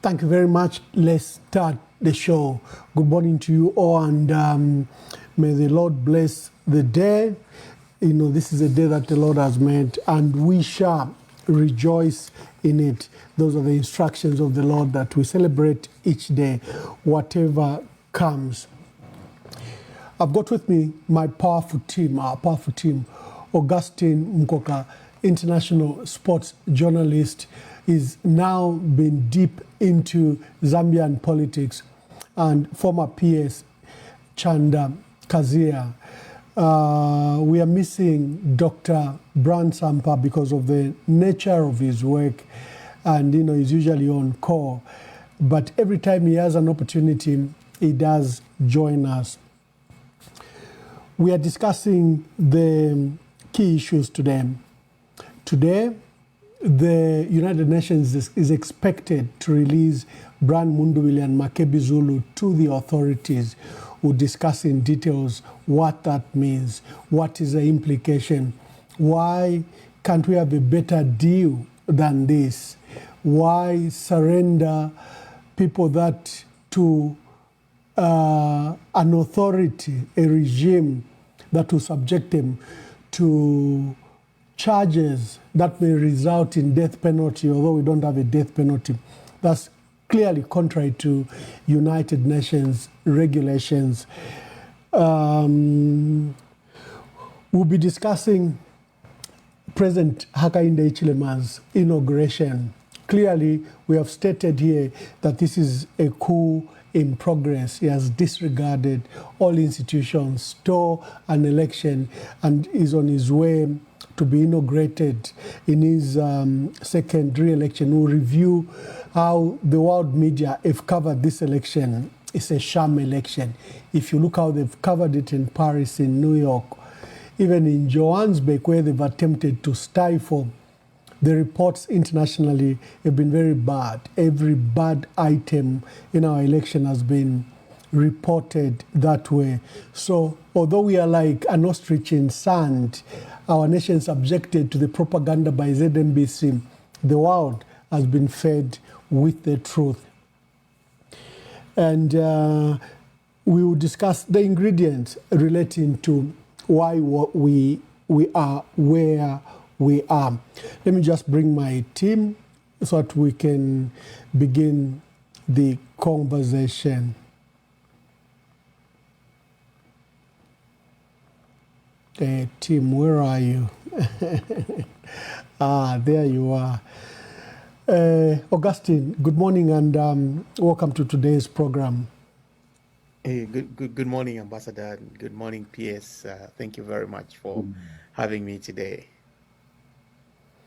Thank you very much. Let's start the show. Good morning to you all, and may the Lord bless the day. You know, this is a day that the Lord has made, and we shall rejoice in it. Those are the instructions of the Lord, that we celebrate each day, whatever comes. I've got with me my powerful team, our powerful team. Augustine Mkoka, international sports journalist, is now been deep into Zambian politics, and former PS Chanda Kazia. We are missing Dr. Bran Sampa because of the nature of his work, and you know, he's usually on call. But every time he has an opportunity, he does join us. We are discussing the key issues today. Today, the United Nations is expected to release Bran Mundubile and Makebi Zulu to the authorities. We'll discuss in details what that means, what is the implication, why can't we have a better deal than this, why surrender people that to an authority, a regime that will subject them to charges that may result in death penalty, although we don't have a death penalty. That's clearly contrary to United Nations regulations. We'll be discussing President Hakainde Hichilema's inauguration. Clearly, we have stated here that this is a coup in progress. He has disregarded all institutions, stole an election, and is on his way to be inaugurated in his second re-election. We'll review how the world media have covered this election. It's a sham election. If you look how they've covered it in Paris, in New York, even in Johannesburg, where they've attempted to stifle, the reports internationally have been very bad. Every bad item in our election has been reported that way. So although we are like an ostrich in sand, our nation subjected to the propaganda by ZNBC, the world has been fed with the truth. And we will discuss the ingredients relating to why we are where we are. Let me just bring my team so that we can begin the conversation. Team, where are you? There you are. Augustine, good morning, and welcome to today's program. Hey, good morning, Ambassador. Good morning, PS. Thank you very much for having me today.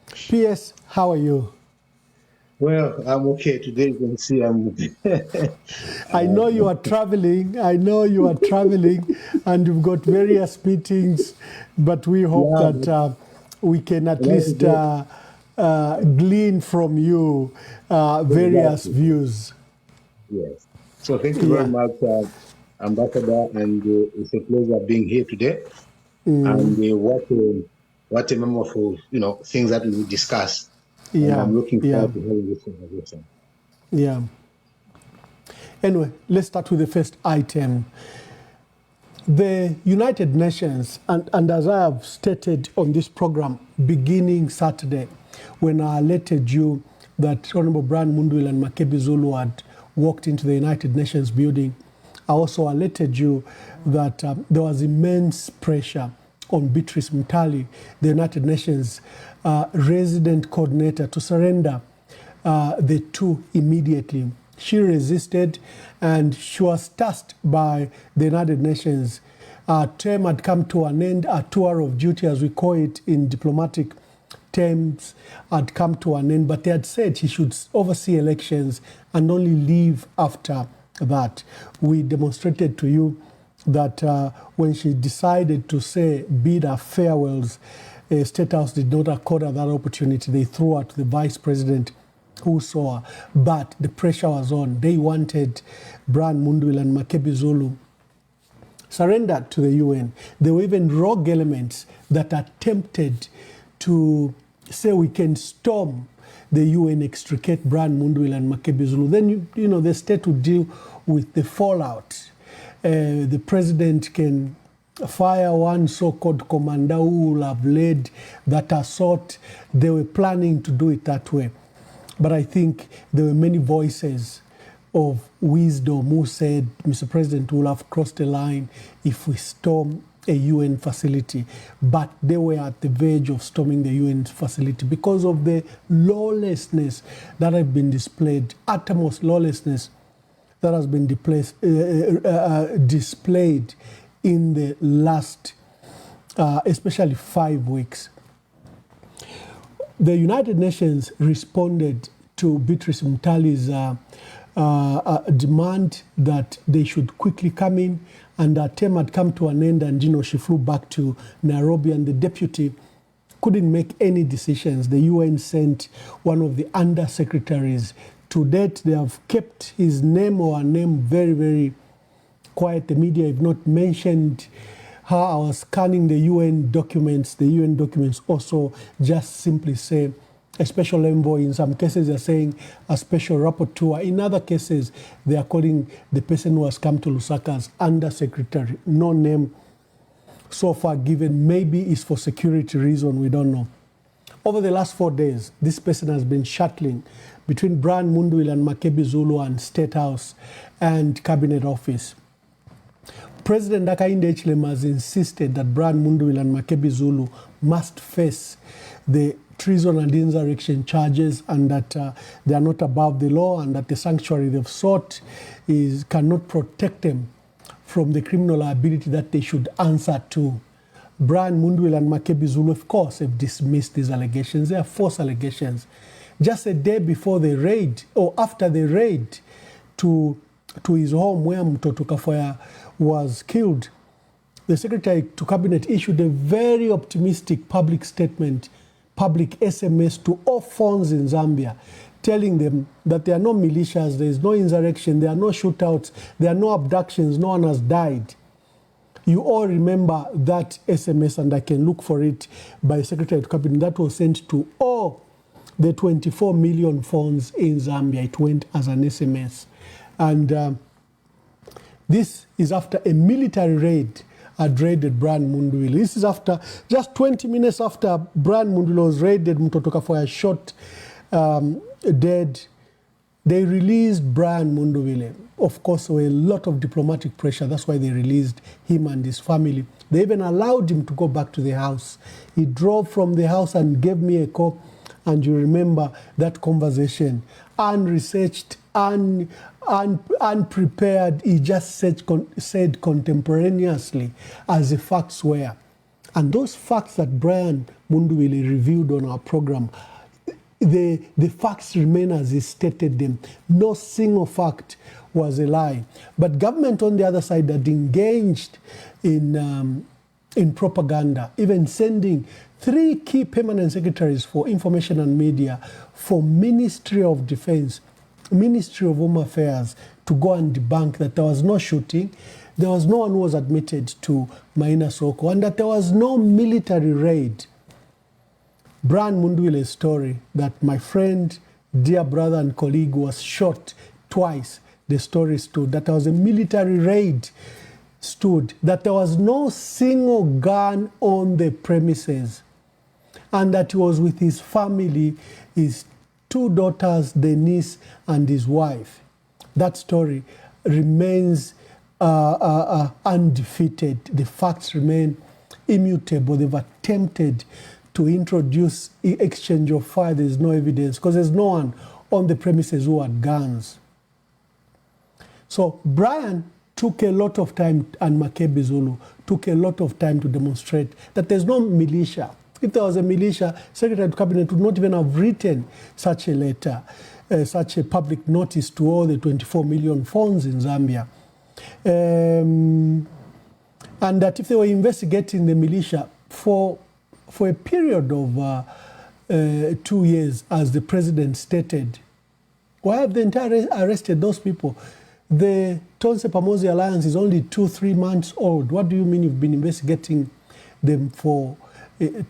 PS, how are you? Well, I'm okay today. You can see I'm. I know you are traveling. And you've got various meetings, but we hope that we can at least glean from you various views. Yes. So thank you very much, Ambassador, and it's a pleasure being here today. And what a memorable, things that we will discuss. And I'm looking forward to having this conversation. Yeah. Anyway, let's start with the first item. The United Nations, and as I have stated on this program, beginning Saturday, when I alerted you that Honorable Bran Mundubile and Makebi Zulu had walked into the United Nations building, I also alerted you that there was immense pressure on Beatrice Mutali, the United Nations resident coordinator, to surrender the two immediately. She resisted, and she was tasked by the United Nations. Her term had come to an end. Her tour of duty, as we call it in diplomatic terms, had come to an end. But they had said she should oversee elections and only leave after that. We demonstrated to you that when she decided to bid her farewells, State House did not accord her that opportunity. They threw her to the Vice President, who saw her. But the pressure was on. They wanted Bran Mundubile and Makebi Zulu surrendered to the UN. There were even rogue elements that attempted to say we can storm the UN extricate Brian Mundubile and Makebi Zulu, then you know the state will deal with the fallout. The president can fire one so-called commander who will have led that assault. They were planning to do it that way. But I think there were many voices of wisdom who said, Mr. President, will have crossed the line if we storm a UN facility. But they were at the verge of storming the UN facility because of the lawlessness that had been displayed, uttermost lawlessness that has been displayed in the last, especially 5 weeks. The United Nations responded to Beatrice Mutali's demand that they should quickly come in, and her term had come to an end, and she flew back to Nairobi, and the deputy couldn't make any decisions. The UN sent one of the undersecretaries. To date, they have kept his name or her name very, very quiet. The media have not mentioned her. I was scanning the UN documents. The UN documents also just simply say a special envoy. In some cases, they're saying a special rapporteur. In other cases, they are calling the person who has come to Lusaka as undersecretary. No name so far given. Maybe it's for security reason. We don't know. Over the last 4 days, this person has been shuttling between Brian Mundubile and Makebi Zulu and State House and Cabinet Office. President Hakainde Hichilema has insisted that Brian Mundubile and Makebi Zulu must face the treason and insurrection charges, and that they are not above the law, and that the sanctuary they've sought cannot protect them from the criminal liability that they should answer to. Brian Mundubile and Makebi Zulu, of course, have dismissed these allegations. They are false allegations. Just a day before the raid, or after the raid to his home where Mtoto Kafoya was killed, the Secretary to Cabinet issued a very optimistic public statement, public SMS to all phones in Zambia, telling them that there are no militias, there is no insurrection, there are no shootouts, there are no abductions, no one has died. You all remember that SMS, and I can look for it, by Secretary to Cabinet that was sent to all the 24 million phones in Zambia. It went as an SMS. And this is after a military raid had raided Brian Mundubile. This is after, just 20 minutes after Brian Mundubile was raided, Mtoto Kafoya shot dead. They released Brian Mundubile. Of course, there was a lot of diplomatic pressure. That's why they released him and his family. They even allowed him to go back to the house. He drove from the house and gave me a call. And you remember that conversation, unresearched, unprepared. He just said contemporaneously as the facts were. And those facts that Brian Mundubile reviewed on our program, the facts remain as he stated them. No single fact was a lie. But government on the other side had engaged in propaganda, even sending 3 key permanent secretaries for information and media, for Ministry of Defense, Ministry of Home Affairs, to go and debunk that there was no shooting, there was no one who was admitted to Maina Soko, and that there was no military raid. Brian Mundubile's story that my friend, dear brother and colleague was shot twice, the story stood. That there was a military raid stood. That there was no single gun on the premises. And that he was with his family, his 2 daughters, the niece, and his wife. That story remains undefeated. The facts remain immutable. They've attempted to introduce exchange of fire. There's no evidence because there's no one on the premises who had guns. So Brian took a lot of time, and Makebi Zulu took a lot of time to demonstrate that there's no militia. If there was a militia, Secretary of Cabinet would not even have written such a letter, such a public notice to all the 24 million phones in Zambia. And that if they were investigating the militia for a period of 2 years, as the president stated, why have they arrested those people? The Tonse Pamosi Alliance is only 2-3 months old. What do you mean you've been investigating them for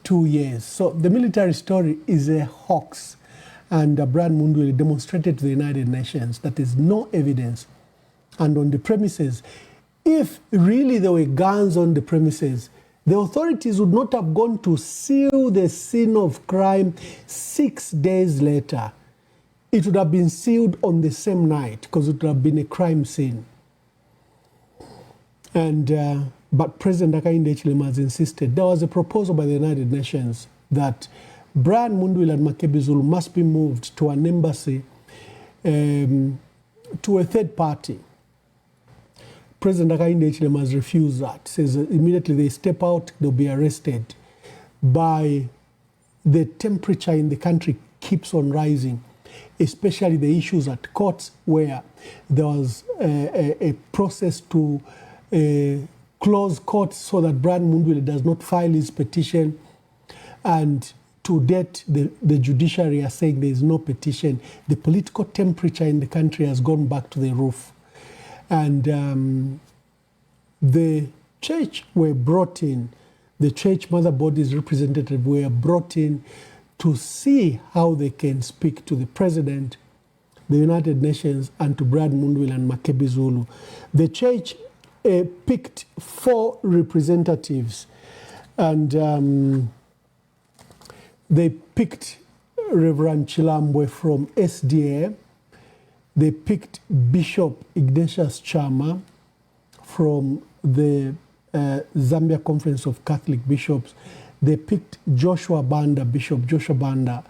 2 years? So the military story is a hoax. and Brian Mundubile demonstrated to the United Nations that there's no evidence. And on the premises, if really there were guns on the premises, the authorities would not have gone to seal the scene of crime 6 days later. It would have been sealed on the same night because it would have been a crime scene. And but President Hakainde Hichilema has insisted. There was a proposal by the United Nations that Brian Mundubile and Makebi Zulu must be moved to an embassy, to a third party. President Hakainde Hichilema has refused that. Says immediately they step out, they'll be arrested. By the temperature in the country keeps on rising, especially the issues at courts where there was a process to close courts so that Brian Mundubile does not file his petition. And to date, the judiciary are saying there is no petition. The political temperature in the country has gone back to the roof. And the church were brought in, the church mother bodies representatives were brought in to see how they can speak to the president, the United Nations, and to Brian Mundubile and Makebi Zulu. The church picked 4 representatives, and they picked Reverend Chilambwe from SDA. They picked Bishop Ignatius Chama from the Zambia Conference of Catholic Bishops. They picked Joshua Banda, Bishop Joshua Banda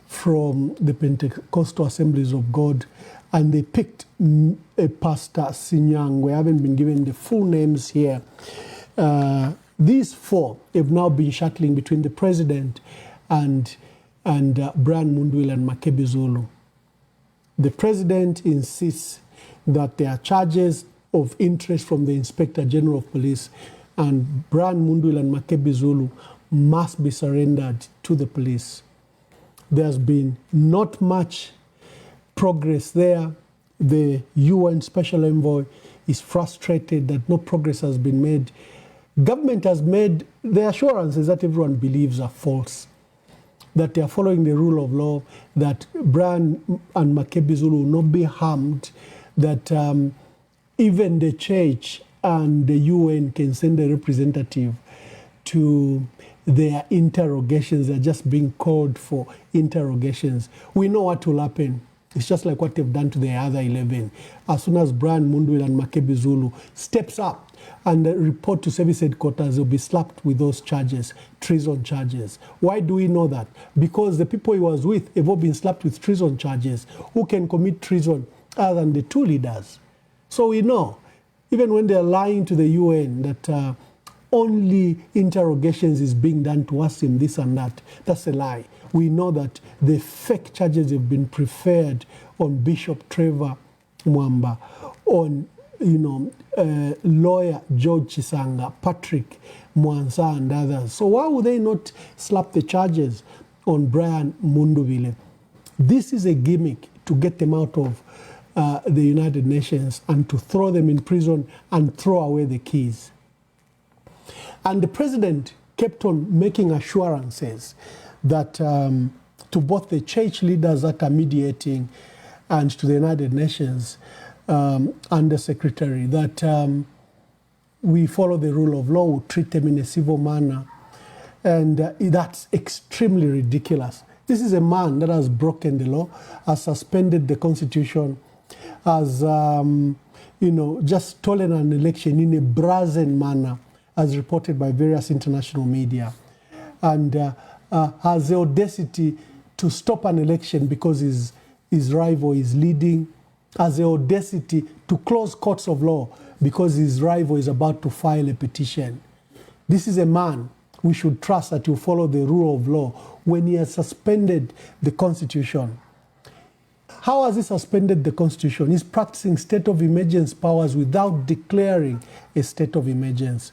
from the Pentecostal Assemblies of God. And they picked Pastor Sinyang. We haven't been given the full names here. These 4 have now been shuttling between the president and Brian Mundubile and Makebi Zulu. The president insists that there are charges of interest from the Inspector General of Police, and Brian Mundubile and Makebi Zulu must be surrendered to the police. There's been not much progress there. The UN Special Envoy is frustrated that no progress has been made. Government has made the assurances that everyone believes are false, that they are following the rule of law, that Brian and Makebi Zulu will not be harmed, that even the church and the UN can send a representative to their interrogations. They're just being called for interrogations. We know what will happen. It's just like what they've done to the other 11. As soon as Brian Mundubile and Makebi Zulu steps up and report to service headquarters, they'll be slapped with those charges, treason charges. Why do we know that? Because the people he was with have all been slapped with treason charges. Who can commit treason other than the 2 leaders? So we know, even when they're lying to the UN, that only interrogations is being done to ask him this and that. That's a lie. We know that the fake charges have been preferred on Bishop Trevor Mwamba, on lawyer George Chisanga, Patrick Mwansa, and others. So why would they not slap the charges on Brian Mundubile? This is a gimmick to get them out of the United Nations and to throw them in prison and throw away the keys. And the president kept on making assurances that to both the church leaders that are mediating and to the United Nations Under Secretary, that we follow the rule of law, we treat them in a civil manner. And that's extremely ridiculous. This is a man that has broken the law, has suspended the Constitution, has just stolen an election in a brazen manner, as reported by various international media, and has the audacity to stop an election because his rival is leading, has the audacity to close courts of law because his rival is about to file a petition. This is a man we should trust that he will follow the rule of law when he has suspended the Constitution. How has he suspended the Constitution? He's practicing state of emergency powers without declaring a state of emergency.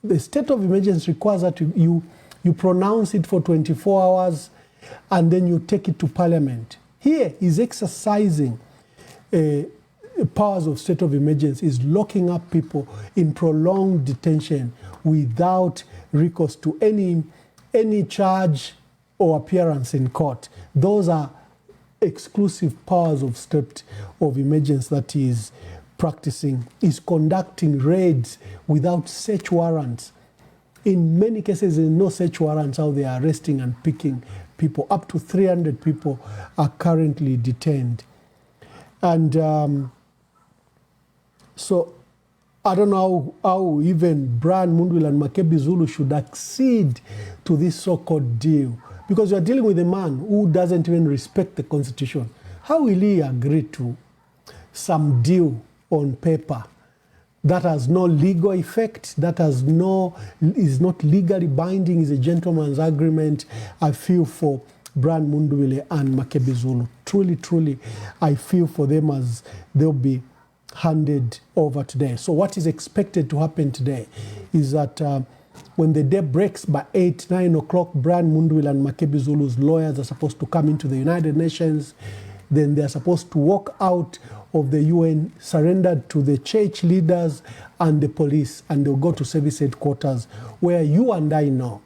The state of emergency requires that you pronounce it for 24 hours and then you take it to Parliament. Here, he's exercising powers of state of emergency, is locking up people in prolonged detention without recourse to any charge or appearance in court. Those are exclusive powers of state of emergence that he is practicing is conducting raids without search warrants. In many cases, there are no search warrants, how they are arresting and picking people. Up to 300 people are currently detained. And so I don't know how even Brian Mundubile and Makebi Zulu should accede to this so-called deal. Because you are dealing with a man who doesn't even respect the Constitution. How will he agree to some deal on paper that has no legal effect, that is not legally binding, is a gentleman's agreement? I feel for Brian Mundubile and Makebi Zulu. Truly, truly, I feel for them as they'll be handed over today. So what is expected to happen today is that when the day breaks by 8, 9 o'clock, Brian Mundubile and Makebi Zulu's lawyers are supposed to come into the United Nations. Then they are supposed to walk out of the UN, surrendered to the church leaders and the police, and they'll go to service headquarters, where you and I know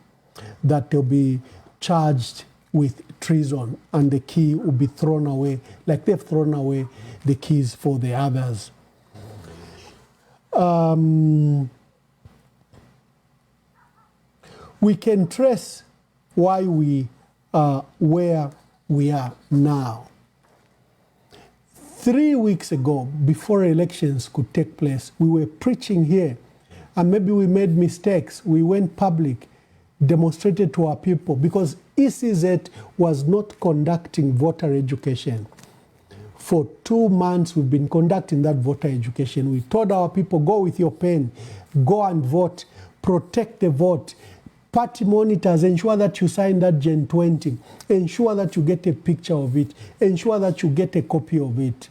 that they'll be charged with treason, and the key will be thrown away, like they've thrown away the keys for the others. We can trace why we are where we are now. 3 weeks ago, before elections could take place, we were preaching here, and maybe we made mistakes. We went public, demonstrated to our people, because ECZ was not conducting voter education. For 2 months, we've been conducting that voter education. We told our people, go with your pen, go and vote, protect the vote. Party monitors, ensure that you sign that Gen 20, ensure that you get a picture of it, ensure that you get a copy of it.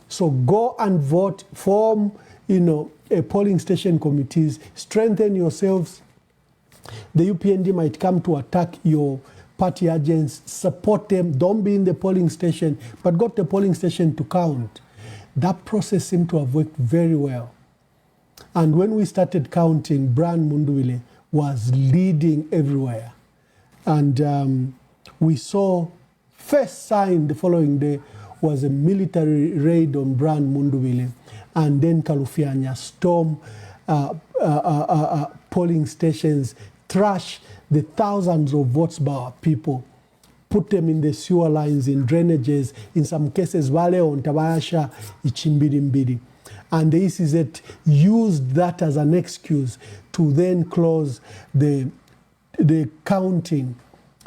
So go and vote, form, a polling station committees, strengthen yourselves. The UPND might come to attack your party agents, support them, don't be in the polling station, but go to the polling station to count. That process seemed to have worked very well. And when we started counting, Brian Mundubile was leading everywhere. And we saw first sign the following day was a military raid on Brian Mundubile, and then Kalufianya storm polling stations, trash the thousands of votes by our people, put them in the sewer lines, in drainages, in some cases, Vale on Tabayasha, Ichimbidi. And the ECZ used that as an excuse to then close the counting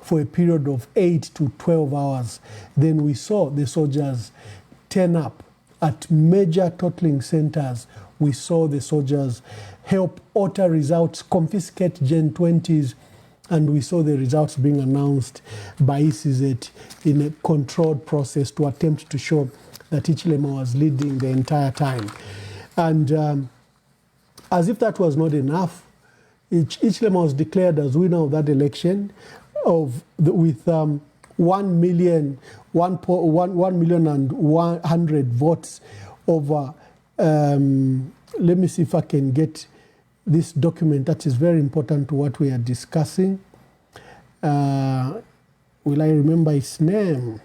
for a period of 8 to 12 hours. Then we saw the soldiers turn up at major totaling centers. We saw the soldiers help alter results, confiscate Gen 20s, and we saw the results being announced by ECZ in a controlled process to attempt to show that Hichilema was leading the entire time. And as if that was not enough, Hichilema was declared as winner of that election with 1,100,000 votes over, let me see if I can get this document that is very important to what we are discussing. Will I remember his name?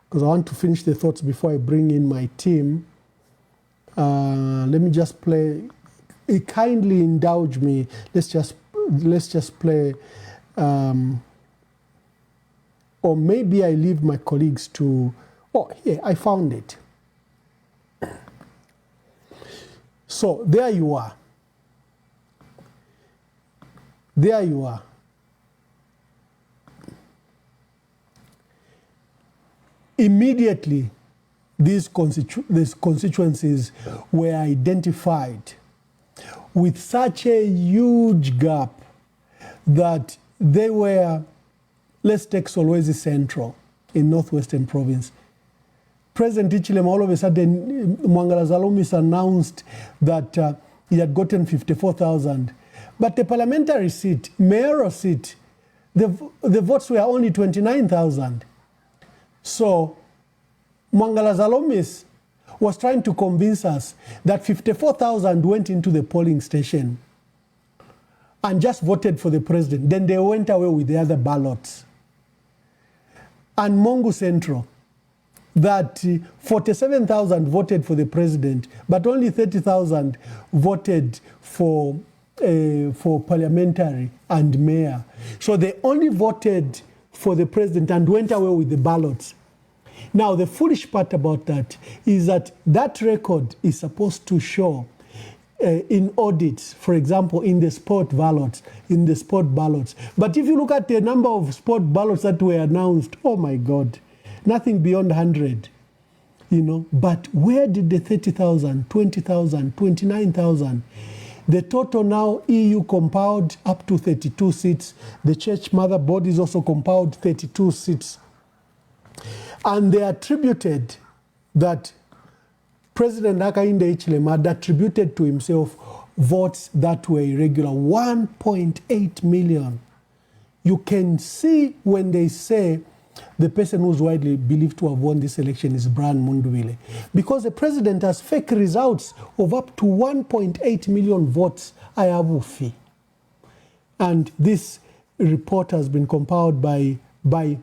Because I want to finish the thoughts before I bring in my team. Let me just play. Kindly indulge me. Let's just play. Or maybe I leave my colleagues to. Oh, here, I found it. So there you are. There you are. Immediately, these constituencies were identified with such a huge gap that they were, let's take Solwezi Central in Northwestern Province. President Hichilema, all of a sudden, Mwangala Zalumis announced that he had gotten 54,000. But the parliamentary seat, mayoral seat, the votes were only 29,000. So Mwangala Zalumis was trying to convince us that 54,000 went into the polling station and just voted for the president. Then they went away with the other ballots. and Mongu Central, that 47,000 voted for the president, but only 30,000 voted for parliamentary and mayor. So they only voted for the president and went away with the ballots. Now, the foolish part about that is that that record is supposed to show in audits, for example, in the sport ballots, But if you look at the number of sport ballots that were announced, oh my God, nothing beyond 100, But where did the 30,000, 20,000, 29,000? The total now, EU compiled up to 32 seats. The church mother bodies also compiled 32 seats. And they attributed that President Hakainde Hichilema had attributed to himself votes that were irregular, 1.8 million. You can see when they say the person who's widely believed to have won this election is Brian Mundubile, because the president has fake results of up to 1.8 million votes. I have a fee. And this report has been compiled by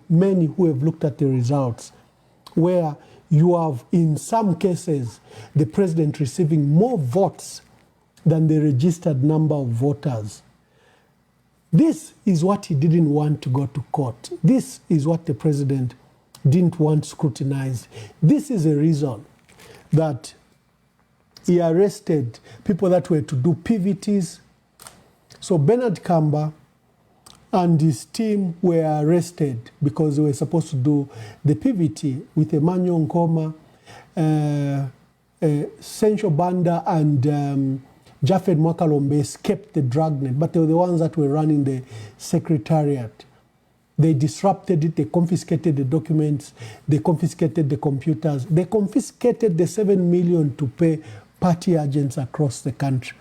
many who have looked at the results, where you have, in some cases, the president receiving more votes than the registered number of voters. This is what he didn't want to go to court. This is what the president didn't want scrutinized. This is a reason that he arrested people that were to do PVTs. So Bernard Kamba and his team were arrested because they were supposed to do the PVT with Emmanuel Nkoma, Sencho Banda and Japheth Mwakalombe escaped the dragnet, but they were the ones that were running the secretariat. They disrupted it, they confiscated the documents, they confiscated the computers, they confiscated the 7 million to pay party agents across the country.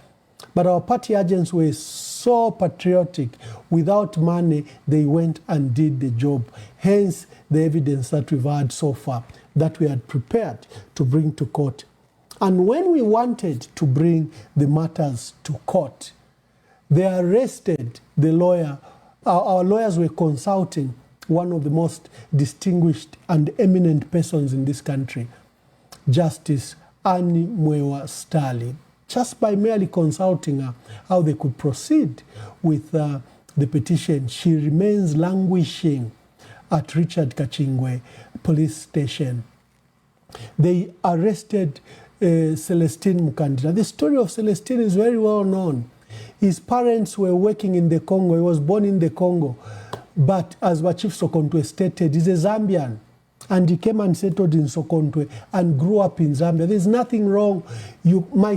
But our party agents were so patriotic. Without money, they went and did the job. Hence, the evidence that we've had so far that we had prepared to bring to court. And when we wanted to bring the matters to court, they arrested the lawyer. Our lawyers were consulting one of the most distinguished and eminent persons in this country, Justice Annie Mwewa Stalin, just by merely consulting her how they could proceed with the petition. She remains languishing at Richard Kachingwe police station. They arrested Celestine Mukandira. The story of Celestine is very well known. His parents were working in the Congo. He was born in the Congo. But as Chief Sokontwe stated, he's a Zambian. And he came and settled in Sokontwe and grew up in Zambia. There's nothing wrong. My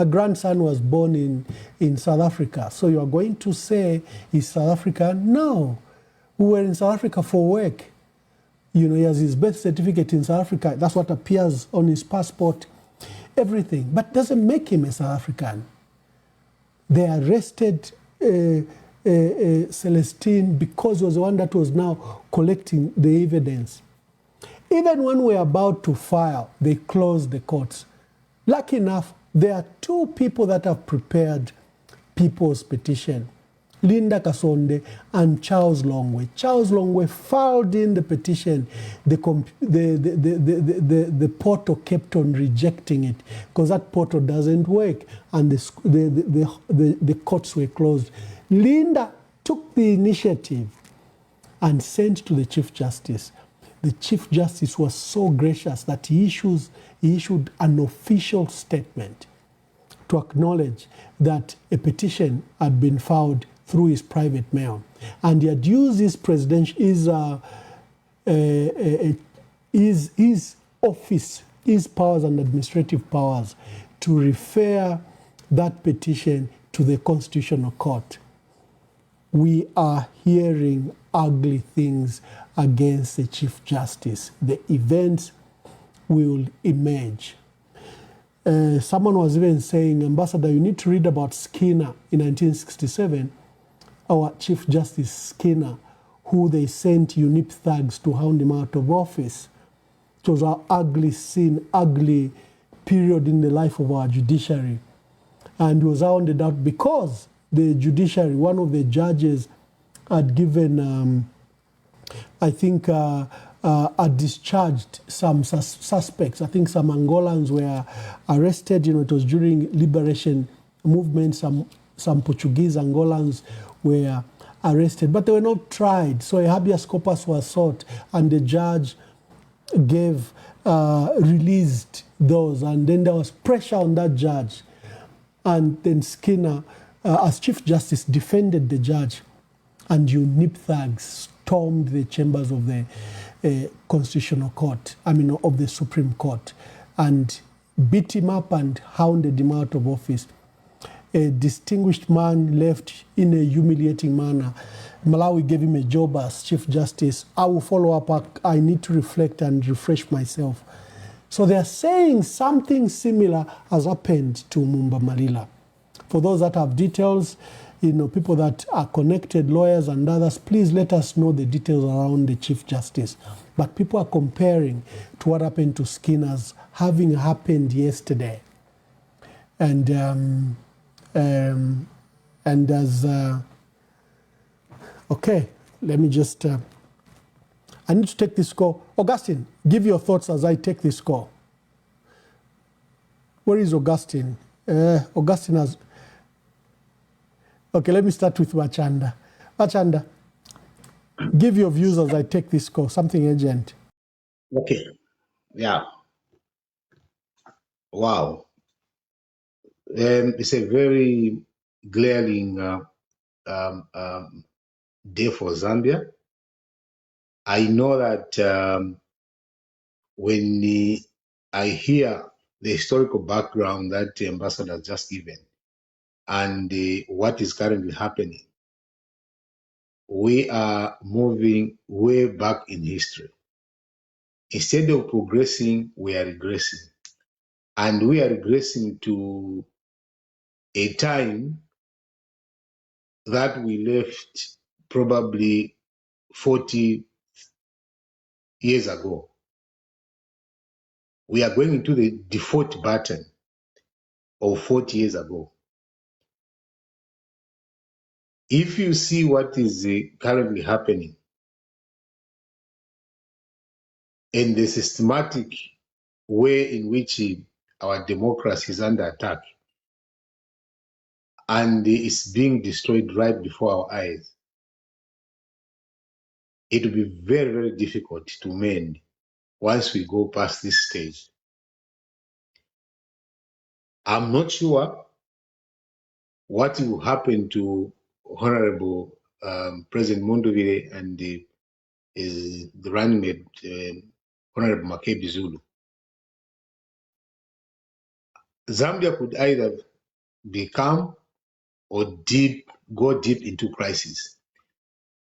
grandson was born in South Africa. So you are going to say he's South African? No. We were in South Africa for work. He has his birth certificate in South Africa. That's what appears on his passport. Everything. But doesn't make him a South African. They arrested Celestine because he was the one that was now collecting the evidence. Even when we were about to file, they closed the courts. Lucky enough, there are two people that have prepared people's petition, Linda Kasonde and Charles Longwe. Charles Longwe filed in the petition. The portal kept on rejecting it because that portal doesn't work, and the courts were closed. Linda took the initiative and sent to the Chief Justice. The Chief Justice was so gracious that he issued an official statement to acknowledge that a petition had been filed through his private mail, and he had used his his office, his powers and administrative powers to refer that petition to the Constitutional Court. We are hearing ugly things against the Chief Justice. The events will emerge. Someone was even saying, Ambassador, you need to read about Skinner in 1967, our Chief Justice Skinner, who they sent UNIP thugs to hound him out of office. It was an ugly scene, ugly period in the life of our judiciary. And he was hounded out because the judiciary, one of the judges had given I think, discharged some suspects. I think some Angolans were arrested. You know, it was during liberation movement. Some Portuguese Angolans were arrested, but they were not tried. So a habeas corpus was sought, and the judge released those, and then there was pressure on that judge. And then Skinner, as Chief Justice, defended the judge, and UNIP thugs stormed the chambers of the Constitutional Court, of the Supreme Court, and beat him up and hounded him out of office. A distinguished man left in a humiliating manner. Malawi gave him a job as Chief Justice. I will follow up. I need to reflect and refresh myself. So they are saying something similar has happened to Mumba Malila. For those that have details, people that are connected, lawyers and others, please let us know the details around the Chief Justice. But people are comparing to what happened to Skinner's having happened yesterday. And as okay, let me just I need to take this call. Augustine, give your thoughts as I take this call. Where is Augustine? Augustine has... Okay, let me start with Wachanda. Wachanda, give your views as I take this call, something urgent. Okay, yeah. Wow. It's a very glaring day for Zambia. I know that when I hear the historical background that the ambassador has just given and what is currently happening, we are moving way back in history. Instead of progressing, we are regressing. And we are regressing to a time that we left probably 40 years ago. We are going into the default pattern of 40 years ago. If you see what is currently happening and the systematic way in which our democracy is under attack and is being destroyed right before our eyes, it will be very, very difficult to mend once we go past this stage. I'm not sure what will happen to Honorable President Mundubile and the running mate, Honorable Makebi Zulu. Zambia could either become or go deep into crisis.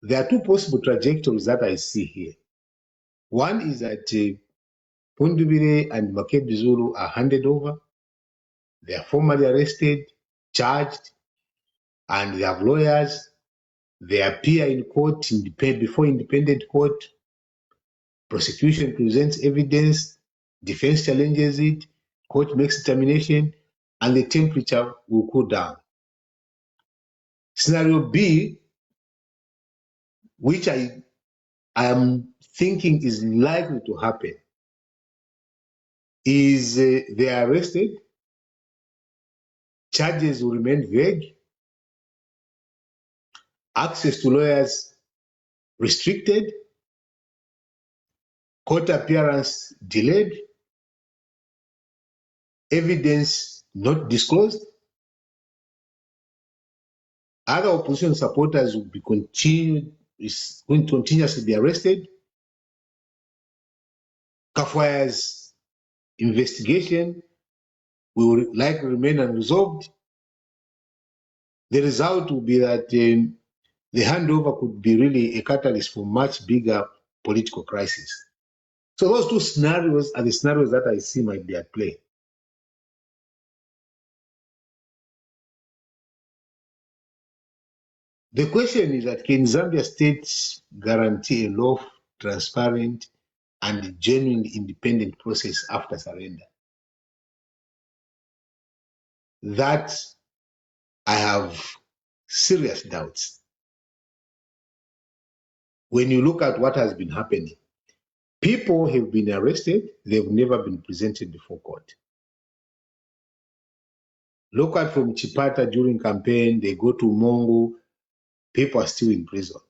There are two possible trajectories that I see here. One is that Mundubile and Makebi Zulu are handed over. They are formally arrested, charged, and they have lawyers. They appear in court before independent court. Prosecution presents evidence, defense challenges it, court makes determination, and the temperature will cool down. Scenario B, which I am thinking is likely to happen, is they are arrested, charges will remain vague, access to lawyers restricted, court appearance delayed, evidence not disclosed. Other opposition supporters will be going to continuously be arrested. Kafuaya's investigation will likely remain unresolved. The result will be that the handover could be really a catalyst for much bigger political crisis. So those two scenarios are the scenarios that I see might be at play. The question is that can Zambia state guarantee a law, transparent, and genuinely independent process after surrender? That I have serious doubts. when you look at what has been happening, people have been arrested, they've never been presented before court. Look at from Chipata during campaign, they go to Mongo, people are still in prison.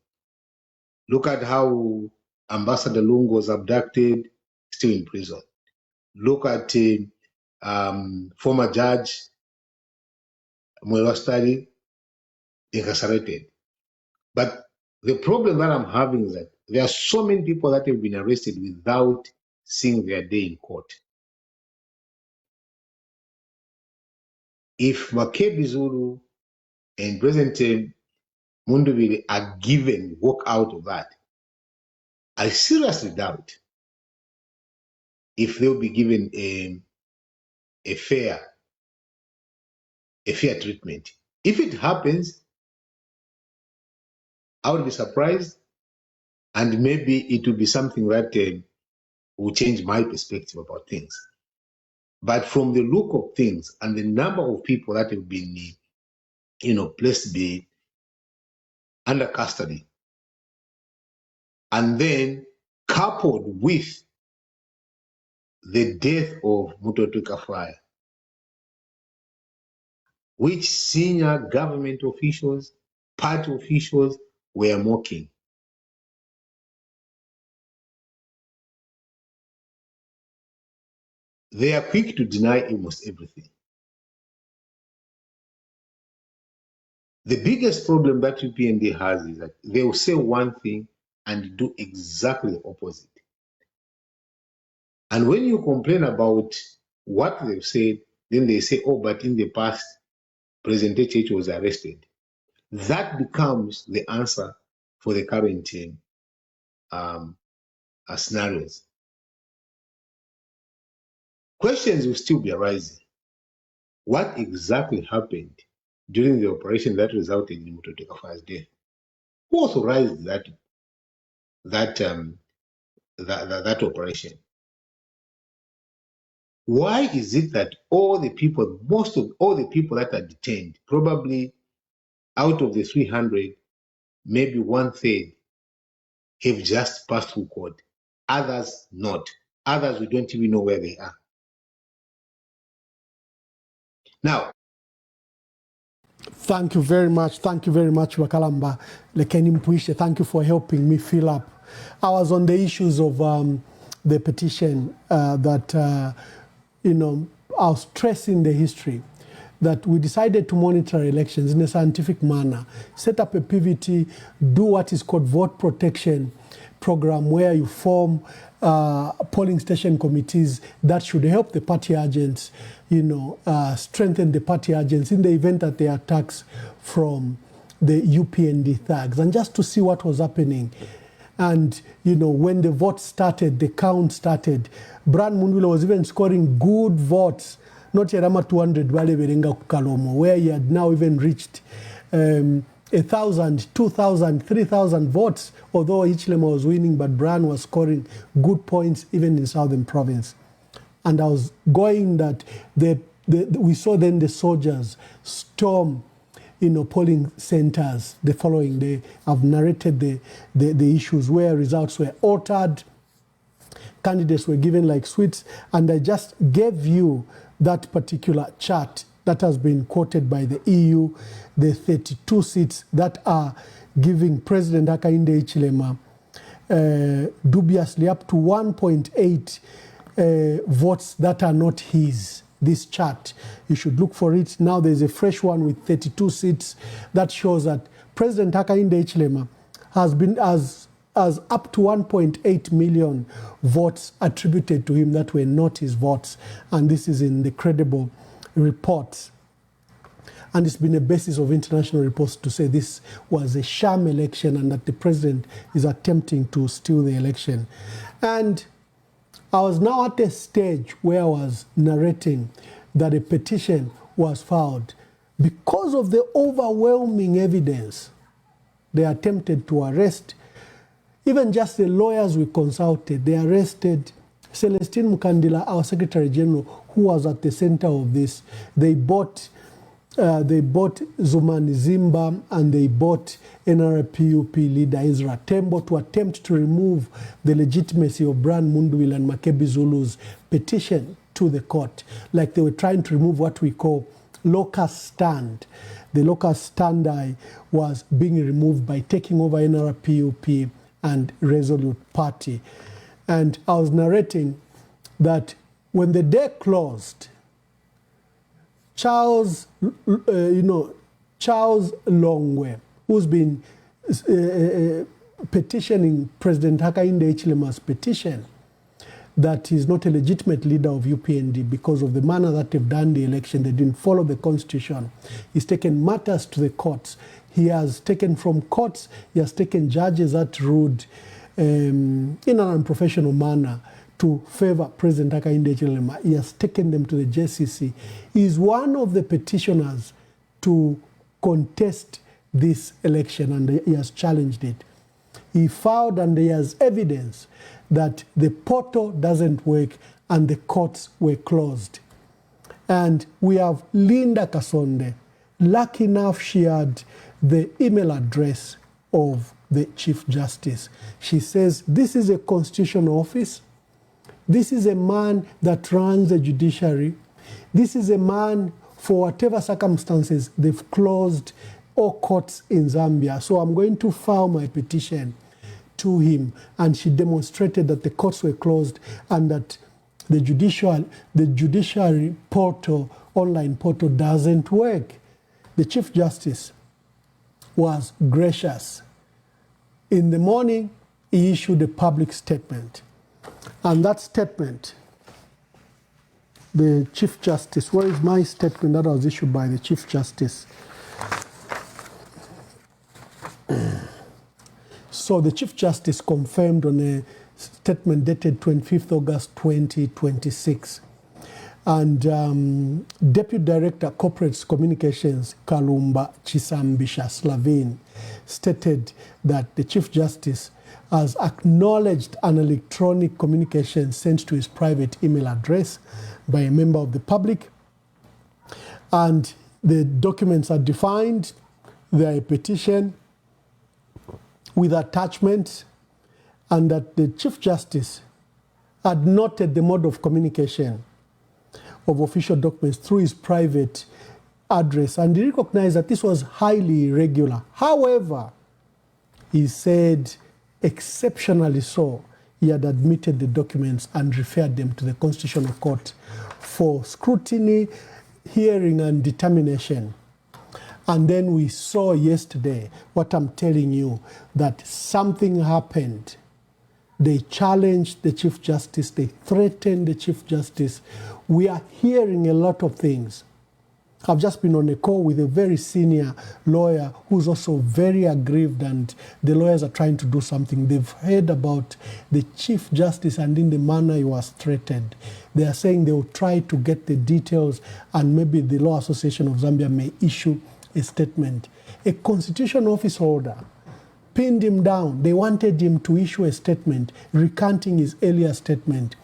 Look at how Ambassador Lungu was abducted, still in prison. Look at former judge Mwela Study, incarcerated. But the problem that I'm having is that there are so many people that have been arrested without seeing their day in court. If Makebi Zulu and President Mundubile are given walk out of that, I seriously doubt if they'll be given a fair treatment. If it happens, I would be surprised, and maybe it will be something that will change my perspective about things. But from the look of things and the number of people that have been, placed under custody, and then coupled with the death of Mutotwe Kafaya, which senior government officials, party officials were mocking. They are quick to deny almost everything. The biggest problem that UPND has is that they will say one thing and do exactly the opposite. And when you complain about what they've said, then they say, oh, but in the past, President H was arrested. That becomes the answer for the current scenarios. Questions will still be arising. What exactly happened during the operation that resulted in Mutotwe Kafaya's death? Who authorized that operation? Why is it that most of all the people that are detained, probably out of the 300, maybe 1/3 have just passed through court, others not. Others, we don't even know where they are. Now, Thank you very much. Thank you very much, Wakalamba Lekeni Mpuishe. Thank you for helping me fill up. I was on the issues of the petition that, I was stressing the history that we decided to monitor elections in a scientific manner, set up a PVT, do what is called vote protection program, where you form polling station committees that should help the party agents, strengthen the party agents in the event that there are attacks from the UPND thugs, and just to see what was happening. And, when the vote started, the count started, Brian Mundubile was even scoring good votes, not Yerama 200, where he had now even reached 1,000, 2,000, 3,000 votes, although Hichilema was winning, but Brian was scoring good points even in Southern Province. And I was going that we saw then the soldiers storm, polling centers the following day. I've narrated the issues where results were altered, candidates were given like sweets, and I just gave you that particular chart that has been quoted by the EU, the 32 seats that are giving President Hakainde Hichilema dubiously up to 1.8 votes that are not his. This chart, you should look for it. Now there's a fresh one with 32 seats that shows that President Hakainde Hichilema has up to 1.8 million votes attributed to him that were not his votes. And this is in the credible reports. And it's been a basis of international reports to say this was a sham election and that the president is attempting to steal the election. And I was now at a stage where I was narrating that a petition was filed. Because of the overwhelming evidence, they attempted to arrest, even just the lawyers we consulted, they arrested Celestine Mukandila, our Secretary General, who was at the center of this. They bought they bought Zumani Zimba and they bought NRPUP leader Ezra Tembo to attempt to remove the legitimacy of Brian Mundubile and Makebi Zulu's petition to the court. Like they were trying to remove what we call locus stand. The locus standi was being removed by taking over NRPUP and Resolute Party. And I was narrating that when the day closed, Charles Longwe, who's been petitioning President Hakainde Hichilema's petition that he's not a legitimate leader of UPND because of the manner that they've done the election. They didn't follow the constitution. He's taken matters to the courts. He has taken from courts, he has taken judges that ruled in an unprofessional manner to favor President Hakainde Hichilema. He has taken them to the JCC. He is one of the petitioners to contest this election, and he has challenged it. He filed and he has evidence that the portal doesn't work and the courts were closed. And we have Linda Kasonde. Lucky enough, she had the email address of the Chief Justice. She says, this is a constitutional office. This is a man that runs the judiciary. This is a man, for whatever circumstances, they've closed all courts in Zambia. So I'm going to file my petition to him. And she demonstrated that the courts were closed and that the judiciary portal, online portal, doesn't work. The Chief Justice was gracious. In the morning, he issued a public statement. And that statement, the Chief Justice, where is my statement that was issued by the Chief Justice? So the Chief Justice confirmed on a statement dated 25th August 2026. And Deputy Director Corporate Communications Kalumba Chisambisha Slavin stated that the Chief Justice has acknowledged an electronic communication sent to his private email address by a member of the public. And the documents are defined. They are a petition with attachments, and that the Chief Justice had noted the mode of communication of official documents through his private address, and he recognized that this was highly irregular. However, he said, exceptionally so, he had admitted the documents and referred them to the Constitutional Court for scrutiny, hearing, and determination. And then we saw yesterday what I'm telling you, that something happened. They challenged the Chief Justice. They threatened the Chief Justice. We are hearing a lot of things. I've just been on a call with a very senior lawyer who's also very aggrieved, and the lawyers are trying to do something. They've heard about the Chief Justice and in the manner he was threatened. They are saying they will try to get the details, and maybe the Law Association of Zambia may issue a statement. A constitutional office holder pinned him down. They wanted him to issue a statement recanting his earlier statement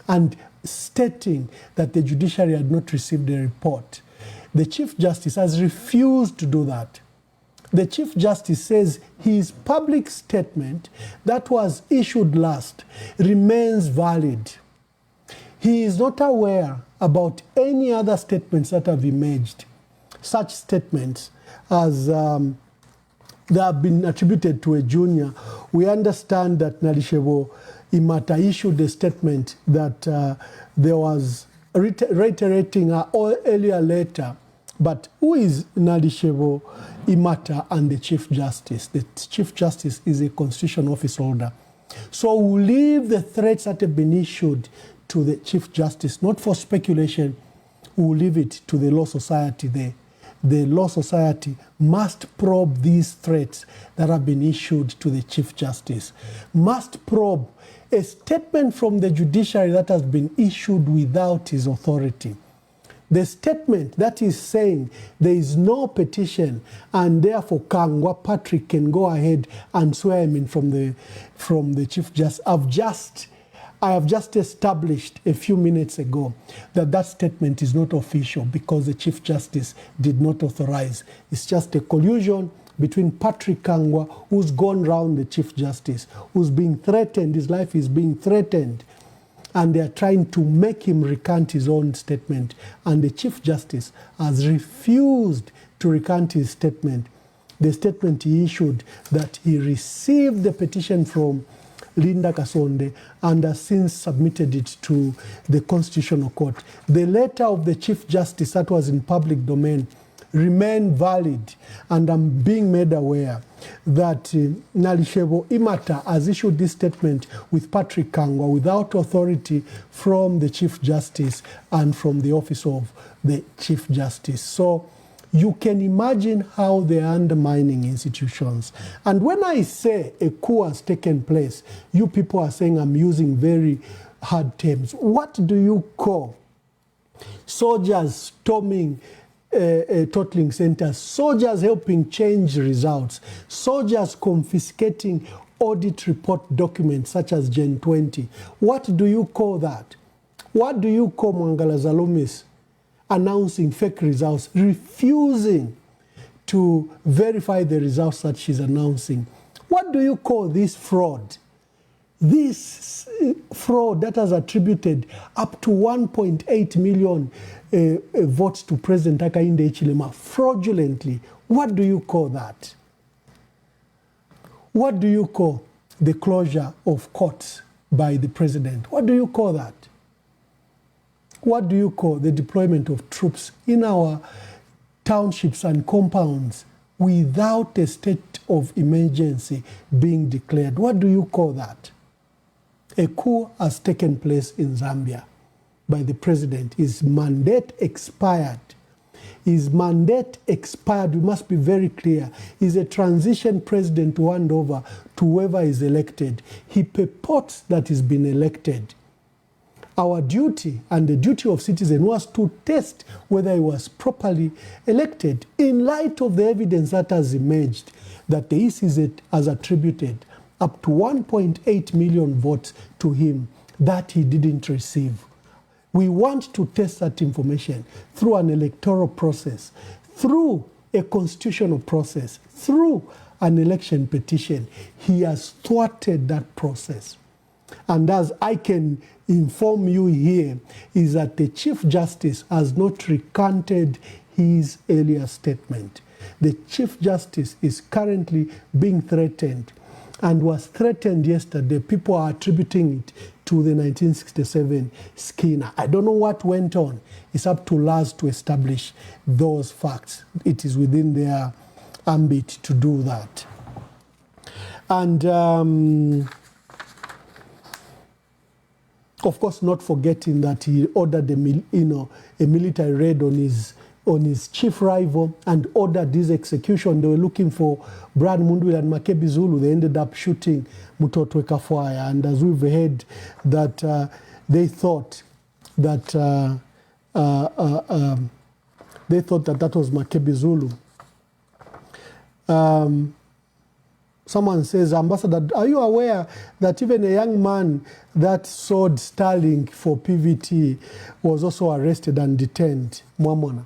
and stating that the judiciary had not received the report. The Chief Justice has refused to do that. The Chief Justice says his public statement that was issued last remains valid. He is not aware about any other statements that have emerged. Such statements as they have been attributed to a junior. We understand that Nalishebo Imata issued a statement that there was reiterating our earlier letter. But who is Nalishebo Imata and the Chief Justice? The Chief Justice is a constitutional office holder. So we'll leave the threats that have been issued to the Chief Justice, not for speculation. We'll leave it to the Law Society there. The Law Society must probe these threats that have been issued to the Chief Justice, must probe a statement from the judiciary that has been issued without his authority. The statement that is saying there is no petition and therefore Kangwa Patrick can go ahead and swear him in from the Chief Justice. I've just I have just established a few minutes ago that that statement is not official because the Chief Justice did not authorize. It's just a collusion between Patrick Kangwa, who's gone round the Chief Justice, who's being threatened, his life is being threatened, and they are trying to make him recant his own statement. And the Chief Justice has refused to recant his statement. The statement he issued that he received the petition from Linda Kasonde and has since submitted it to the Constitutional Court. The letter of the Chief Justice that was in public domain remained valid, and I'm being made aware that Nalishebo Imata has issued this statement with Patrick Kangwa without authority from the Chief Justice and from the office of the Chief Justice. So you can imagine how they are undermining institutions. And when I say a coup has taken place, you people are saying I'm using very hard terms. What do you call soldiers storming totaling centers, soldiers helping change results, soldiers confiscating audit report documents such as Gen 20? What do you call that? What do you call Mwangala Zalumis announcing fake results, refusing to verify the results that she's announcing? What do you call this fraud? This fraud that has attributed up to 1.8 million votes to President Hakainde Hichilema fraudulently. What do you call that? What do you call the closure of courts by the president? What do you call that? What do you call the deployment of troops in our townships and compounds without a state of emergency being declared? What do you call that? A coup has taken place in Zambia by the president. His mandate expired. His mandate expired. We must be very clear. He's a transition president to hand over to whoever is elected. He purports that he's been elected. Our duty and the duty of citizens was to test whether he was properly elected in light of the evidence that has emerged that the ECZ has attributed up to 1.8 million votes to him that he didn't receive. We want to test that information through an electoral process, through a constitutional process, through an election petition. He has thwarted that process. And as I can inform you here, is that the Chief Justice has not recanted his earlier statement. The Chief Justice is currently being threatened and was threatened yesterday. People are attributing it to the 1967 Skinner. I don't know what went on. It's up to us to establish those facts. It is within their ambit to do that. And of course, not forgetting that he ordered a military raid on his chief rival and ordered this execution. They were looking for Brad Mundubile and Makebi Zulu. They ended up shooting Mutotwe Kafwaya. And as we've heard, that they thought that that was Makebi Zulu. Someone says, Ambassador, are you aware that even a young man that sold Starlink for PVT was also arrested and detained? Mwamona.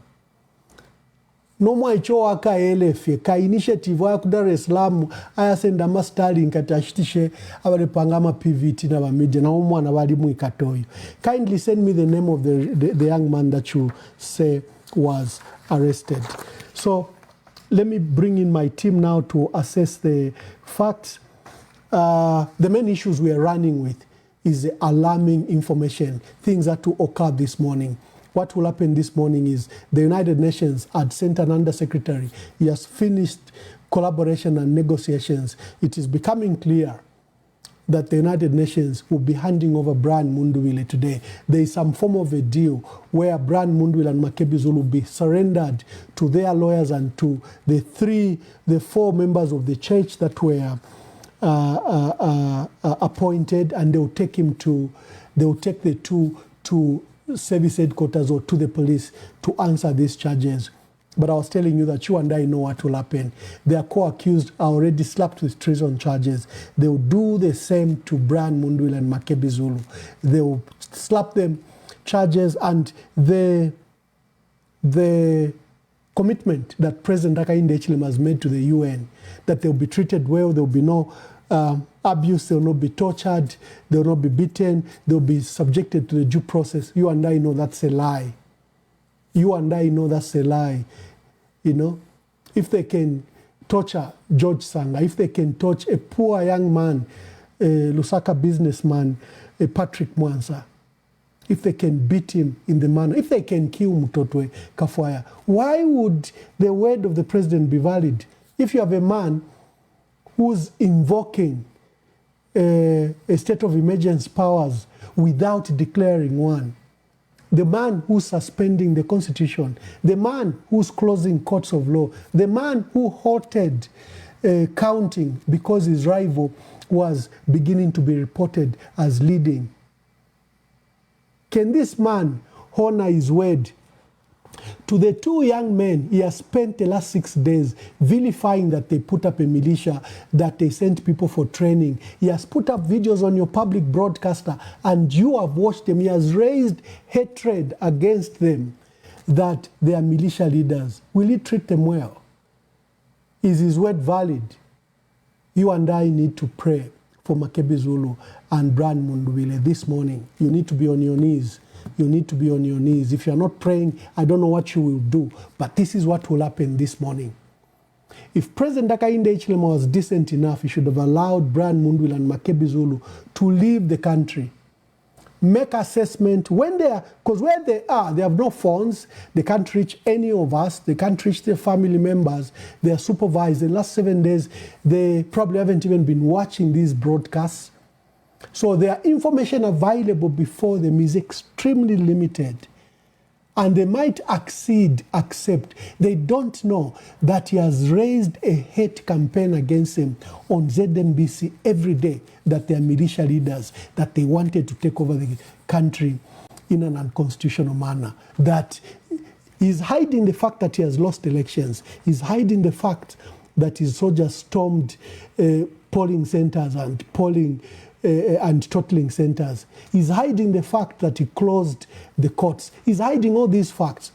No mwa icho waka elefe, ka initiative wa Dar es Salaam ayasenda ma Starlink atashitishe abarepangama PVT na bamedia na umwana bali mu ikatoyo. Kindly send me the name of the young man that you say was arrested. So let me bring in my team now to assess the facts. The main issues we are running with is the alarming information, things that to occur this morning. What will happen this morning is the United Nations had sent an undersecretary. He has finished collaboration and negotiations. It is becoming clear that the United Nations will be handing over Brian Mundubile today. There is some form of a deal where Brian Mundubile and Makebi Zulu will be surrendered to their lawyers and to the four members of the church that were appointed, and they will take the two to service headquarters or to the police to answer these charges But I was telling you that you and I know what will happen. Their co-accused are already slapped with treason charges. They will do the same to Brian Mundubile and Makebi Zulu. They will slap them charges, and the commitment that President Hakainde Hichilema has made to the UN, that they'll be treated well, there will be no abuse, they will not be tortured, they will not be beaten, they will be subjected to the due process. You and I know that's a lie. You and I know that's a lie. You know, if they can torture George Sanga, if they can torture a poor young man, a Lusaka businessman, a Patrick Mwanza, if they can beat him in the manner, if they can kill Mutotwe Kafwaya, why would the word of the president be valid? If you have a man who's invoking a state of emergency powers without declaring one, the man who's suspending the constitution, the man who's closing courts of law, the man who halted counting because his rival was beginning to be reported as leading. Can this man honor his word? To the two young men, he has spent the last 6 days vilifying that they put up a militia, that they sent people for training. He has put up videos on your public broadcaster, and you have watched them. He has raised hatred against them, that they are militia leaders. Will he treat them well? Is his word valid? You and I need to pray for Makebi Zulu and Brian Mundubile this morning. You need to be on your knees. You need to be on your knees. If you're not praying, I don't know what you will do. But this is what will happen this morning. If President Hakainde Hichilema was decent enough, he should have allowed Brian Mundubile and Makebi Zulu to leave the country. Make assessment when they are, because where they are, they have no phones. They can't reach any of us. They can't reach their family members. They are supervised. The last 7 days, they probably haven't even been watching these broadcasts. So their information available before them is extremely limited. And they might accept. They don't know that he has raised a hate campaign against him on ZNBC every day, that they are militia leaders, that they wanted to take over the country in an unconstitutional manner, that he's hiding the fact that he has lost elections. He's hiding the fact that his soldiers stormed polling centers and and totaling centers. He's hiding the fact that he closed the courts. He's hiding all these facts.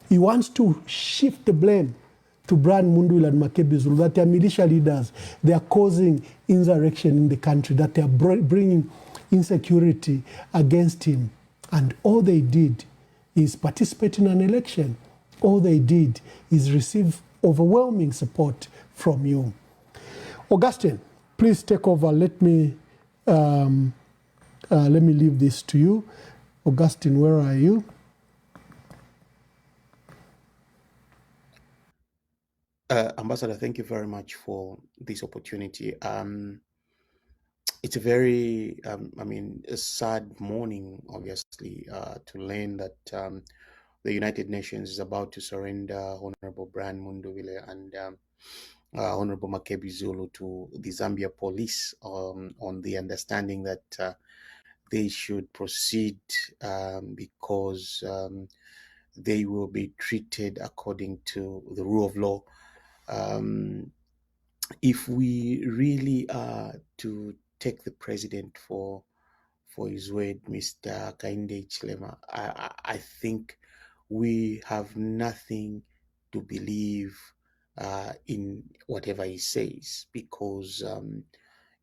He wants to shift the blame to Brian Mundubile and Makebi Zulu, that they are militia leaders. They are causing insurrection in the country, that they are bringing insecurity against him. And all they did is participate in an election. All they did is receive overwhelming support from you. Augustine, please take over. Let me leave this to you. Augustine, where are you? Ambassador, thank you very much for this opportunity. It's a very, a sad morning, obviously, to learn that the United Nations is about to surrender Honorable Brian Mundubile and Honorable Makebi Zulu to the Zambia police on the understanding that they should proceed because they will be treated according to the rule of law. If we really are to take the president for his word, Mr. Hakainde Hichilema, I think we have nothing to believe in whatever he says, because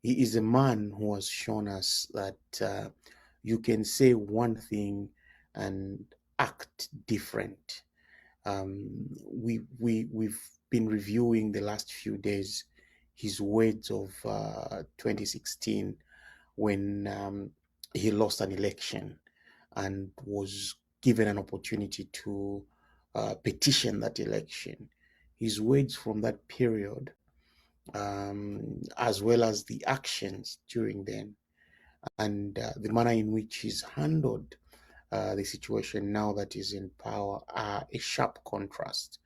he is a man who has shown us that you can say one thing and act different. We've been reviewing the last few days his words of 2016 when he lost an election and was given an opportunity to petition that election. His words from that period, as well as the actions during then, and the manner in which he's handled the situation now that he's in power, are a sharp contrast.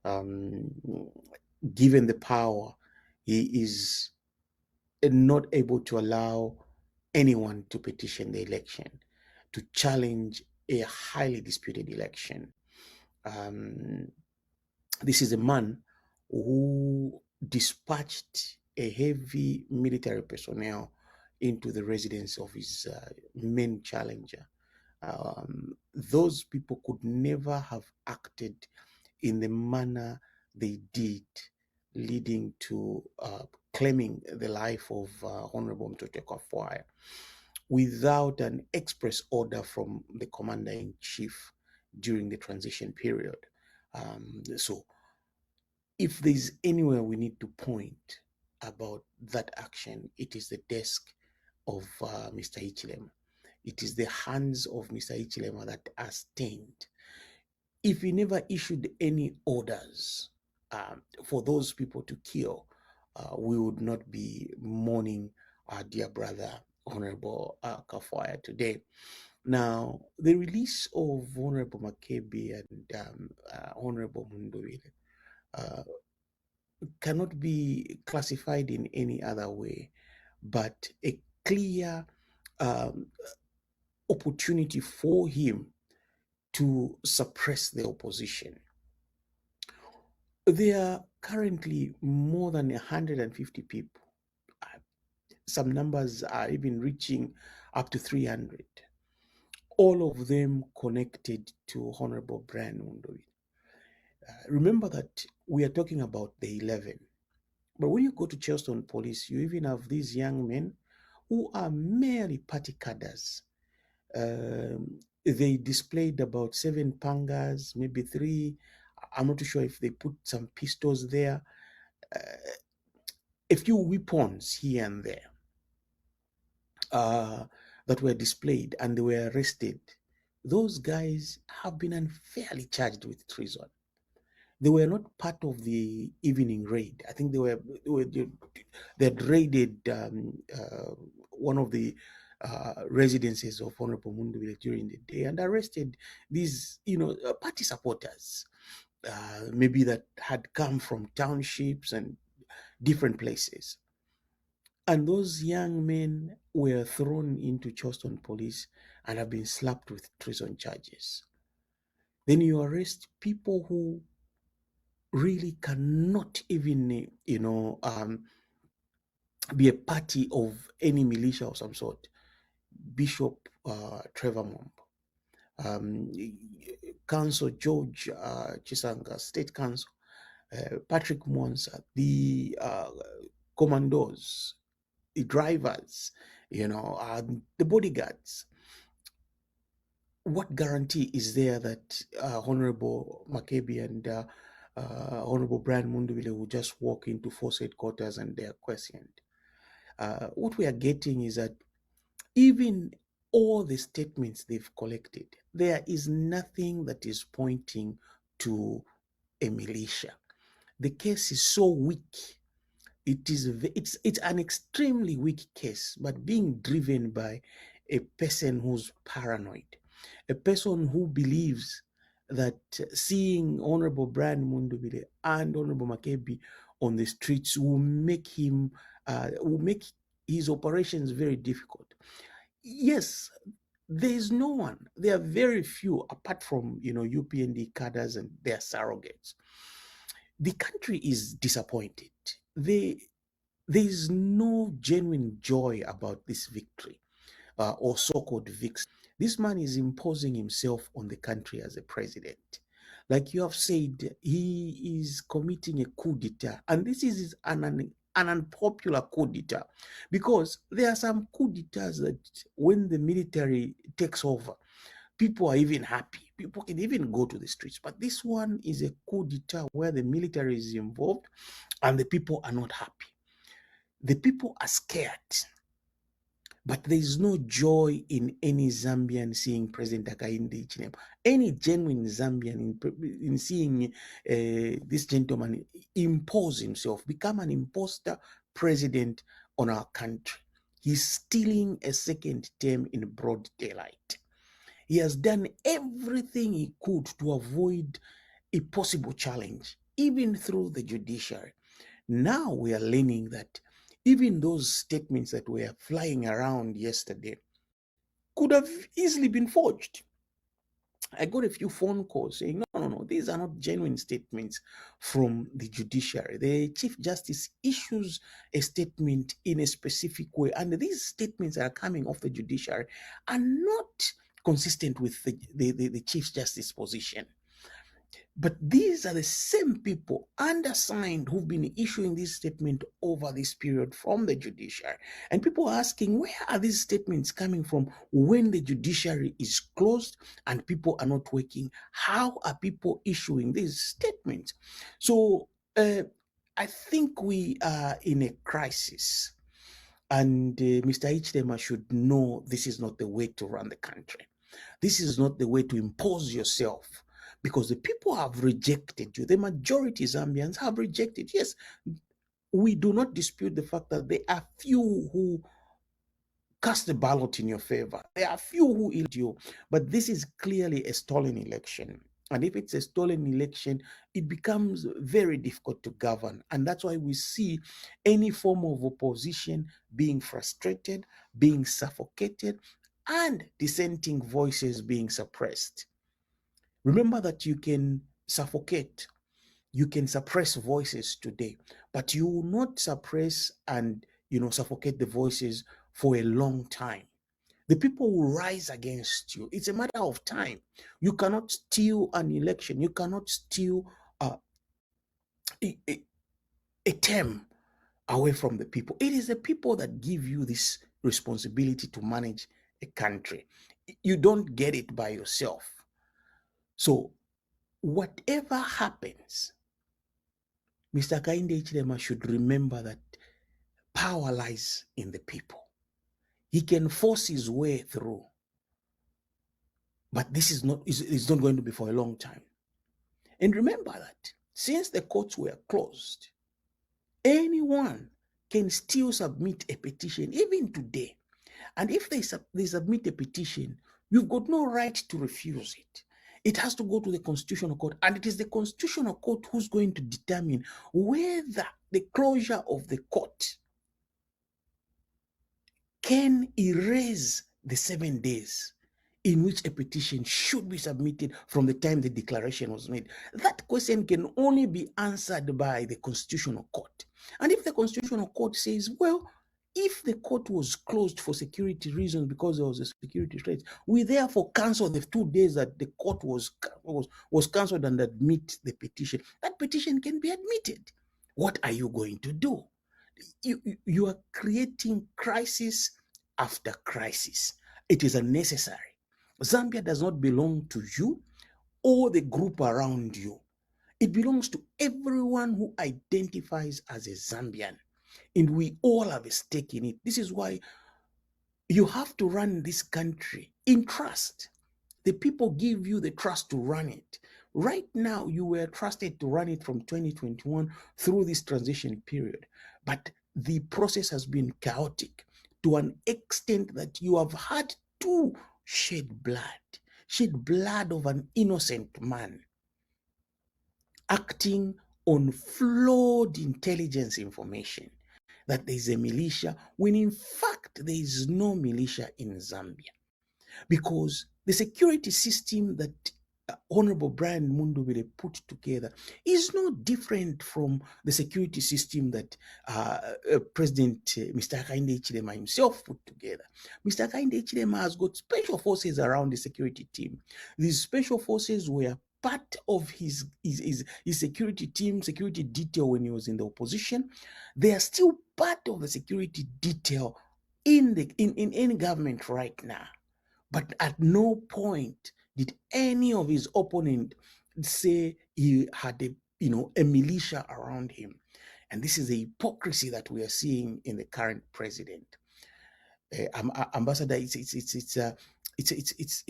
Given the power, he is not able to allow anyone to petition the election, to challenge a highly disputed election. This is a man who dispatched a heavy military personnel into the residence of his main challenger. Those people could never have acted in the manner they did, leading to claiming the life of Honorable Mtote Kafuaya without an express order from the commander-in-chief during the transition period. So if there's anywhere we need to point about that action, it is the desk of Mr. Ichilema. It is the hands of Mr. Ichilema that are stained. If he never issued any orders for those people to kill, we would not be mourning our dear brother, Honorable Kafuaya, today. Now, the release of Honorable Makebi and Honorable Mundubile cannot be classified in any other way but a clear opportunity for him to suppress the opposition. There are currently more than 150 people. Some numbers are even reaching up to 300. All of them connected to Honorable Brian Mundubile. Remember that we are talking about the 11. But when you go to Charleston Police, you even have these young men who are merely party cadres. They displayed about 7 pangas, maybe 3. I'm not too sure if they put some pistols there. A few weapons here and there that were displayed, and they were arrested. Those guys have been unfairly charged with treason. They were not part of the evening raid. I think they had raided one of the residences of Honorable Mundubile during the day and arrested these, party supporters, maybe that had come from townships and different places. And those young men were thrown into Charleston Police and have been slapped with treason charges. Then you arrest people who really cannot even, be a party of any militia of some sort. Bishop Trevor Momb, Council George Chisanga, State Council, Patrick Mwansa, the commandos, the drivers, the bodyguards. What guarantee is there that Honorable Makebi and Honorable Brian Mundubile will just walk into force headquarters and they are questioned? What we are getting is that even all the statements they've collected, there is nothing that is pointing to a militia. The case is so weak. It's an extremely weak case, but being driven by a person who's paranoid, a person who believes that seeing Honorable Brian Mundubile and Honorable Makebi on the streets will make his operations very difficult. Yes, there is no one. There are very few, apart from UPND cadres and their surrogates. The country is disappointed. There is no genuine joy about this victory or so-called victory. This man is imposing himself on the country as a president. Like you have said, he is committing a coup d'etat. And this is an unpopular coup d'etat, because there are some coup d'etats that when the military takes over, people are even happy. People can even go to the streets. But this one is a coup d'etat where the military is involved and the people are not happy. The people are scared. But there is no joy in any Zambian seeing President Hakainde Hichilema. Any genuine Zambian in seeing this gentleman impose himself, become an imposter president on our country. He's stealing a second term in broad daylight. He has done everything he could to avoid a possible challenge, even through the judiciary. Now we are learning that even those statements that were flying around yesterday could have easily been forged. I got a few phone calls saying, no, these are not genuine statements from the judiciary. The Chief Justice issues a statement in a specific way, and these statements that are coming off the judiciary are not consistent with the Chief Justice position. But these are the same people undersigned who've been issuing this statement over this period from the judiciary. And people are asking, where are these statements coming from when the judiciary is closed and people are not working? How are people issuing these statements? So I think we are in a crisis. And Mr. Ichdema should know this is not the way to run the country. This is not the way to impose yourself, because the people have rejected you. The majority Zambians have rejected. Yes, we do not dispute the fact that there are few who cast the ballot in your favor. There are few who elect you, but this is clearly a stolen election. And if it's a stolen election, it becomes very difficult to govern. And that's why we see any form of opposition being frustrated, being suffocated, and dissenting voices being suppressed. Remember that you can suffocate, you can suppress voices today, but you will not suppress and suffocate the voices for a long time. The people will rise against you. It's a matter of time. You cannot steal an election. You cannot steal a term away from the people. It is the people that give you this responsibility to manage a country. You don't get it by yourself. So whatever happens, Mr. Kainde Hichilema should remember that power lies in the people. He can force his way through, but this is not going to be for a long time. And remember that since the courts were closed, anyone can still submit a petition, even today. And if they submit a petition, you've got no right to refuse it. It has to go to the Constitutional Court, and it is the Constitutional Court who's going to determine whether the closure of the court can erase the 7 days in which a petition should be submitted from the time the declaration was made. That question can only be answered by the Constitutional Court. And if the Constitutional Court says, well, if the court was closed for security reasons because there was a security threat, we therefore cancel the 2 days that the court was cancelled and admit the petition. That petition can be admitted. What are you going to do? You are creating crisis after crisis. It is unnecessary. Zambia does not belong to you or the group around you. It belongs to everyone who identifies as a Zambian. And we all have a stake in it. This is why you have to run this country in trust. The people give you the trust to run it. Right now, you were trusted to run it from 2021 through this transition period. But the process has been chaotic to an extent that you have had to shed blood of an innocent man, acting on flawed intelligence information that there is a militia, when in fact there is no militia in Zambia. Because the security system that Honorable Brian Mundubile put together is no different from the security system that President Mr. Kainde Hichilema himself put together. Mr. Kainde Hichilema has got special forces around the security team. These special forces were part of his security team, security detail when he was in the opposition. They are still part of the security detail in any government right now. But at no point did any of his opponents say he had a militia around him. And this is the hypocrisy that we are seeing in the current president. Ambassador, it's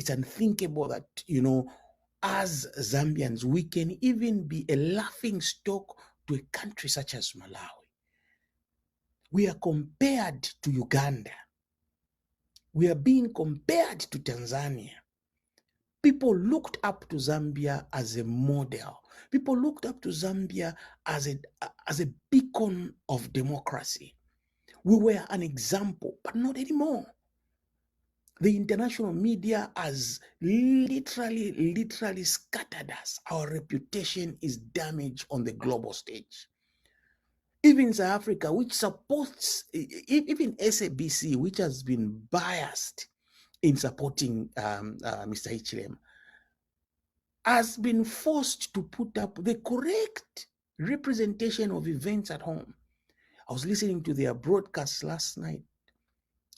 unthinkable that, as Zambians, we can even be a laughing stock to a country such as Malawi. We are compared to Uganda. We are being compared to Tanzania. People looked up to Zambia as a model. People looked up to Zambia as a beacon of democracy. We were an example, but not anymore. The international media has literally scattered us. Our reputation is damaged on the global stage. Even South Africa, which supports, even SABC, which has been biased in supporting Mr. Hichilema, has been forced to put up the correct representation of events at home. I was listening to their broadcast last night.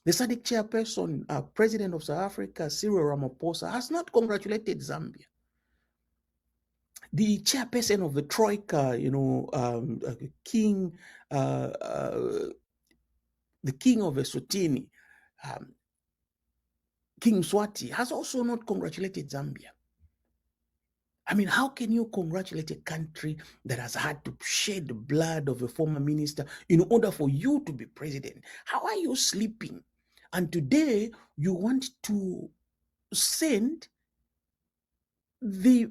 The SADC chairperson, President of South Africa, Cyril Ramaphosa, has not congratulated Zambia. The chairperson of the Troika, King, the King of Eswatini, King Swati, has also not congratulated Zambia. I mean, how can you congratulate a country that has had to shed the blood of a former minister in order for you to be president? How are you sleeping? And today you want to send the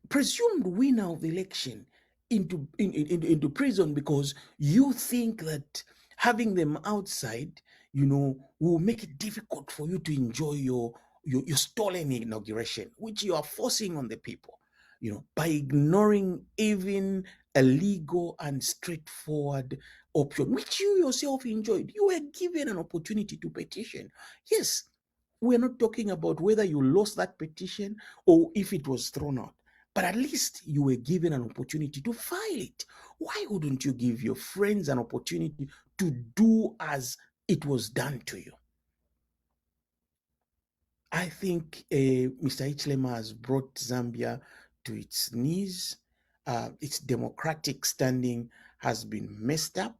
presumed winner of the election into prison because you think that having them outside, will make it difficult for you to enjoy your stolen inauguration, which you are forcing on the people, by ignoring even a legal and straightforward option, which you yourself enjoyed. You were given an opportunity to petition. Yes, we're not talking about whether you lost that petition or if it was thrown out, but at least you were given an opportunity to file it. Why wouldn't you give your friends an opportunity to do as it was done to you? I think Mr. Hichilema has brought Zambia to its knees. Its democratic standing has been messed up.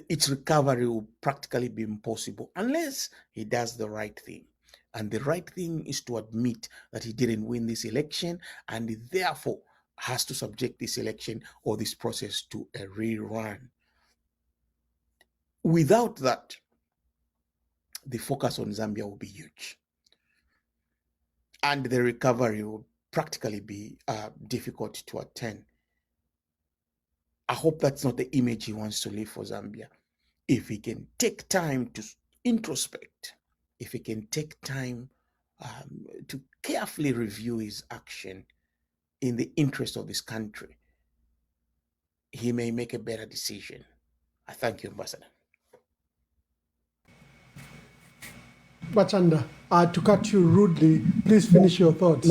Its recovery will practically be impossible unless he does the right thing. And the right thing is to admit that he didn't win this election and he therefore has to subject this election or this process to a rerun. Without that, the focus on Zambia will be huge. And the recovery will practically be difficult to attain. I hope that's not the image he wants to leave for Zambia. If he can take time to introspect, if he can take time to carefully review his action in the interest of his country, he may make a better decision. I thank you, Ambassador. Bachanda, to cut you rudely, please finish your thoughts.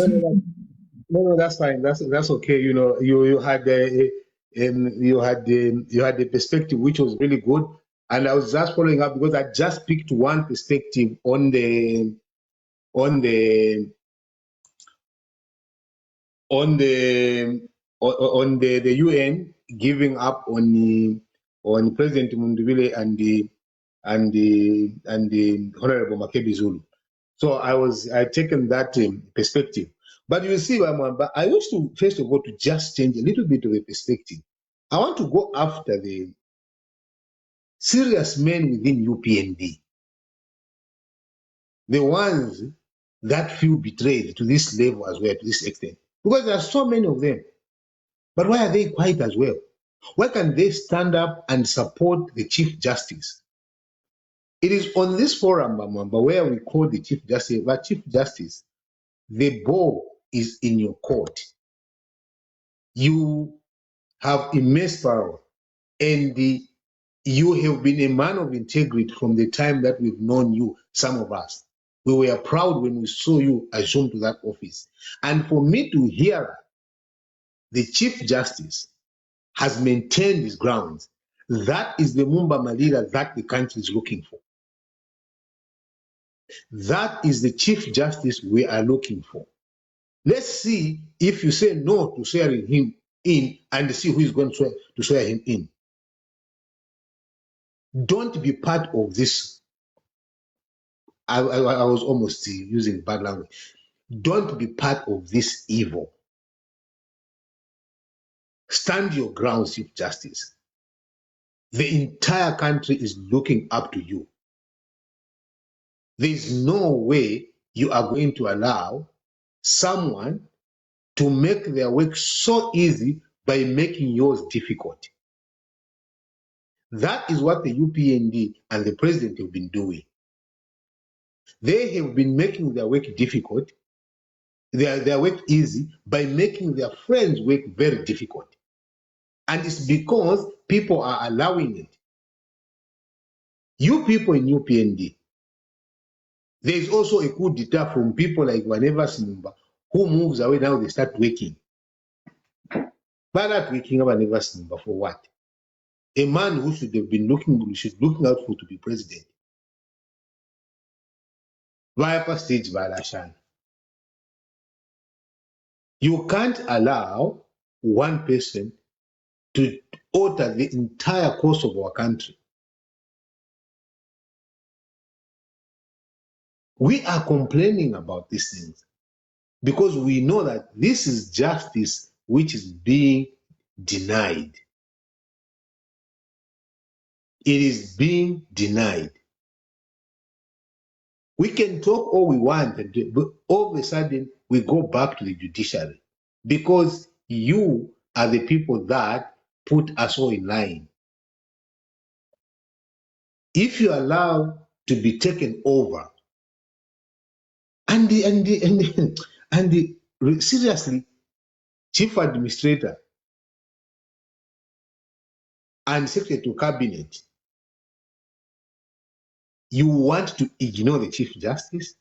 No, that's fine. That's okay. You had the perspective which was really good, and I was just following up because I just picked one perspective on the UN giving up on President Mundubile and the Honorable Makebi Zulu. So I've taken that perspective. But you see, I wish to first of all to just change a little bit of the perspective. I want to go after the serious men within UPND, the ones that feel betrayed to this level as well, to this extent, because there are so many of them. But why are they quiet as well? Why can they stand up and support the Chief Justice? It is on this forum, Mamamba, where we call the Chief Justice, but Chief Justice, the ball is in your court. You have immense power, and you have been a man of integrity from the time that we've known you, some of us. We were proud when we saw you assume to that office. And for me to hear the Chief Justice has maintained his grounds, that is the Mumba Malira that the country is looking for. That is the Chief Justice we are looking for. Let's see if you say no to swearing him in and see who is going to swear him in. Don't be part of this. I was almost using bad language. Don't be part of this evil. Stand your ground, Chief Justice. The entire country is looking up to you. There is no way you are going to allow someone to make their work so easy by making yours difficult. That is what the UPND and the president have been doing. They have been making their work difficult, their work easy, by making their friends' work very difficult. And it's because people are allowing it. You people in UPND, there is also a coup d'etat from people like Waneva Sinumba, who moves away now, they start working. But that working Waneva Sinumba for what? A man who should have been looking out for to be president. Via stage violation. You can't allow one person to alter the entire course of our country. We are complaining about these things because we know that this is justice which is being denied. It is being denied. We can talk all we want, but all of a sudden we go back to the judiciary because you are the people that put us all in line. If you allow to be taken over, seriously, chief administrator and secretary to cabinet, you want to ignore the chief justice?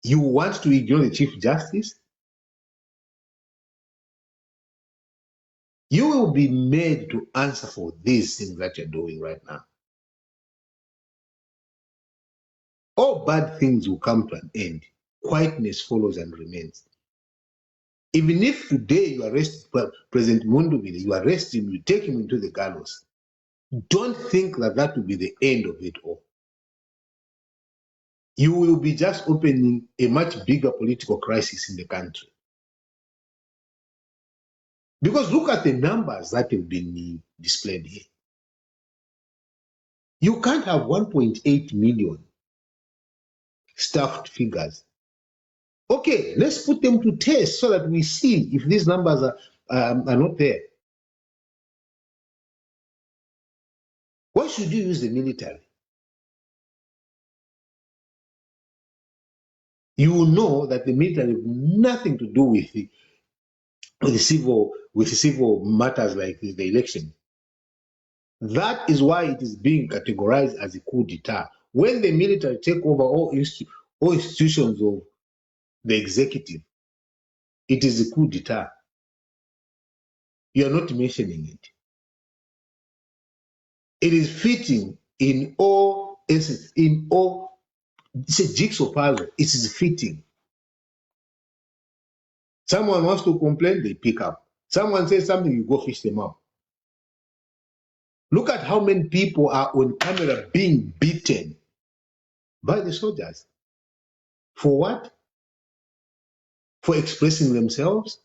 You want to ignore the chief justice? You will be made to answer for these things that you're doing right now. All bad things will come to an end. Quietness follows and remains. Even if today you arrest President Mundubile, you arrest him, you take him into the gallows, don't think that that will be the end of it all. You will be just opening a much bigger political crisis in the country. Because look at the numbers that have been displayed here. You can't have 1.8 million staffed figures. Okay, let's put them to test so that we see if these numbers are not there. Why should you use the military? You know that the military have nothing to do with the civil matters like the election. That is why it is being categorized as a coup d'etat. When the military take over all institutions of the executive, it is a coup d'etat. You are not mentioning it. It is fitting in all essence, in all, it's a jigsaw puzzle. It is fitting. Someone wants to complain, they pick up. Someone says something, you go fish them up. Look at how many people are on camera being beaten by the soldiers. For what? For expressing themselves?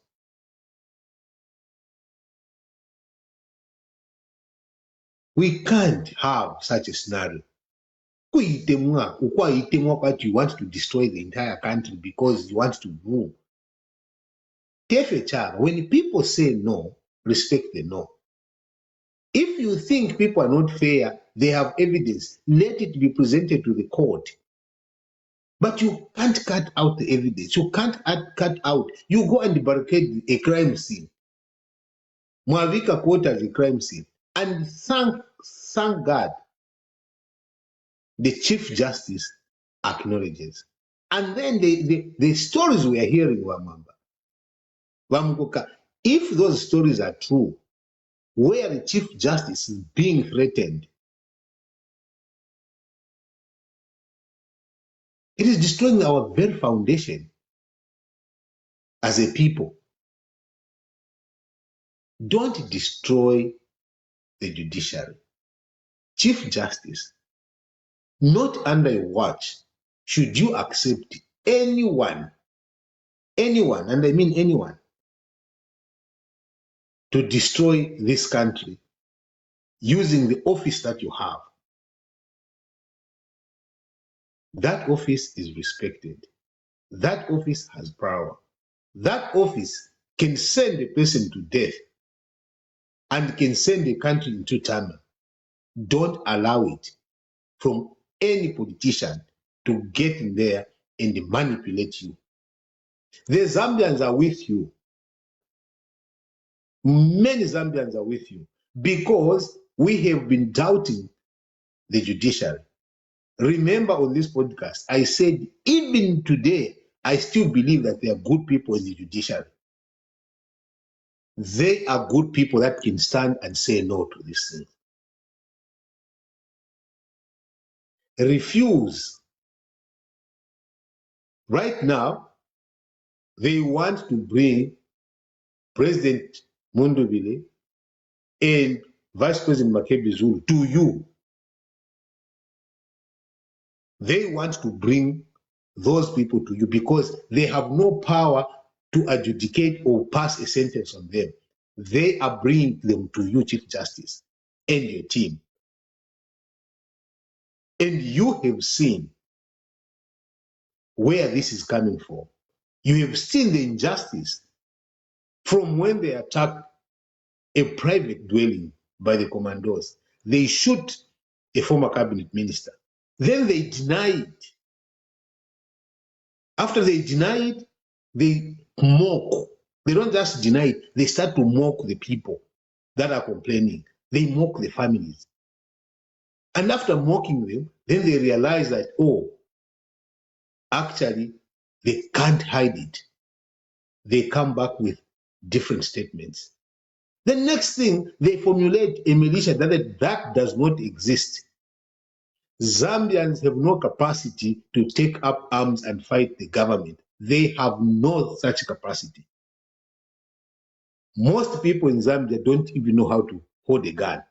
We can't have such a scenario. But you want to destroy the entire country because you want to move. When people say no, respect the no. If you think people are not fair, they have evidence, let it be presented to the court. But you can't cut out the evidence. You can't cut out. You go and barricade a crime scene. Mwavika quote as a crime scene. And thank God, the Chief Justice acknowledges. And then the stories we are hearing, Wamukoka, if those stories are true, where the Chief Justice is being threatened, it is destroying our very foundation as a people. Don't destroy the judiciary. Chief Justice, not under your watch, should you accept anyone, and I mean anyone, to destroy this country using the office that you have. That office is respected. That office has power. That office can send a person to death and can send a country into turmoil. Don't allow it from any politician to get in there and manipulate you. The Zambians are with you. Many Zambians are with you because we have been doubting the judiciary. Remember on this podcast, I said even today, I still believe that there are good people in the judiciary. They are good people that can stand and say no to this thing. Refuse. Right now, they want to bring President Mundubile and Vice President Makebi Zulu to you. They want to bring those people to you because they have no power to adjudicate or pass a sentence on them. They are bringing them to you, Chief Justice, and your team. And you have seen where this is coming from. You have seen the injustice from when they attack a private dwelling by the commandos. They shoot a former cabinet minister. Then they deny it. After they deny it, they mock. They don't just deny it, they start to mock the people that are complaining. They mock the families. And after mocking them, then they realize that, oh, actually, they can't hide it. They come back with different statements. The next thing, they formulate a militia that does not exist. Zambians have no capacity to take up arms and fight the government. They have no such capacity. Most people in Zambia don't even know how to hold a gun.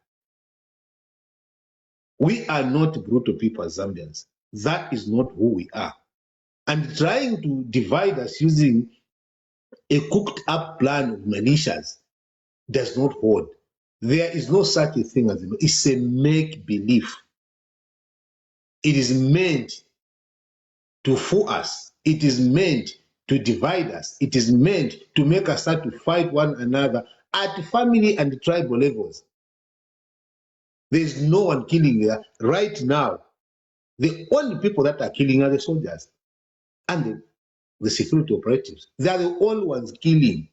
We are not brutal people as Zambians. That is not who we are. And trying to divide us using a cooked up plan of militias does not hold. There is no such a thing as it's a make-believe. It is meant to fool us. It is meant to divide us. It is meant to make us start to fight one another at family and tribal levels. There is no one killing there. Right now, the only people that are killing are the soldiers and the security operatives. They are the only ones killing.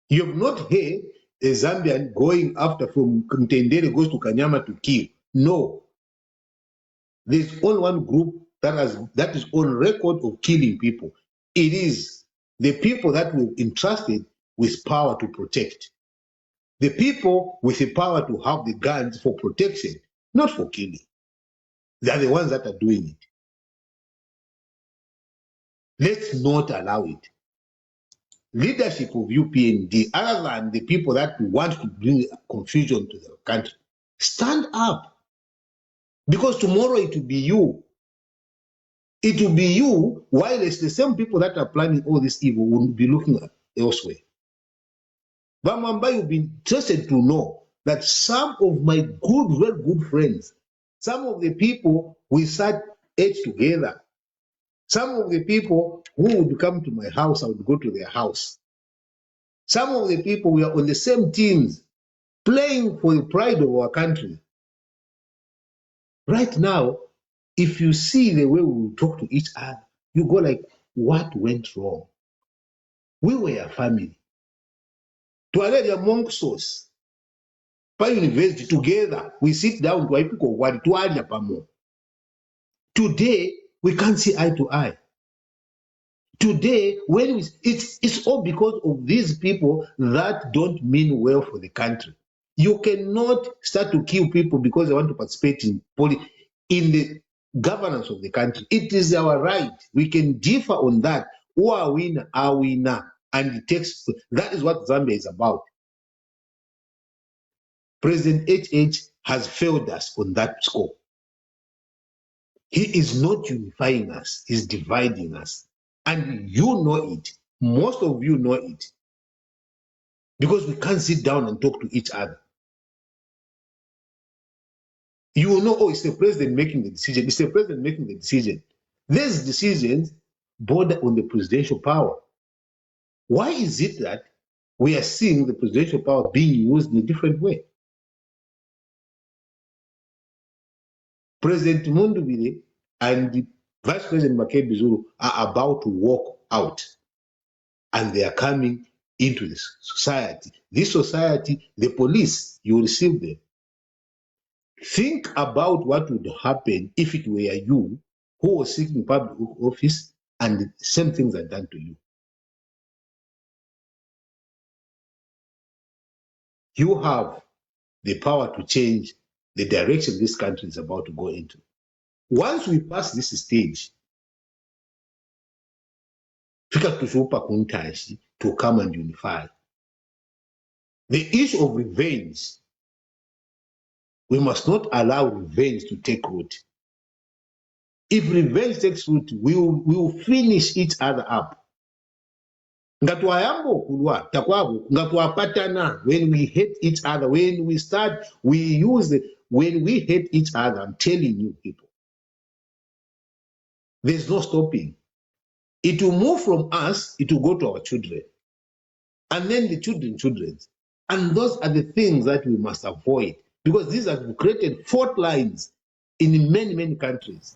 You have not heard a Zambian going after from Mtendere goes to Kanyama to kill. No. There's only one group that is on record of killing people. It is the people that were entrusted with power to protect. The people with the power to have the guns for protection, not for killing. They are the ones that are doing it. Let's not allow it. Leadership of UPND, other than the people that want to bring confusion to the country, stand up. Because tomorrow it will be you. It will be you, while it's the same people that are planning all this evil will be looking at elsewhere. Bamamba, you'll be interested to know that some of my very good friends, some of the people we sat ate together, some of the people who would come to my house, I would go to their house. Some of the people we are on the same teams, playing for the pride of our country. Right now, if you see the way we talk to each other, you go like, what went wrong? We were a family. To already among us, by university together, we sit down to Today, we can't see eye to eye. Today, it's all because of these people that don't mean well for the country. You cannot start to kill people because they want to participate in the governance of the country. It is our right. We can differ on that. Who are we, are we not? And it takes, that is what Zambia is about. President HH has failed us on that score. He is not unifying us, he's dividing us. And you know it. Most of you know it. Because we can't sit down and talk to each other. You will know, oh, it's the president making the decision. It's the president making the decision. These decisions border on the presidential power. Why is it that we are seeing the presidential power being used in a different way? President Mundubile and Vice President Makebi Zulu are about to walk out, and they are coming into this society. This society, the police, you receive them. Think about what would happen if it were you who was seeking public office and the same things are done to you. You have the power to change the direction this country is about to go into. Once we pass this stage, to come and unify. The issue of revenge, we must not allow revenge to take root. If revenge takes root, we will finish each other up. Ngatwayambo kulwa takwabu ngatwapatana. When we hate each other, when we start, when we hate each other, I'm telling you people, there's no stopping. It will move from us, it will go to our children, and then the children's. And those are the things that we must avoid, because these have created fault lines in many countries.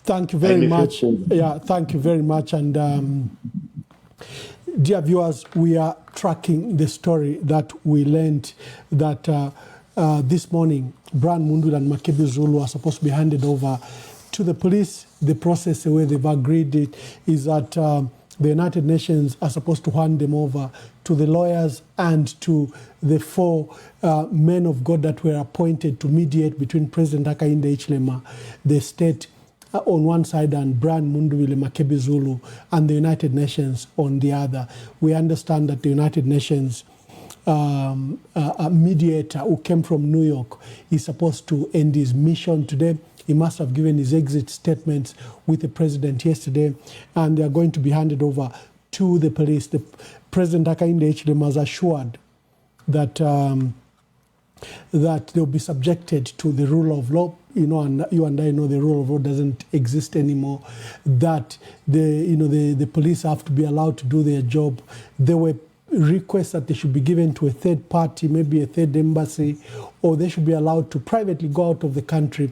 Thank you very much. Yeah, thank you very much. And dear viewers, we are tracking the story that we learned that this morning, Brian Mundubile and Makebi Zulu are supposed to be handed over to the police. The process, the way they've agreed it, is that the United Nations are supposed to hand them over to the lawyers and to the 4 men of God that were appointed to mediate between President Hakainde Hichilema, the state on one side, and Brian Mundubile, Makebi Zulu, and the United Nations on the other. We understand that the United Nations a mediator who came from New York is supposed to end his mission today. He must have given his exit statements with the president yesterday, and they are going to be handed over to the police. The President Hakainde Hichilema has assured that that they'll be subjected to the rule of law. You know, and you and I know the rule of law doesn't exist anymore. That the police have to be allowed to do their job. There were requests that they should be given to a third party, maybe a third embassy, or they should be allowed to privately go out of the country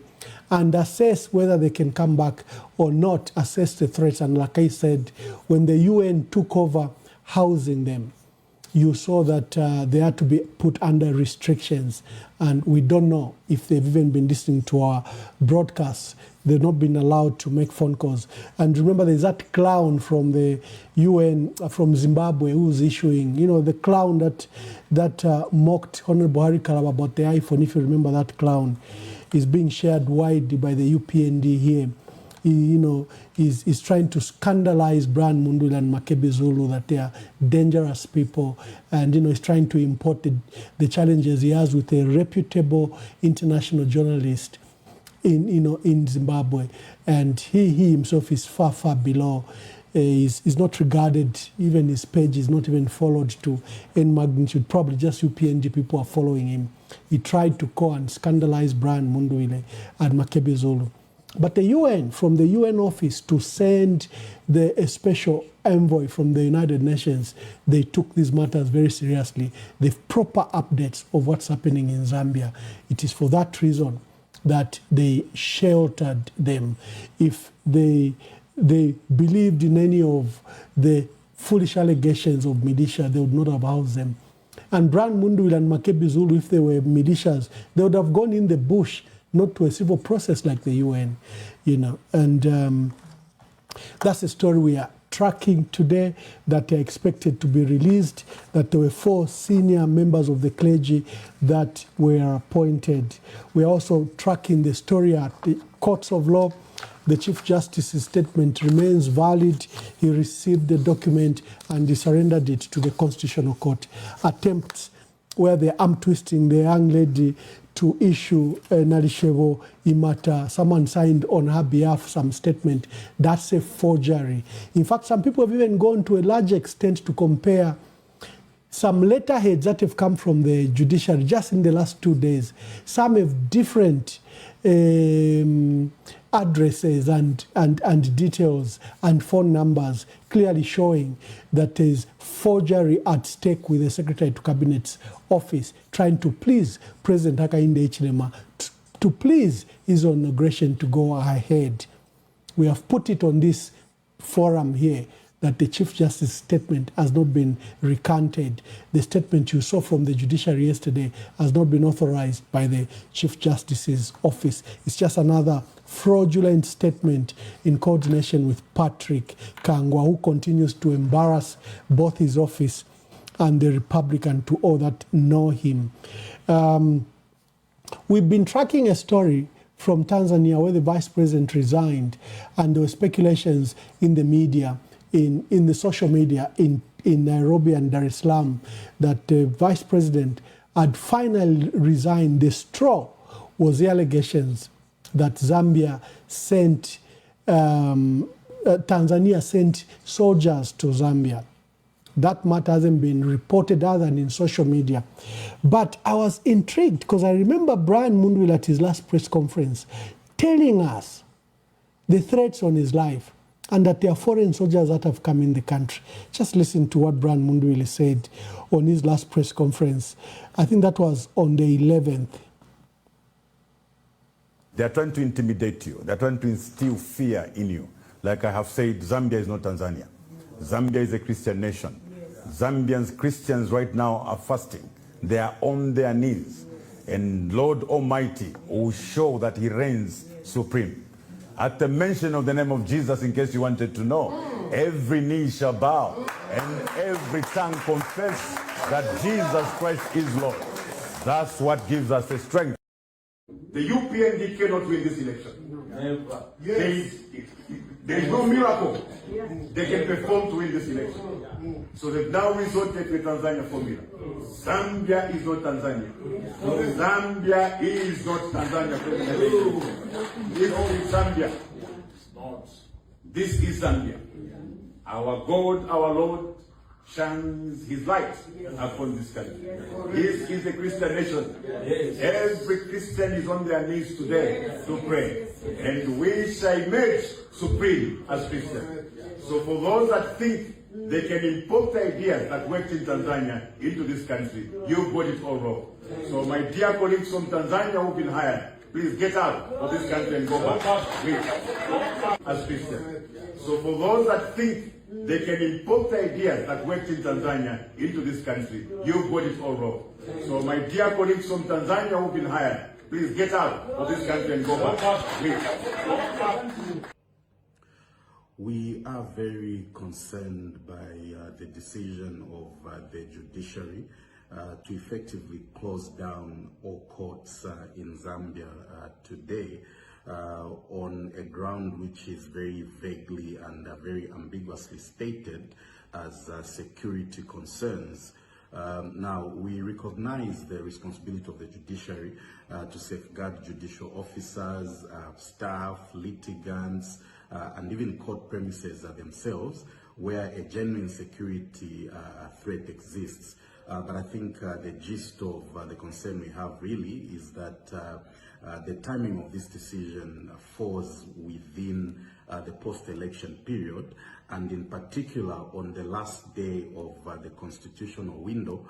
and assess whether they can come back or not, assess the threats. And like I said, when the UN took over housing them, you saw that they had to be put under restrictions. And we don't know if they've even been listening to our broadcasts. They've not been allowed to make phone calls. And remember, there's that clown from the UN, from Zimbabwe, who's issuing, the clown that mocked Honorable Harry Kalaba about the iPhone. If you remember that clown, is being shared widely by the UPND here. He's trying to scandalize Brian Mundubile and Makebi Zulu, that they are dangerous people, and he's trying to import the challenges he has with a reputable international journalist in Zimbabwe, and he himself is far below. Is not regarded, even his page is not even followed to any magnitude. Probably just UPNG people are following him. He tried to go and scandalize Brian Mundubile and Makebi Zulu. But the UN, from the UN office to send a special envoy from the United Nations, they took these matters very seriously. They've proper updates of what's happening in Zambia. It is for that reason that they sheltered them. If they believed in any of the foolish allegations of militia, they would not have housed them. And Brian Mundubile and Makebi Zulu, if they were militias, they would have gone in the bush, not to a civil process like the UN, And that's a story we are tracking today, that are expected to be released, that there were 4 senior members of the clergy that were appointed. We are also tracking the story at the courts of law. The Chief Justice's statement remains valid. He received the document and he surrendered it to the Constitutional Court. Attempts where they arm twisting the young lady to issue Nalishevo Imata, someone signed on her behalf some statement, that's a forgery. In fact, some people have even gone to a large extent to compare some letterheads that have come from the judiciary just in the last 2 days. Some have different addresses and details and phone numbers clearly showing that there is forgery at stake with the Secretary to Cabinet's office, trying to please President Hakainde Hichilema, to please his inauguration to go ahead. We have put it on this forum here that the Chief Justice's statement has not been recanted. The statement you saw from the judiciary yesterday has not been authorized by the Chief Justice's office. It's just another fraudulent statement in coordination with Patrick Kangwa, who continues to embarrass both his office and the Republican to all that know him. We've been tracking a story from Tanzania where the vice president resigned, and there were speculations in the media, in the social media in Nairobi and Dar es Salaam, that the vice president had finally resigned. The straw was the allegations that Tanzania sent soldiers to Zambia. That matter hasn't been reported other than in social media. But I was intrigued because I remember Brian Mundubile at his last press conference telling us the threats on his life and that there are foreign soldiers that have come in the country. Just listen to what Brian Mundubile said on his last press conference. I think that was on the 11th. They're trying to intimidate you. They're trying to instill fear in you. Like I have said, Zambia is not Tanzania. Zambia is a Christian nation. Zambians, Christians right now are fasting. They are on their knees. And Lord Almighty will show that he reigns supreme. At the mention of the name of Jesus, in case you wanted to know, every knee shall bow and every tongue confess that Jesus Christ is Lord. That's what gives us the strength. The UPND cannot win this election. Never. Yes. There is no miracle they can perform to win this election. So they've now resorted to the Tanzania formula. Zambia is not Tanzania. Zambia is not Tanzania. This is Zambia. This is Zambia. Our God, our Lord, shines his light upon this country. This is a Christian nation. Every Christian is on their knees today to pray. And we shall emerge supreme as Christians. So for those that think they can import ideas that worked in Tanzania into this country, you've got it all wrong. So my dear colleagues from Tanzania who've been hired, please get out of this country and go back as Christians. So for those that think they can import ideas that worked in Tanzania into this country, you've got it all wrong. So my dear colleagues from Tanzania who've been hired, please get out of this country and go back. We are very concerned by the decision of the judiciary to effectively close down all courts in Zambia today on a ground which is very vaguely and very ambiguously stated as security concerns. Now, we recognize the responsibility of the judiciary to safeguard judicial officers, staff, litigants, and even court premises themselves where a genuine security threat exists. But I think the gist of the concern we have really is that the timing of this decision falls within the post-election period, and in particular on the last day of the constitutional window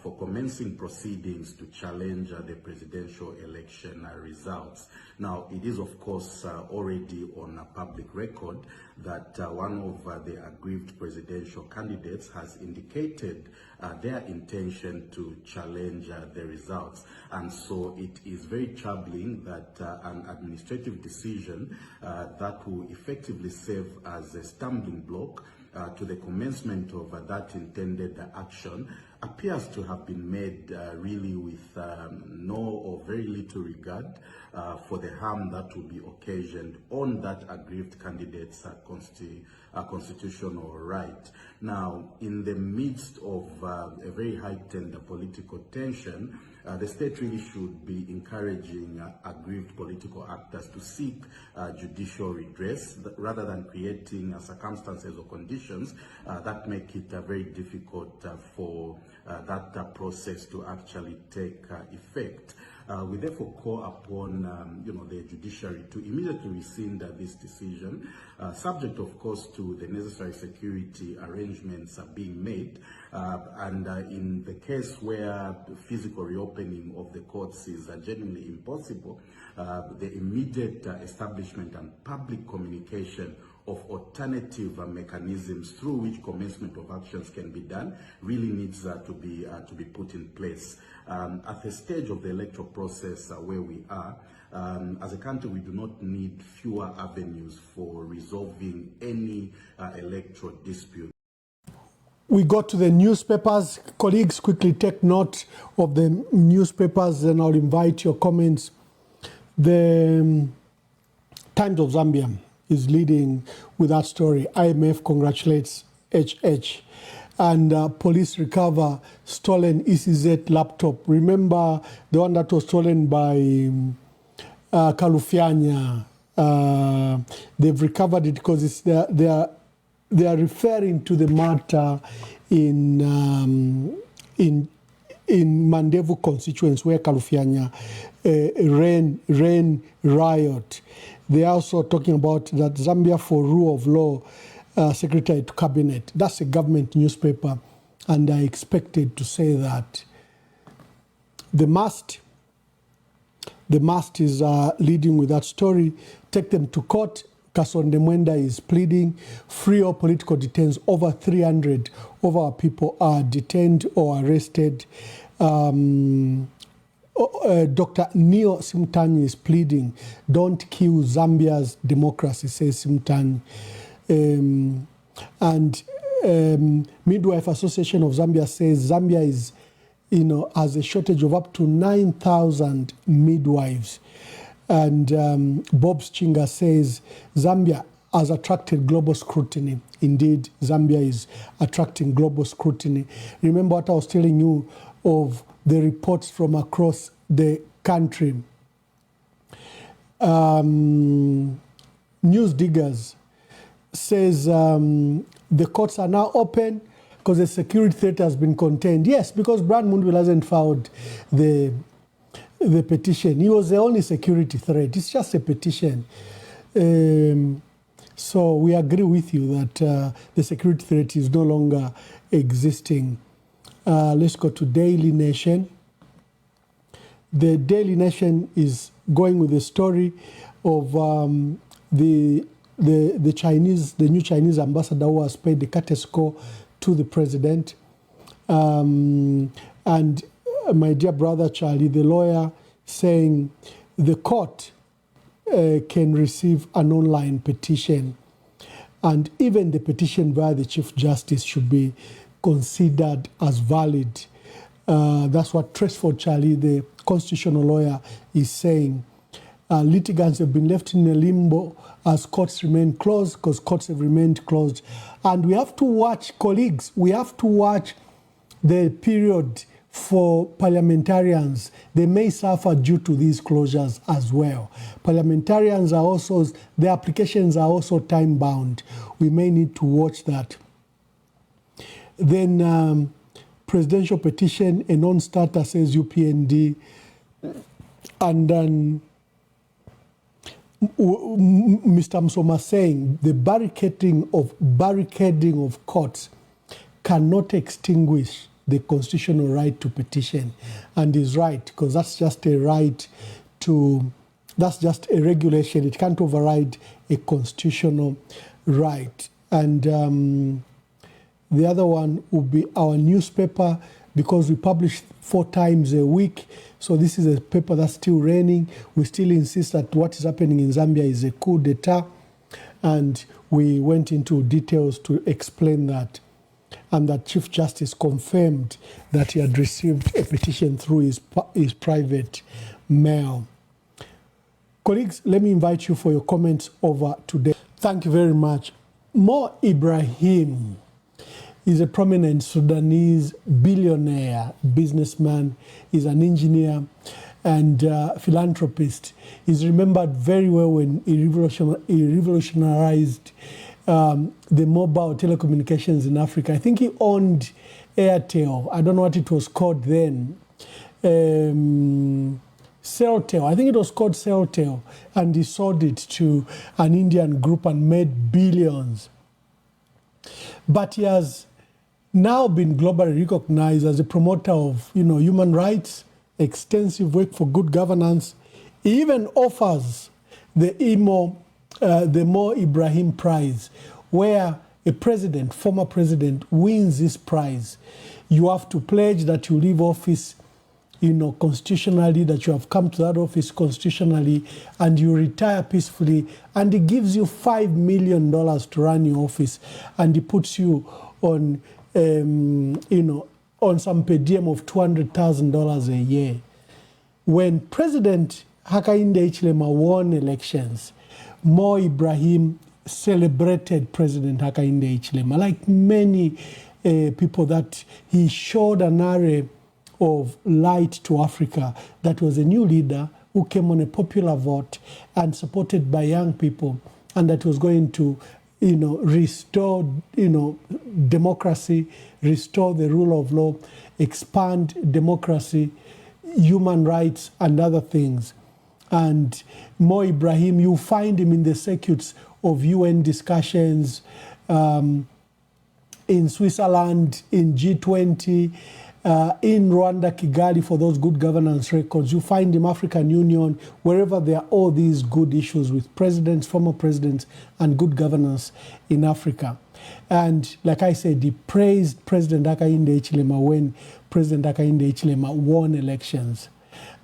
for commencing proceedings to challenge the presidential election results. Now, it is of course already on a public record that one of the aggrieved presidential candidates has indicated their intention to challenge the results. And so it is very troubling that an administrative decision that will effectively serve as a stumbling block to the commencement of that intended action appears to have been made really with no or very little regard for the harm that will be occasioned on that aggrieved candidate's constitutional right. Now, in the midst of a very heightened political tension, the state really should be encouraging aggrieved political actors to seek judicial redress rather than creating circumstances or conditions that make it very difficult for that process to actually take effect. We therefore call upon the judiciary to immediately rescind this decision, subject of course to the necessary security arrangements being made, and in the case where the physical reopening of the courts is genuinely impossible, the immediate establishment and public communication of alternative mechanisms through which commencement of actions can be done really needs to be put in place. At the stage of the electoral process where we are, as a country, we do not need fewer avenues for resolving any electoral dispute. We go to the newspapers. Colleagues, quickly take note of the newspapers, and I'll invite your comments. The Times of Zambia is leading with that story. IMF congratulates HH. And police recover stolen ECZ laptop. Remember the one that was stolen by Kalufianya. They've recovered it because it's they are referring to the matter in Mandevu constituency where Kalufianya ran riot. They are also talking about that Zambia for rule of law secretary to cabinet. That's a government newspaper, and I expected to say that. The Must is leading with that story. Take them to court. Kasonde Mwenda is pleading. Free all political detainees. Over 300 of our people are detained or arrested. Dr. Neo Simtani is pleading. Don't kill Zambia's democracy, says Simtani. Midwife Association of Zambia says Zambia is, has a shortage of up to 9,000 midwives. And Bob Chinga says Zambia has attracted global scrutiny. Indeed, Zambia is attracting global scrutiny. Remember what I was telling you of the reports from across the country. News Diggers says the courts are now open because the security threat has been contained. Yes, because Brian Mundubile hasn't filed the petition. He was the only security threat. It's just a petition. So we agree with you that the security threat is no longer existing. Let's go to Daily Nation. The Daily Nation is going with the story of the new Chinese ambassador who has paid the courtesy call to the president. And my dear brother Charlie, the lawyer, saying the court can receive an online petition, and even the petition via the Chief Justice should be considered as valid. That's what Tresford Charlie, the constitutional lawyer, is saying. Litigants have been left in a limbo as courts remain closed, because courts have remained closed. And we have to watch, colleagues, we have to watch the period for parliamentarians. They may suffer due to these closures as well. Parliamentarians are also, their applications are also time-bound. We may need to watch that. Then presidential petition, a non-starter, says UPND. And then Mr. Msoma saying the barricading of courts cannot extinguish the constitutional right to petition. And he's right, because that's just a right to, that's just a regulation. It can't override a constitutional right. And the other one would be our newspaper, because we publish 4 times a week. So this is a paper that's still running. We still insist that what is happening in Zambia is a coup d'etat. And we went into details to explain that. And that Chief Justice confirmed that he had received a petition through his private mail. Colleagues, let me invite you for your comments over today. Thank you very much. Mo Ibrahim is a prominent Sudanese billionaire, businessman. He's an engineer and philanthropist. He's remembered very well when he revolutionized the mobile telecommunications in Africa. I think he owned Airtel. I don't know what it was called then. Celltel, I think it was called Celltel, and he sold it to an Indian group and made billions. But he has now been globally recognized as a promoter of, human rights, extensive work for good governance. He even offers the Mo Ibrahim Prize, where a president, former president, wins this prize. You have to pledge that you leave office, constitutionally, that you have come to that office constitutionally, and you retire peacefully, and he gives you $5 million to run your office, and he puts you on, on some per diem of $200,000 a year. When President Hakainde Hichilema won elections, Mo Ibrahim celebrated President Hakainde Hichilema. Like many people, that he showed an array of light to Africa, that was a new leader who came on a popular vote and supported by young people, and that was going to, restore, democracy, restore the rule of law, expand democracy, human rights, and other things. And Mo Ibrahim, you find him in the circuits of UN discussions, in Switzerland, in G20, in Rwanda, Kigali, for those good governance records. You find him African Union, wherever there are all these good issues with presidents, former presidents, and good governance in Africa. And like I said, he praised President Hakainde Hichilema when President Hakainde Hichilema won elections.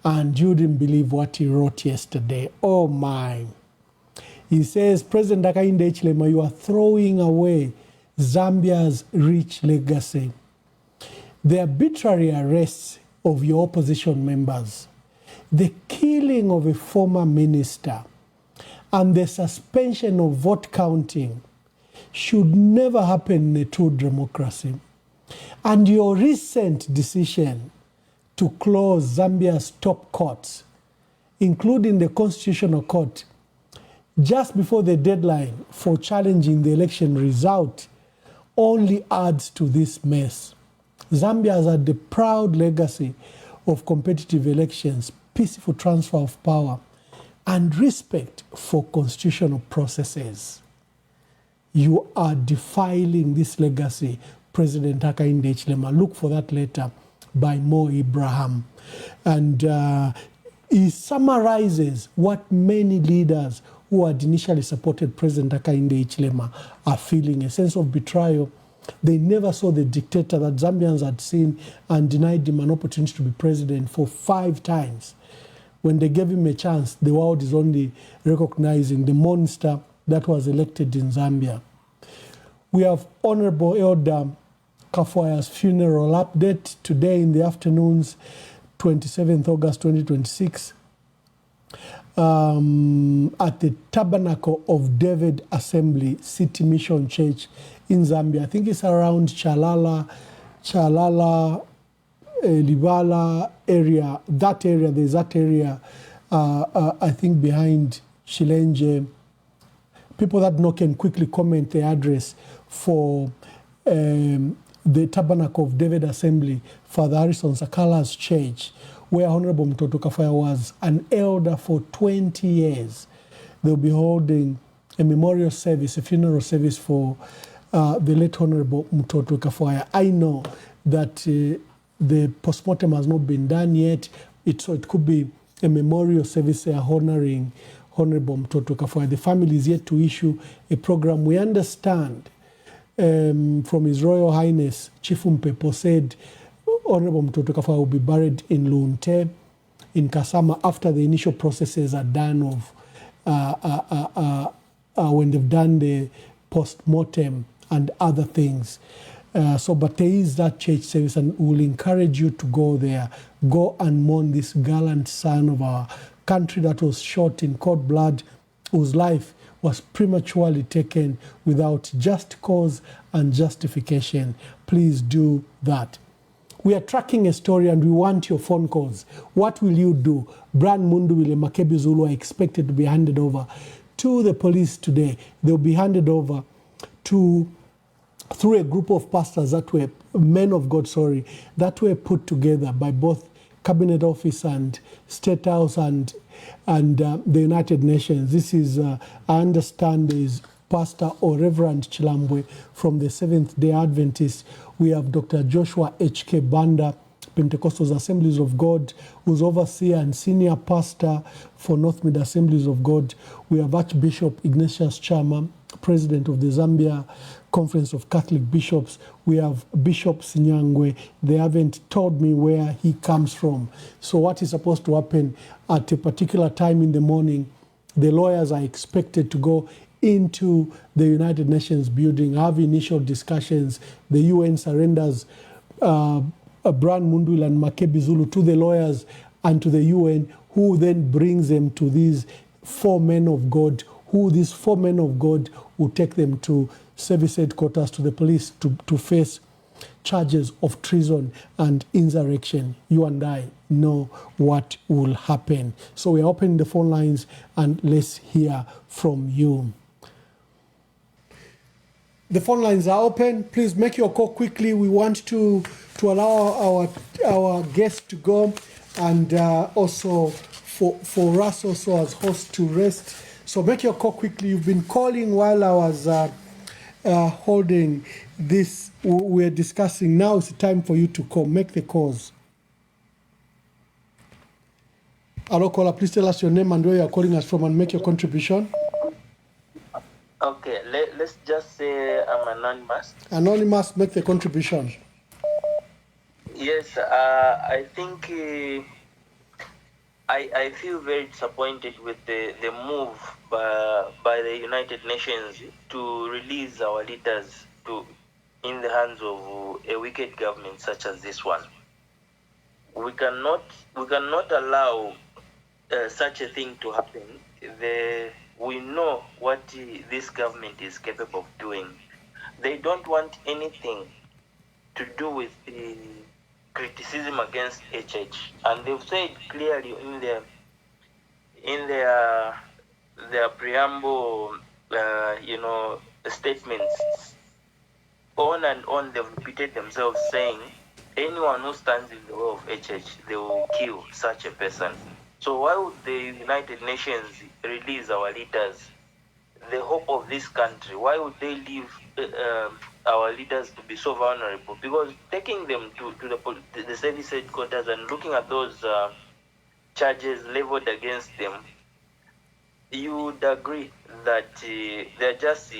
And you didn't believe what he wrote yesterday. Oh my. He says, President Hakainde Hichilema, you are throwing away Zambia's rich legacy. The arbitrary arrests of your opposition members, the killing of a former minister, and the suspension of vote counting should never happen in a true democracy. And your recent decision to close Zambia's top courts, including the Constitutional Court, just before the deadline for challenging the election result, only adds to this mess. Zambia has had the proud legacy of competitive elections, peaceful transfer of power, and respect for constitutional processes. You are defiling this legacy, President Hakainde Hichilema. Look for that letter by Mo Ibrahim. And he summarizes what many leaders who had initially supported President Hakainde Hichilema are feeling, a sense of betrayal. They never saw the dictator that Zambians had seen and denied him an opportunity to be president for 5 times. When they gave him a chance, the world is only recognizing the monster that was elected in Zambia. We have Honorable Elder Kafuaya's funeral update today in the afternoons, 27th August 2026, at the Tabernacle of David Assembly City Mission Church in Zambia. I think it's around Chalala, Libala area. There's that area, I think behind Shilenje. People that know can quickly comment the address for the Tabernacle of David Assembly, Father Harrison Sakala's church, where Honorable Mtoto Kafuaya was an elder for 20 years. They'll be holding a memorial service, a funeral service for the late Honorable Mtoto Kafuaya. I know that the postmortem has not been done yet, so it could be a memorial service honoring Honorable Mtoto Kafuaya. The family is yet to issue a program. We understand from His Royal Highness Chifu Mpepo said Honorable Mtoto Kafuaya will be buried in Lunte, in Kasama, after the initial processes are done of when they've done the post-mortem and other things. But there is that church service, and we'll encourage you to go there. Go and mourn this gallant son of our country that was shot in cold blood, whose life was prematurely taken without just cause and justification. Please do that. We are tracking a story and we want your phone calls. What will you do? Brand Mundubile, Makebi Zulu are expected to be handed over to the police today. They'll be handed over through a group of pastors that were, men of God, that were put together by both Cabinet Office and State House and the United Nations. This is, I understand, is Pastor or Reverend Chilambwe from the Seventh-day Adventists. We have Dr. Joshua H.K. Banda, Pentecostal Assemblies of God, who's overseer and senior pastor for North Mid Assemblies of God. We have Archbishop Ignatius Chama, president of the Zambia Conference of Catholic Bishops. We have Bishop Sinyangwe. They haven't told me where he comes from. So what is supposed to happen at a particular time in the morning, the lawyers are expected to go into the United Nations building, have initial discussions. The UN surrenders Brian Mundubile and Makebi Zulu to the lawyers and to the UN, who then brings them to these 4 men of God, who these 4 men of God will take them to service headquarters, to the police, to face charges of treason and insurrection. You and I know what will happen. So we're opening the phone lines and let's hear from you. The phone lines are open. Please make your call quickly. We want to allow our guests to go, and also for us also as hosts to rest. So make your call quickly. You've been calling while I was holding this. We're discussing. Now it's time for you to call. Make the calls. Hello, caller. Please tell us your name and where you're calling us from and make your contribution. Okay, let's just say I'm anonymous. Anonymous, make the contribution. Yes, I think I feel very disappointed with the move by the United Nations to release our leaders in the hands of a wicked government such as this one. We cannot allow such a thing to happen. We know what this government is capable of doing. They don't want anything to do with the criticism against HH, and they've said clearly in their preamble, statements. On and on, they've repeated themselves saying, anyone who stands in the way of HH, they will kill such a person. So why would the United Nations release our leaders, the hope of this country? Why would they leave our leaders to be so vulnerable? Because taking them to the service headquarters and looking at those charges leveled against them, you would agree that they're just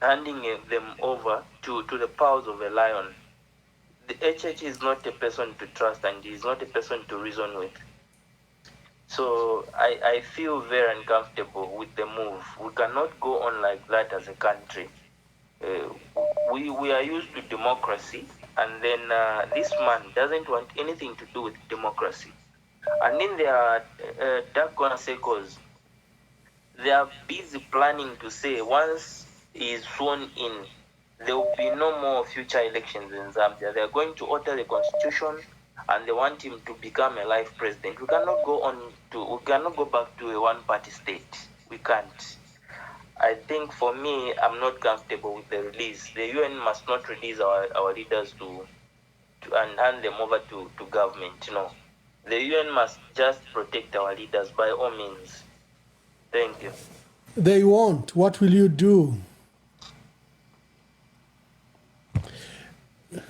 handing them over to the powers of a lion. The HH is not a person to trust, and he is not a person to reason with. So I feel very uncomfortable with the move. We cannot go on like that as a country. We are used to democracy, and then this man doesn't want anything to do with democracy. And in their dark corner circles, they are busy planning to say once he is sworn in, there will be no more future elections in Zambia. They are going to alter the constitution, and they want him to become a life president. We cannot go back to a one-party state. We can't. I think for me, I'm not comfortable with the release. The UN must not release our leaders to and hand them over to government. No. The UN must just protect our leaders by all means. Thank you. They won't. What will you do?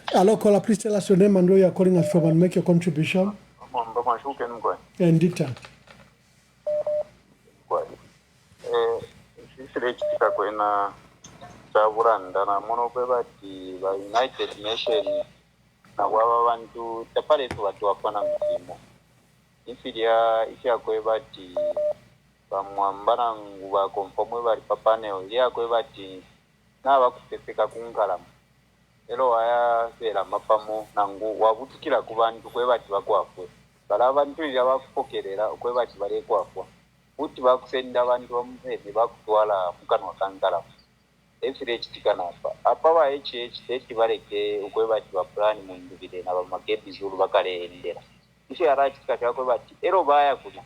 Hello, caller. Please tell us your name and where you are calling us from and make your contribution. Endita. Chitika kwena chavuranda na mono kwebati ba United Nations na waba bantu tapaletu watu wapana mtimo ifidia ikia kwebati bamwambana nguba konfomwe bali papane olia kwebati na bakupepeka kungalama elo waya sera mapamo nangu wabutikira ku bantu kwebati bakwafwe bala bantu ya bakupokerera kwebati bale kwafwa uti bakusenda abantu bamufede bakutwala mukanwa kankala efire chitikana apa ba HH teti bareke ukwebati ba plan Mundubile na Makebi Zulu bakalendera ishi arachitika chako bati ero baya kuna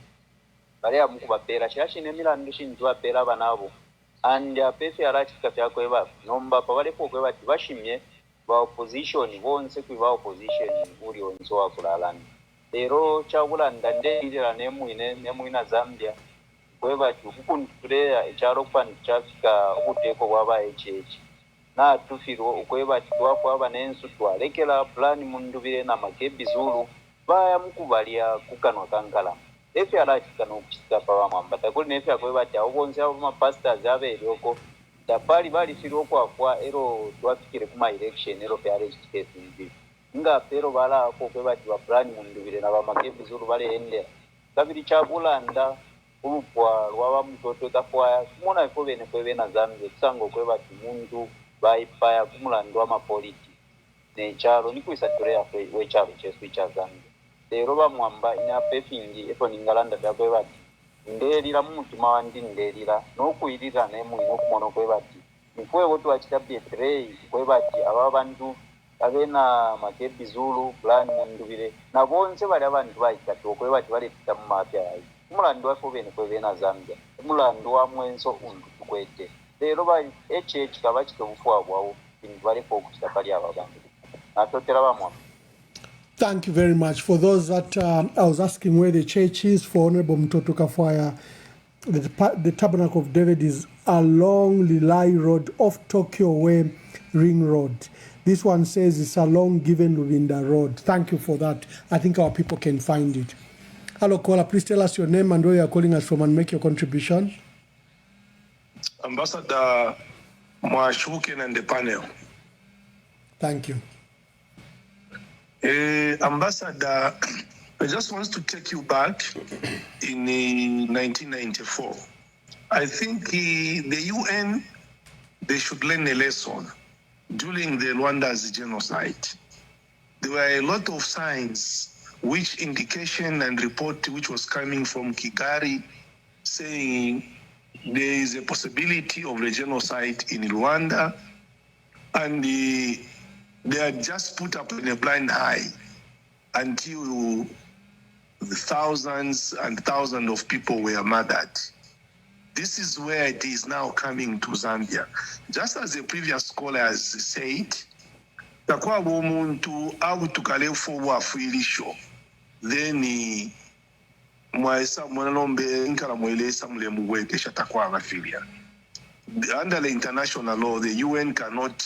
bale amukubapera chashine milandu shintu bapera banabo and apese arachitika chako eba nomba pabale kwebati bashimye ba opposition bonse kwiba opposition uri onzo wakulalana lero chakulanda ndeilira nemwina Zambia kweva tikukundikuleya echalo kufani chafika ukuteko kwaba echechi na tufiro ukweva titwapo aba nensu twalekela plan Mundubile na Makebi Zulu baya mukuvalia kukanwa kankala efe alati kana okuchita pa bamwamba takuli nefe akweva tawonza abo pastors abe lyoko tapali bali firo kwa ero twafikire kuma election ero pe arrest ndi nga pero bala ako kweva tiwa plan Mundubile na ba Makebi Zulu bale ende kabiri chakulanda ulupwa lwaba mtoto tafwaya kumona ifo bene kwebena Zambia kusango kweba timuntu baipaya kumulandwa mapoliti nechalo nikuisatorea wechalo chesu cha Zambia lero bamwamba ina pefingi efo ningalanda byakwebati ndelira mumutima wandi ndelira nokuirira nemwe nokumono kwebati nifwe wotu wachita betray kwebati aba bantu abena Makebi Zulu plan Mundubile na bonse bali abantu bayitatu kwebati bali pita mu mapya yayi mulandu wafo bene kwebena Zambia mulandu wa mwenso undu tukwete lero bali HH kabachito bufwa bwawo bali focus tapali ababantu atotera bamwa. Thank you very much. For those that I was asking where the church is for Honorable Mtoto Kafwaya, the Tabernacle of David is along Lilai Road off Tokyo Way Ring Road. This one says it's along Given Lubinda Road. Thank you for that. I think our people can find it. Hello, caller. Please tell us your name and where you are calling us from and make your contribution. Ambassador Mwashuken and the panel. Thank you. Ambassador, I just want to take you back in 1994. I think the UN, they should learn a lesson during the Rwanda's genocide. There were a lot of signs which indication and report which was coming from Kigali saying there is a possibility of a genocide in Rwanda, and they are just put up in a blind eye until thousands and thousands of people were murdered. This is where it is now coming to Zambia. Just as the previous scholar has said, takwa bomuntu abu tukalefo wafuilisho then mwaesa mwanombe nkala mwelesa mule mugwekesha takwa abafilia. Under the international law, the UN cannot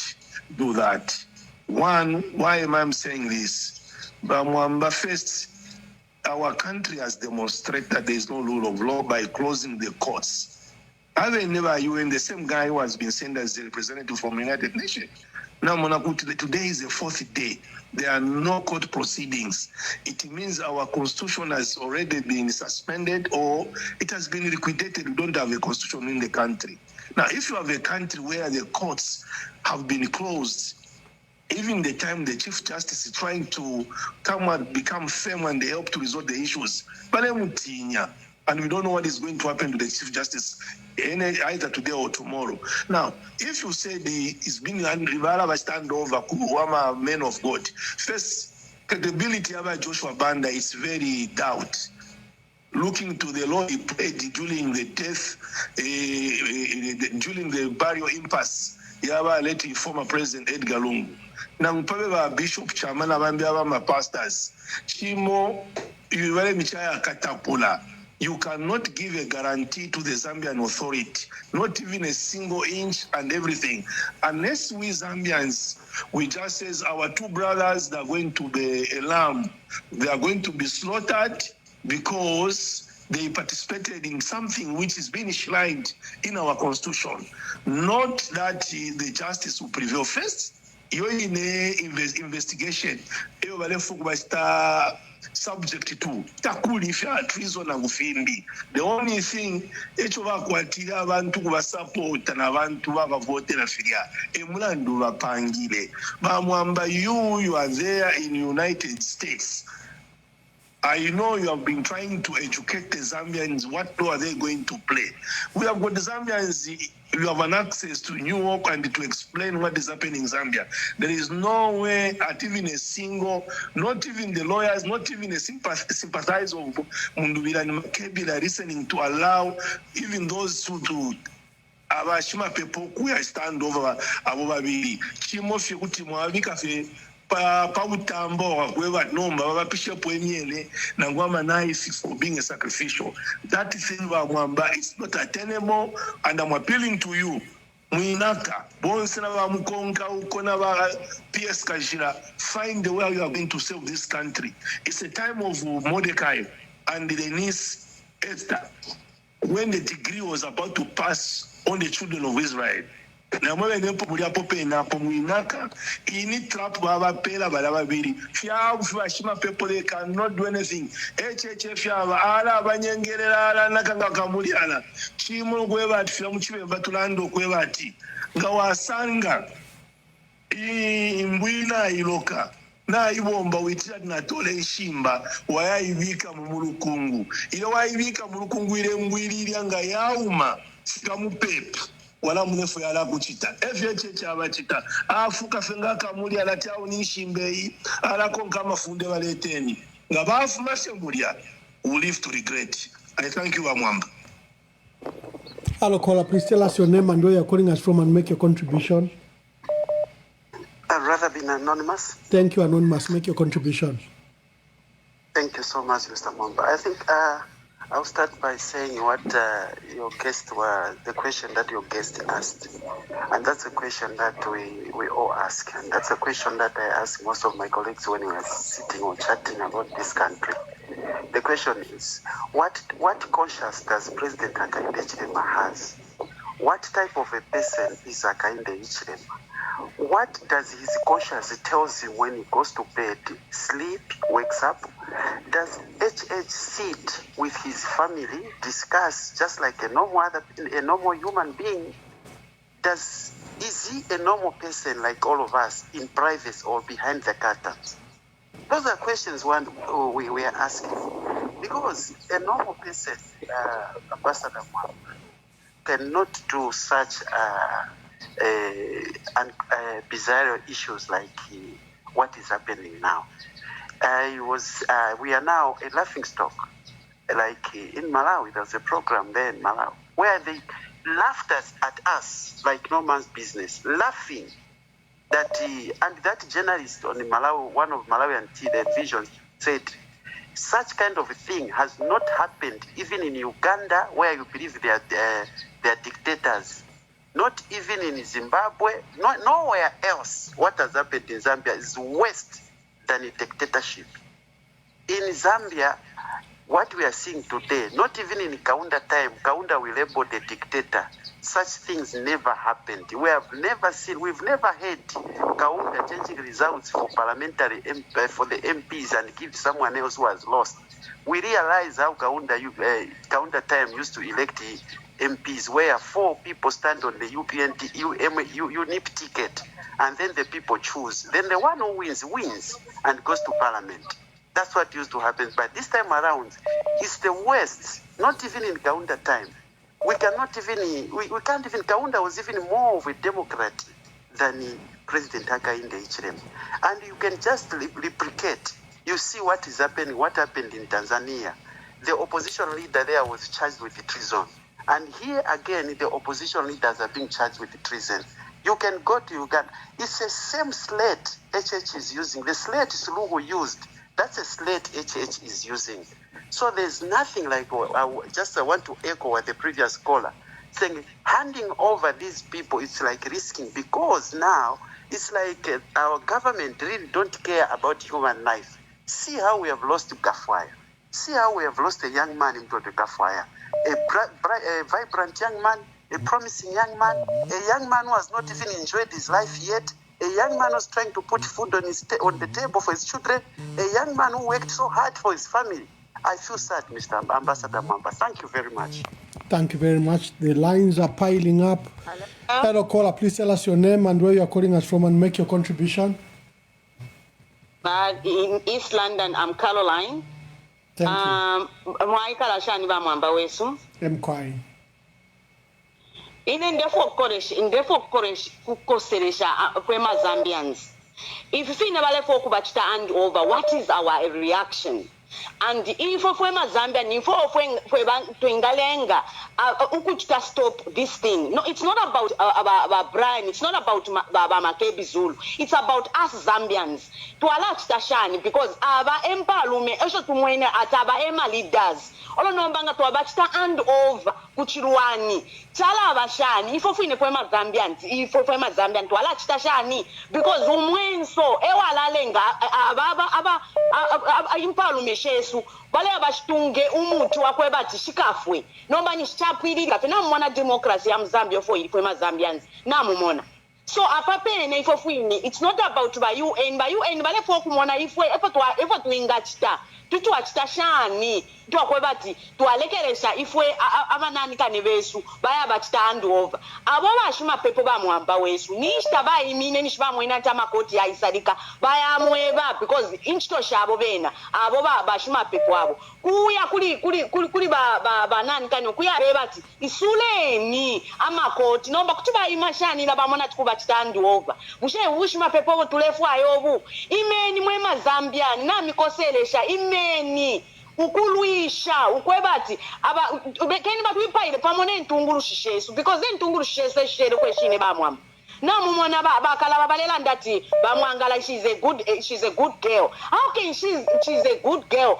do that. One, why am I saying this? Bamwamba, first, our country has demonstrated that there is no rule of law by closing the courts. Other never UN, the same guy who has been sent as the representative from the United Nations. Now, today is the fourth day. There are no court proceedings. It means our constitution has already been suspended or it has been liquidated. We don't have a constitution in the country. Now, if you have a country where the courts have been closed, even the time the Chief Justice is trying to come and become firm and help to resolve the issues, and we don't know what is going to happen to the Chief Justice either today or tomorrow. Now, if you say it's been a standover, Kuwama men of God, first, credibility of Joshua Banda is very doubt. Looking to the law he played during the death, during the burial impasse, Yaba letting former President Edgar Lungu. Now, Bishop Chairman my pastors, Chimo, you very michaya katapula. You cannot give a guarantee to the Zambian authority, not even a single inch and everything, unless we Zambians, we just says our two brothers, they're going to be a lamb, they are going to be slaughtered because they participated in something which is being enshrined in our constitution. Not that the justice will prevail. First, you're in a investigation. Subject to takulifya treason na gufimbi. The only thing echo bakwatira abantu kubasupport na abantu bakavote na filia emulandu bapangile bamwamba you are there in United States. I know you have been trying to educate the Zambians. What role are they going to play? We have got the Zambians, you have an access to New York and to explain what is happening in Zambia. There is no way at even a single, not even the lawyers, not even a sympathizer of Mundubile and Makebi are listening to allow even those who do abashima people who stand over abobabili chimo fikuti mwabika fe Pautambo, whoever number, Bishop Wemiele, Nangwama nice for being a sacrificial. That thing, it's not attainable, and I'm appealing to you. Muinaka, Bonsana Mukonka, Ukonava, PS Kajira, find the way you are going to save this country. It's a time of Mordecai and the niece Esther, when the decree was about to pass on the children of Israel. Ini trap baba pela balaba biri. Fiashima people they cannot do anything. Fiava ala banyengerera ala nakanga kamuliana. Chimo gweba fiamu chibe batulando kwebati. Ngawasanga imbwina iloka. Na ibomba witira natole ishimba wayayibika mu mulukungu. Ile wayibika mu lukungu ile mbwiri nga yauma sikamupepe. Wala munefu yala kuchita FHH abachita afuka fenga kamuli alatia unishimbei ala konka mafunde waleteni ngabafu masembulia will live to regret. I thank you Amwamba. Hello caller, please tell us your name and where you're calling us from and make your contribution. I'd rather be anonymous. Thank you, anonymous. Make your contribution. Thank you so much, Mr. Mwamba. I think I'll start by saying what your guest were, the question that your guest asked. And that's a question that we all ask. And that's a question that I ask most of my colleagues when we are sitting or chatting about this country. The question is, what conscience does President Hakainde Hichilema has? What type of a person is Hakainde Hichilema? What does his conscience tells him when he goes to bed, sleep, wakes up? Does HH sit with his family, discuss just like a normal human being? Is he a normal person like all of us in privacy or behind the curtains? Those are questions we are asking. Because a normal person, Ambassador Mwamba, cannot do such bizarre issues like what is happening now. We are now a laughing stock. Like in Malawi, there's a program there in Malawi where they laughed at us like no man's business, laughing that and that journalist on the Malawi, one of Malawian television, said such kind of a thing has not happened even in Uganda, where you believe they are dictators. Not even in Zimbabwe, nowhere else. What has happened in Zambia is worse than a dictatorship. In Zambia, what we are seeing today, not even in Kaunda time, Kaunda will label the dictator. Such things never happened. We've never heard Kaunda changing results for parliamentary for the MPs and give someone else who has lost. We realize how Kaunda time used to elect MPs, where 4 people stand on the UNIP ticket, and then the people choose. Then the one who wins and goes to parliament. That's what used to happen. But this time around, it's the worst. Not even in Kaunda time. We can't even, Kaunda was even more of a Democrat than President Hakainde Hichilema. And you can just replicate. You see what is happening, what happened in Tanzania. The opposition leader there was charged with treason. And here again, the opposition leaders are being charged with treason. You can go to Uganda. It's the same slate HH is using. The slate Suluhu used, that's a slate HH is using. So there's nothing like, I want to echo what the previous caller saying, handing over these people, it's like risking, because now it's like our government really don't care about human life. See how we have lost Gafwaya. See how we have lost a young man into the Gafwaya. A vibrant young man, a promising young man, a young man who has not even enjoyed his life yet, a young man who's trying to put food on the table for his children, a young man who worked so hard for his family. I feel sad, Mr. Ambassador Mwamba. Thank you very much. Thank you very much. The lines are piling up. Hello, caller. Please tell us your name and where you are calling us from and make your contribution. In East London, I'm Caroline. Thank you. Mkwai. Indefo kukoseresha kwema Zambians. If you never left for kubachita hand over, what is our reaction? and ifo fwema Zambia nifo fweba twengalenga ukuchita stop this thing. No, it's not about Brian, it's not about Makebi Zulu, it's about us Zambians. Tuala chitashani because aba empalume esho tumwene ataba ema leaders olo nombanga tuabachita hand over kuchiruani chala abashani ifo fwine fwema Zambians ifo fwema Zambian tuala chitashani because umwenso ewalalenga aba impalume shesu bale abashitunge umuthi wakwe bathi shikafwe nomba nishichapilika fena mwana democracy ya Mzambia fo ifwema Zambians namumona. So apapene ifo fwini, it's not about by UN bale fo kumona ifwe efo tuingachita tutu achita shani tuakwe bati tualekeresha ifwe amanani kane besu baya bachita hand over abo bashuma pepo ba mwamba wesu nishita ba imine nishiba mwena tama koti ya isadika baya mweba because inchito shabo bena abo bashuma pepo abo kuya kuli ba nani kane kuya bebati isuleni ama koti nomba kutuba imashani la bamona tukuba chita hand over bushe ushima pepo tulefu ayobu imeni mwema Zambian na mikoselesha imeni ukuluisha ukwebati aba keni batwipaile pamone ntungulu shishesu because ntungulu shishesu shere kweshine bamwamba namumona bakala babalela ndati bamwangala she's a good girl. How can she's a good girl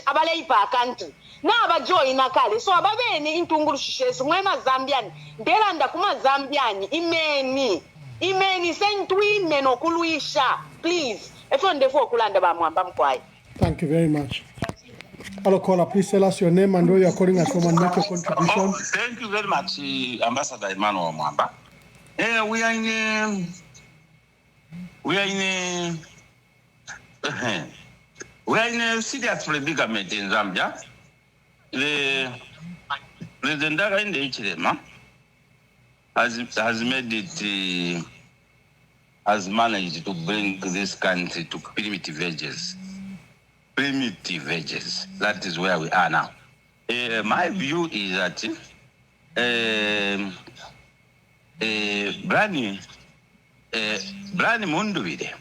abale ipa country na abajoyi nakale so ababene intungulu shishesu mwema Zambian ndelanda kuma Zambian imeni sentwime nokuluisha please efonde fo kulanda bamwamba mkwaye. Thank you very much. Hello, caller. Please tell us your name and where you are calling us from and make your contribution. Thank you very much, Ambassador Emmanuel Mwamba. We are in a serious predicament in Zambia. The President in the HLM has made it, has managed to bring this country to primitive ages. That is where we are now. My view is that Brani Mundubile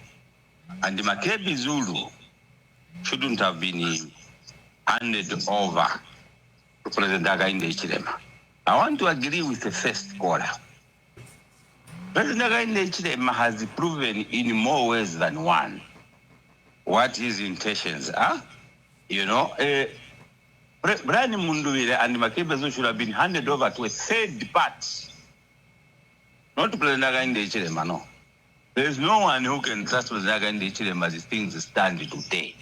and Makebi Zulu shouldn't have been handed over to President Hakainde Hichilema. I want to agree with the first caller. President Hakainde Hichilema has proven in more ways than one what his intentions are. You know, Brian Mundubile and Makebi Zulu should have been handed over to a third party, not to President Hakainde Hichilema, no. There is no one who can trust President Hakainde Hichilema as things stand today.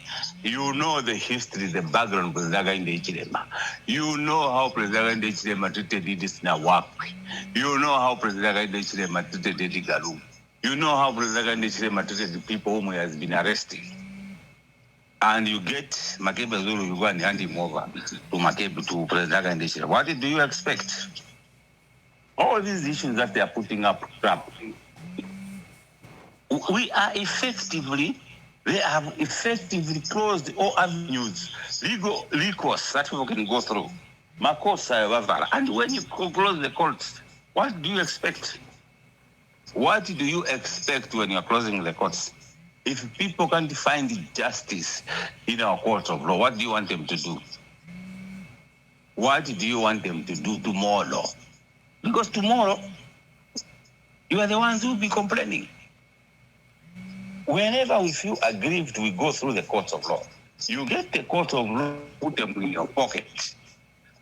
You know the history, the background of President Hakainde Hichilema. You know how President Hakainde Hichilema treated Idris Nawakwi. You know how President Hakainde Hichilema treated Eddie Galu. You know how President Hakainde Hichilema treated the people whom he has been arresting. And you get Makebi Zulu, you go and hand him over to President Hakainde Hichilema. What do you expect? All these issues that they are putting up, we are effectively, they have effectively closed all avenues, legal recourse that people can go through. And when you close the courts, what do you expect? What do you expect when you're closing the courts? If people can't find justice in our court of law, what do you want them to do? What do you want them to do tomorrow? Because tomorrow, you are the ones who will be complaining. Whenever we feel aggrieved, we go through the courts of law. You get the court of law, put them in your pocket,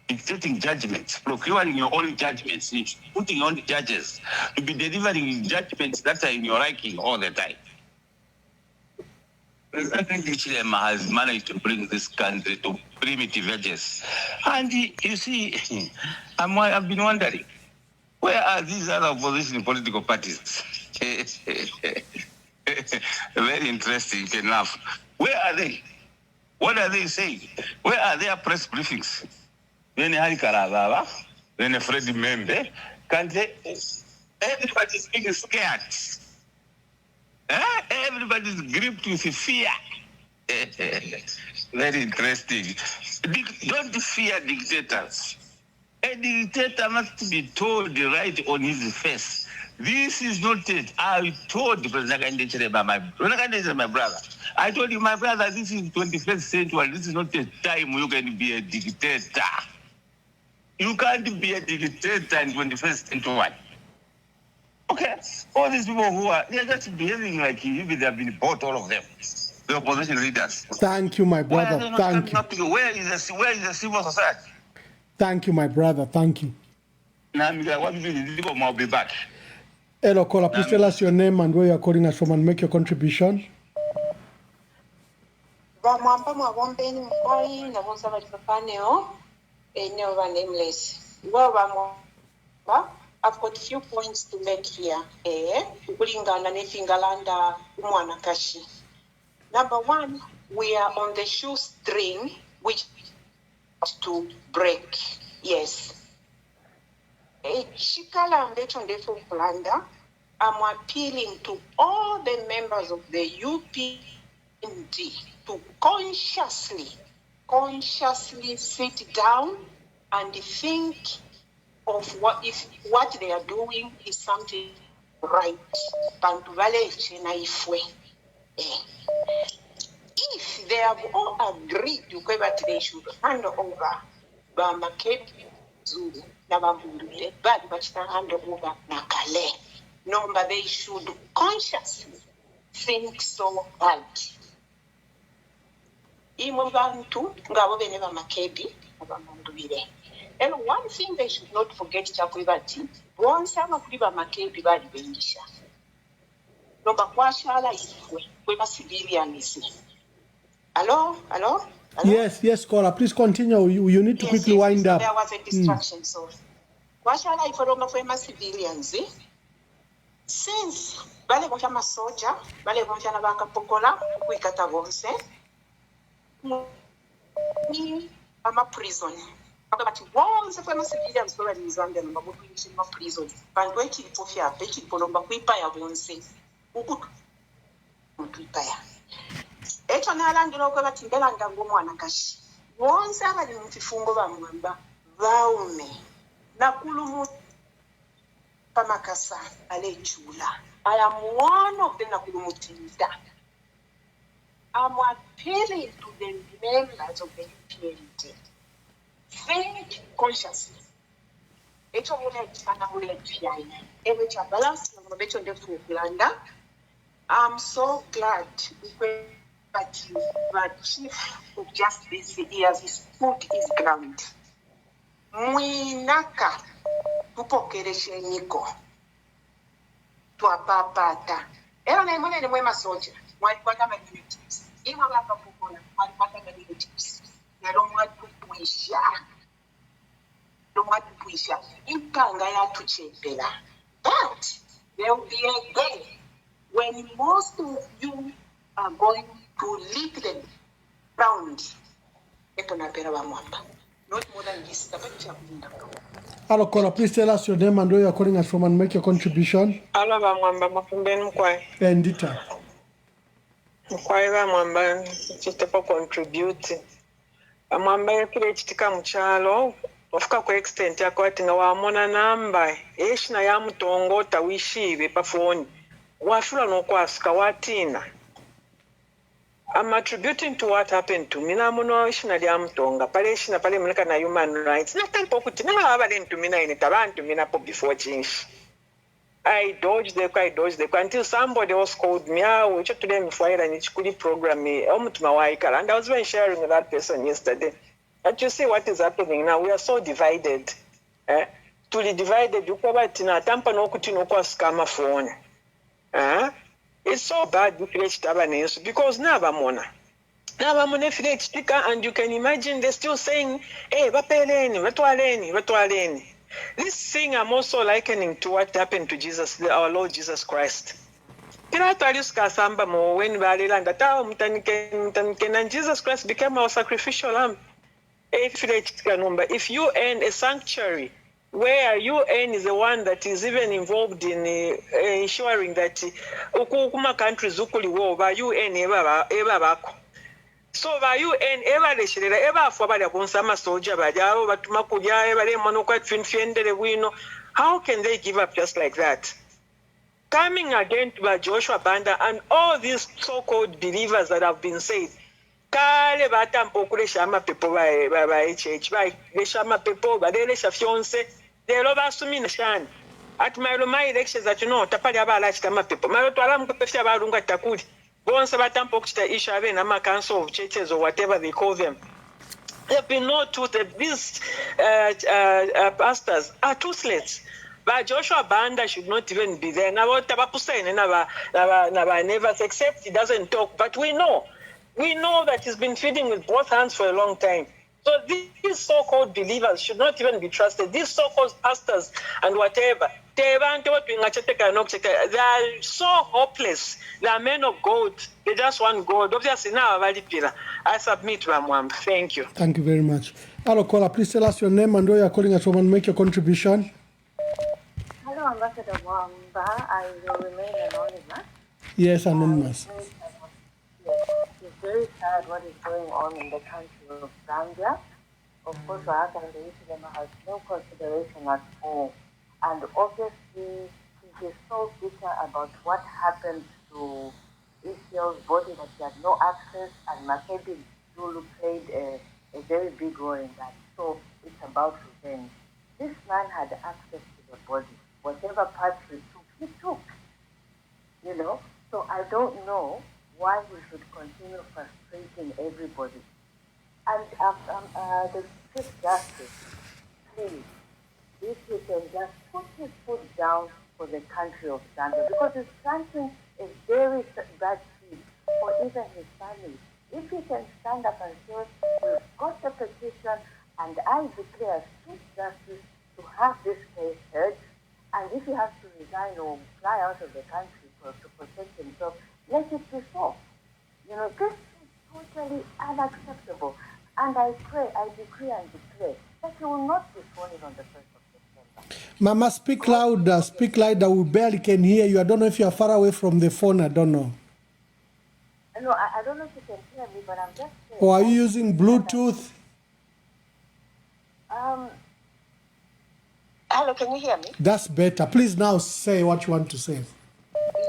dictating judgments, procuring your own judgments, putting on the judges to be delivering judgments that are in your liking all the time. President Hichilema has managed to bring this country to primitive edges. And you see, I've been wondering, where are these other opposition political parties? Very interesting enough. Where are they? What are they saying? Where are their press briefings? When Hari Karababa, when Freddie Membe, can't they? Everybody's being scared. Everybody's gripped with fear. Very interesting. Don't fear dictators. A dictator must be told right on his face. This is not it. I told President Hakainde Hichilema, my brother, I told you, my brother, this is 21st century. This is not a time you can be a dictator. You can't be a dictator in 21st century. Okay, all these people they're just behaving like even they have been bought, all of them. The opposition leaders. Thank you, my brother. Thank you. Where is the civil society? Thank you, my brother. Thank you. Now, what will the people will be back? Hello, caller. Please tell us your name and where you're calling us from and make your contribution. Nameless. Well, I've got a few points to make here. Number one, we are on the shoestring which to break. Yes. I'm appealing to all the members of the UPND to consciously sit down and think of what they are doing is something right. If they have all agreed to go back, they should hand over Mundubile, but hand over Nakale. No, but they should consciously think so hard. And one thing they should not forget, Chakwibati, once I'm a Kriba Makebi Badi Bendisha. No, but what shall I say? We must civilians. Hello? Yes, caller. Please continue. You need to quickly wind up. There was a distraction, so. What shall I for my civilians? Since Bale Bochama Soja, Bale Bochana Baka Pokola, we got a vonse. I'm a prison. But once the civilians were in Zambia, I'm a prison. But waiting for fear, waiting for Lomba, we buy a vonse. Echo Naland Loka Timberlanda Gomanakashi. Once I had in Tifungo Bamba, Vaume, Nakulumu Pamakasa, Ale Chula. I am one of the Nakulumutinda. I'm appealing to the members of the UPND. Think consciously. It's all I'm so glad that the Chief of Justice has his foot his ground. Mwinaka tupokereshe niko tuapapata. Era na imone ni mwema soja. Mwalipata magilitips. Ima wapa kukola. Mwalipata magilitips. Nalomwatu puisha. Impanga ya tuchepela. But there will be a day when most of you are going to lick the ground. Not more than this. Hello, caller. Please tell us your name and where you are calling us from and make your contribution. Hello, Bamwamba Mafumbeni Mkwai. Endita. Mkwai Bamwamba chitepo contribute. Bamwamba yekile chitika mchalo. Ofika kwa extent yako ati nga wamona namba eshina ya mutongo tawishibe pa phone. Washula no kwasuka watina. I'm attributing to what happened to me. Namuno ishina ya mutonga pale ishina pale muleka na human rights. Natampo kuti na abale ntumina ine tabantu mina po before change. I dodged the until somebody else called me. We checked to them before and it's could program me. And I was even sharing with that person yesterday. And you see what is happening now. We are so divided. Tuli divided. You cover tina tampa no kutino kwa scammer phone. It's so bad because Navamona file speaker, and you can imagine they're still saying, hey, Vatualeni. This thing I'm also likening to what happened to Jesus, our Lord Jesus Christ. And Jesus Christ became our sacrificial lamb. If you earn a sanctuary where UN is the one that is even involved in ensuring that ukuma countries ukuli wo ba UN eba bako. So ba UN eba lesherera eba afwa bali akonsama soja bajao batuma kulya eba le mono kwa finfiendele wino. How can they give up just like that? coming again to Joshua Banda and all these so-called believers that have been said. Kale batampa okulesha amapepo ba HH balesha amapepo balesha fiance lero basumina shani ati mailo my elections that tapali abala chita amapepo mailo twala mupepe fya balunga takuli bonse batampa okuchita issue abe na council of churches or whatever they call them. There have been no truth. These pastors are toothless. But Joshua Banda should not even be there. Now, never, except he doesn't talk. But we know that he's been feeding with both hands for a long time. So these so-called believers should not even be trusted. These so-called pastors and whatever, they are so hopeless. They are men of God. They just want God. Obviously, now I submit, Ramwam. Thank you. Thank you very much. Hello, caller. Please tell us your name and where you are calling us from and make your contribution. Hello, Ambassador Wamba. I will remain anonymous. Yes, anonymous. It's very sad what is going on in the country of Zambia. Of course, Wahaka and the Islam has no consideration at all. And obviously, he is so bitter about what happened to Israel's body that he had no access, and Makebi Zulu played a very big role in that. So it's about revenge. This man had access to the body. Whatever parts he took. You know? So I don't know why we should continue frustrating everybody. And the Chief Justice, please, if he can just put his foot down for the country of Zambia, because it's planting a very bad seed for even his family. If he can stand up and say, we've got the petition, and I declare Chief Justice to have this case heard, and if he has to resign or fly out of the country to protect himself, let it be so. You know, this is totally unacceptable. And I pray, I decree and declare that he will not be sworn in on the 1st of September. Mama, speak louder. Speak louder. We barely can hear you. I don't know if you are far away from the phone. I don't know. No, I don't know if you can hear me, but I'm just saying. Or are you using Bluetooth? Hello, can you hear me? That's better. Please now say what you want to say.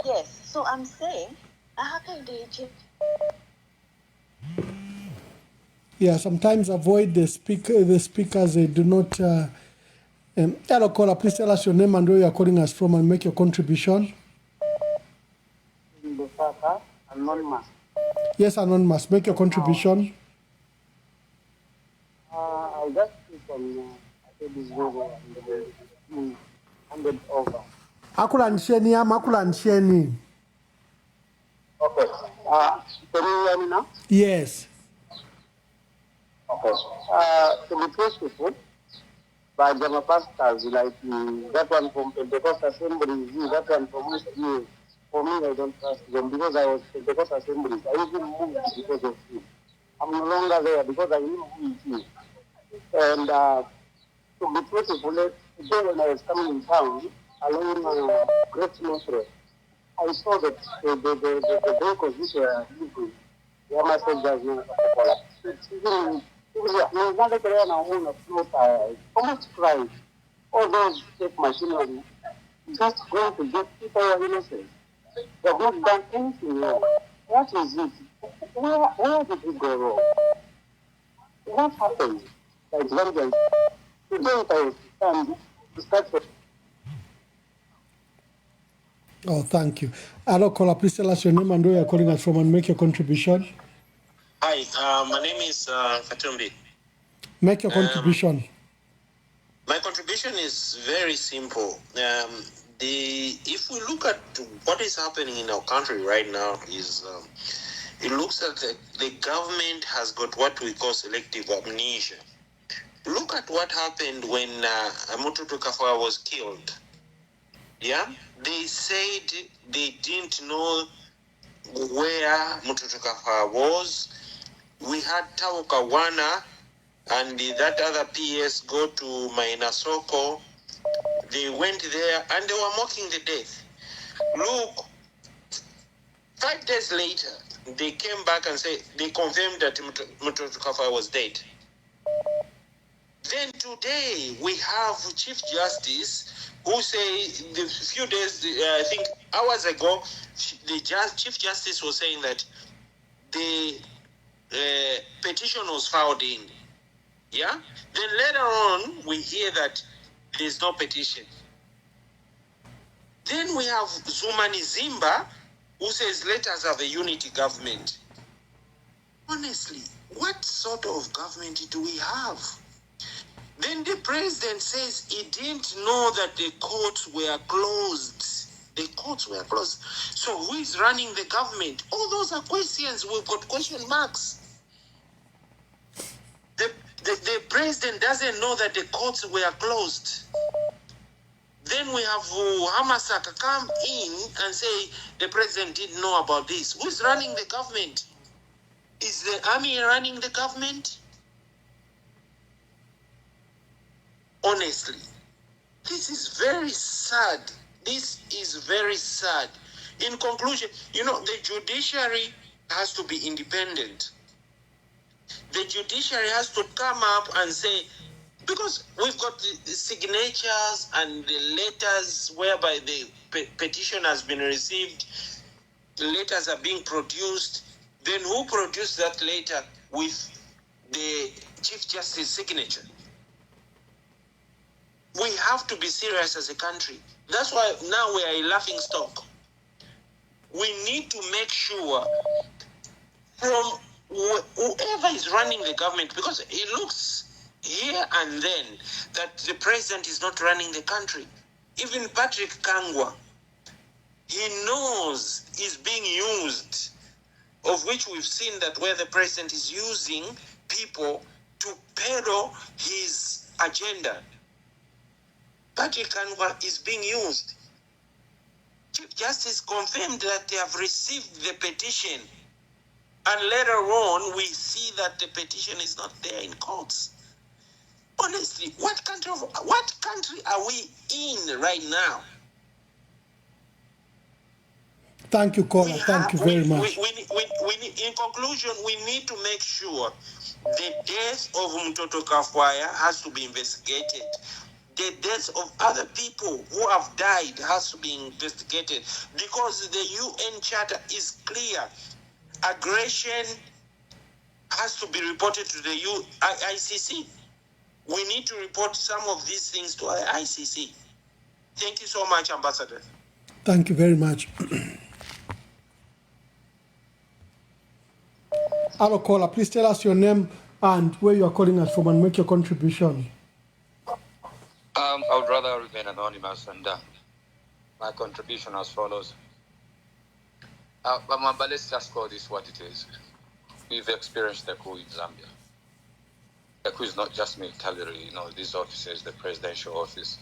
Yes. So I'm saying, how can they check? Yeah, sometimes avoid the speakers. They do not. Hello, caller. Please tell us your name and where you are calling us from and make your contribution. Anonymous. Yes, anonymous. Make your contribution. I just click on this logo and handed over. Akulansheni, Akulansheni. Okay. Can you hear me now? Yes. Okay. To be truthful, by Jama pastors like that one from Pentecost Assembly, that one from USDA. For me, I don't trust them because I was Pentecost Assemblies. I even moved because of him. I'm no longer there because I knew who he is. And to be truthful, today when I was coming in town, along Great Metro, I saw that the vehicles which were moving, their message does not collapse. Almost cried. All those take machinery just going to get people who are innocent. They have not done anything wrong. What is it? Where did we go wrong? What happened? Like vengeance. Today I was stand to start with. Oh, thank you. Hello, caller. Please tell us your name and where you are calling us from and make your contribution. Hi, my name is Katumbi. Make your contribution. My contribution is very simple. If we look at what is happening in our country right now, it looks like the government has got what we call selective amnesia. Look at what happened when Mututu Kafwa was killed. Yeah, they said they didn't know where Mututu Kafwa was. We had Tauka Wana and that other PS go to Mainasoko. They went there and they were mocking the death. Look, 5 days later, they came back and said they confirmed that Mututu Kafwa was dead. Then today we have Chief Justice who say the few days, I think hours ago, the Chief Justice was saying that the petition was filed in. Yeah. Then later on we hear that there's no petition. Then we have Zumani Zimba who says let us have a unity government. Honestly, what sort of government do we have? Then the president says he didn't know that the courts were closed. The courts were closed. So who is running the government? All those are questions. We've got question marks. The president doesn't know that the courts were closed. Then we have Hamasaka come in and say the president didn't know about this. Who is running the government? Is the army running the government? Honestly, this is very sad. This is very sad. In conclusion, the judiciary has to be independent. The judiciary has to come up and say, because we've got the signatures and the letters whereby the petition has been received, the letters are being produced, then who produced that letter with the Chief Justice's signature? We have to be serious as a country. That's why now we are a laughing stock. We need to make sure from whoever is running the government, because it looks here and then that the president is not running the country. Even Patrick Kangwa, he knows he's being used, of which we've seen that where the president is using people to peddle his agenda. Patrick Kangwa is being used. Chief Justice confirmed that they have received the petition. And later on, we see that the petition is not there in courts. Honestly, what country are we in right now? Thank you, caller. Thank you very much. In conclusion, we need to make sure the death of Mtoto Kafwaya has to be investigated. The deaths of other people who have died has to be investigated, because the UN Charter is clear. Aggression has to be reported to the ICC. We need to report some of these things to the ICC. Thank you so much, Ambassador. Thank you very much. Hello, caller. Please tell us your name and where you are calling us from and make your contribution. I would rather remain anonymous, and my contribution as follows. But let's just call this what it is. We've experienced the coup in Zambia. The coup is not just military, these offices, the presidential office,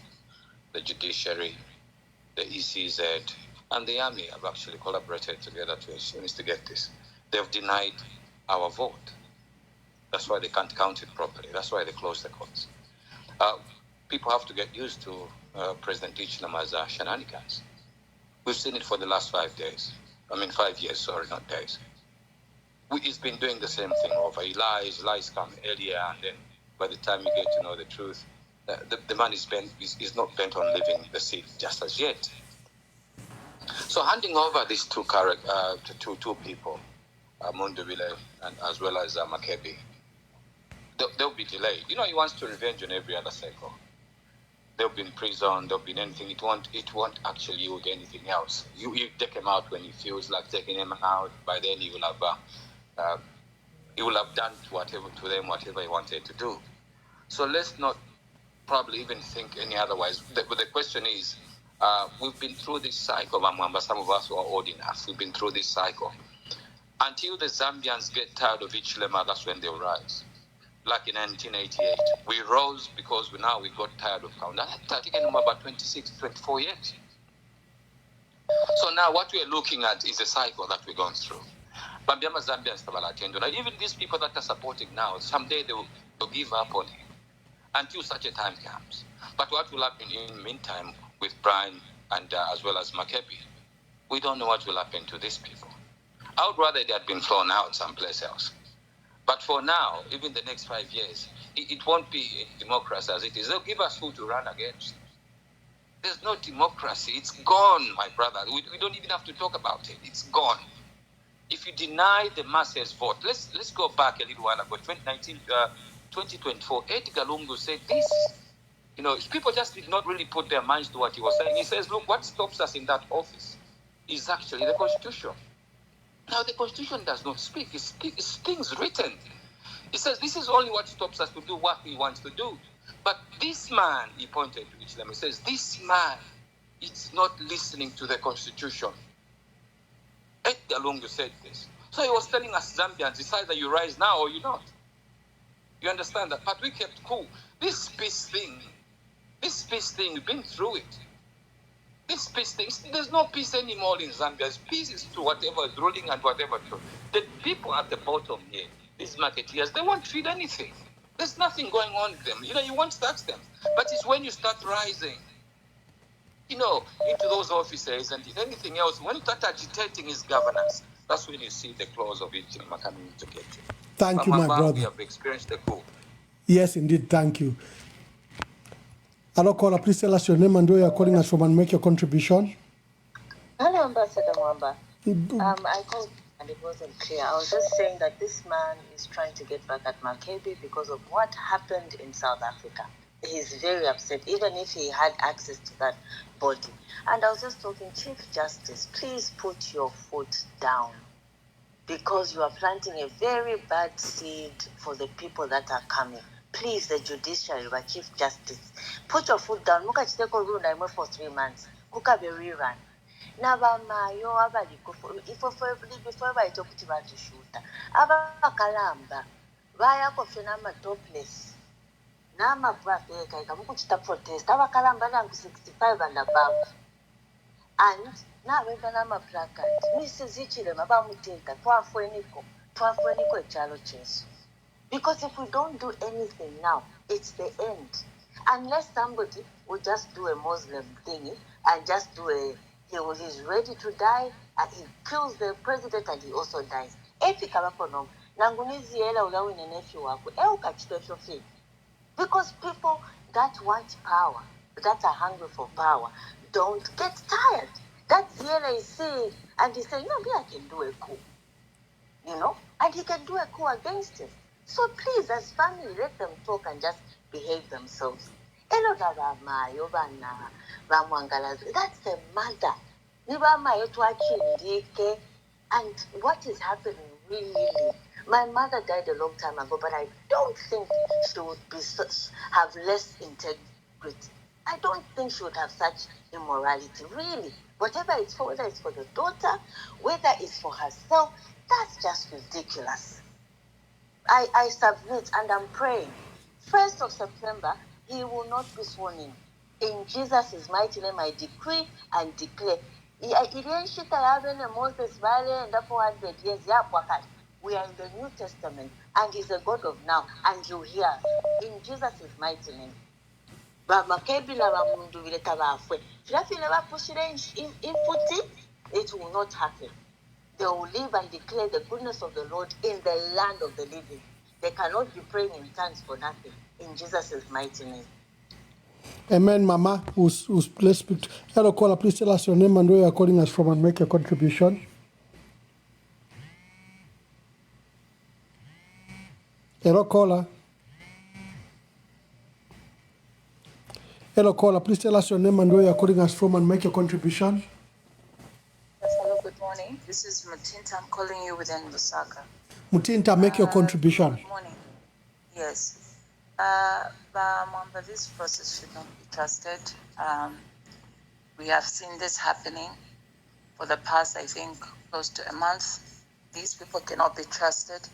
the judiciary, the ECZ, and the army have actually collaborated together to instigate this. They've denied our vote. That's why they can't count it properly. That's why they closed the courts. People have to get used to President Hichilema's shenanigans. We've seen it for the last 5 days. 5 years, sorry, not days. He's been doing the same thing over. He lies come earlier, and then by the time you get to know the truth, the man is not bent on leaving the seat just as yet. So handing over these two people, Mundubile and as well as Makebi, they'll be delayed. He wants to revenge on every other cycle. They'll be in prison, they'll be in anything. It won't actually yield anything else. You take him out when he feels like taking him out. By then he will have done to them whatever he wanted to do. So let's not probably even think any otherwise. But the question is, we've been through this cycle, Mamwamba. Some of us who are old enough, we've been through this cycle. Until the Zambians get tired of Hichilema, that's when they'll rise. Like in 1988, we rose because we got tired of counting. That taken about 26, 24 years. So now what we're looking at is a cycle that we're going through. Bambiama Zambians, even these people that are supporting now, someday they'll give up on him until such a time comes. But what will happen in the meantime with Brian and as well as Makebi? We don't know what will happen to these people. I would rather they had been thrown out someplace else. But for now, even the next 5 years, it won't be a democracy as it is. They'll give us who to run against. There's no democracy. It's gone, my brother. We don't even have to talk about it. It's gone. If you deny the masses vote, let's go back a little while ago, 2024, Edgar Lungu said this. You know, people just did not really put their minds to what he was saying. He says, look, what stops us in that office is actually the Constitution. Now, the Constitution does not speak. It's things written. He says, this is only what stops us to do what we want to do. But this man, he pointed to Islam, he says, this man is not listening to the Constitution. Edgar Lungu said this. So he was telling us Zambians, it's either you rise now or you not. You understand that? But we kept cool. This peace thing, we've been through it. This peace thing, there's no peace anymore in Zambia. Peace is to whatever is ruling and whatever. The people at the bottom here, these marketeers, they won't treat anything. There's nothing going on with them. You know, you won't touch them. But it's when you start rising, you know, into those offices and anything else, when you start agitating his governance, that's when you see the claws of it coming to get you. Thank you, my brother. We have experienced the coup. Yes, indeed. Thank you. Hello, caller. Please tell us your name and where you are calling us from and make your contribution. Hello, Ambassador Mwamba. I called and it wasn't clear. I was just saying that this man is trying to get back at Makebi because of what happened in South Africa. He's very upset, even if he had access to that body. And I was just talking, Chief Justice, please put your foot down because you are planting a very bad seed for the people that are coming. Please, the judiciary, by Chief Justice, put your foot down. Muka chiteko rule for 3 months. Kuka be rerun. Naba mayo abali before I talk to you to shoot. Aba kalamba. Vaya kofena ma topless. Nama brafe kaika muku chita protest. Aba kalamba na 65 and above. And na weba nama placard. Mrs. Ichile maba muteka. Twafueniko echalo chesu. Because if we don't do anything now, it's the end. Unless somebody will just do a Muslim thingy and just do he's ready to die and he kills the president and he also dies. Because people that want power, that are hungry for power, don't get tired. That's Yele is saying, and he's saying, no, me, I can do a coup. You know? And he can do a coup against him. So please, as family, let them talk and just behave themselves. That's a mother. And what is happening really? My mother died a long time ago, but I don't think she would have less integrity. I don't think she would have such immorality, really. Whatever it's for, whether it's for the daughter, whether it's for herself, that's just ridiculous. I submit and I'm praying. 1st of September, he will not be sworn in. In Jesus' mighty name, I decree and declare. We are in the New Testament, and he's a God of now, and you hear us. In Jesus' mighty name. It will not happen. They will live and declare the goodness of the Lord in the land of the living. They cannot be praying in tongues for nothing. In Jesus' mighty name. Amen, Mama. Who's please speak to. Hello, caller. Please tell us your name and where you are calling us from and make your contribution. Hello, caller. Hello, caller. Please tell us your name and where you are calling us from and make your contribution. Yes, hello, good morning. This is Mutinta. I'm calling you within Lusaka. Mutinta, make your contribution. Good morning. Yes. This process should not be trusted. We have seen this happening for the past, I think, close to a month. These people cannot be trusted.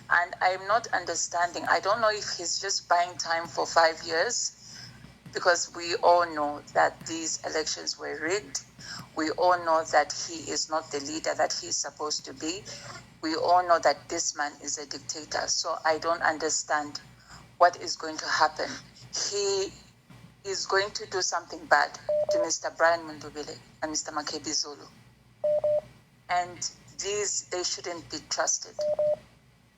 And I'm not understanding. I don't know if he's just buying time for 5 years, because we all know that these elections were rigged. We all know that he is not the leader that he's supposed to be. We all know that this man is a dictator. So I don't understand what is going to happen. He is going to do something bad to Mr. Brian Mundubile and Mr. Makebi Zulu. And they shouldn't be trusted.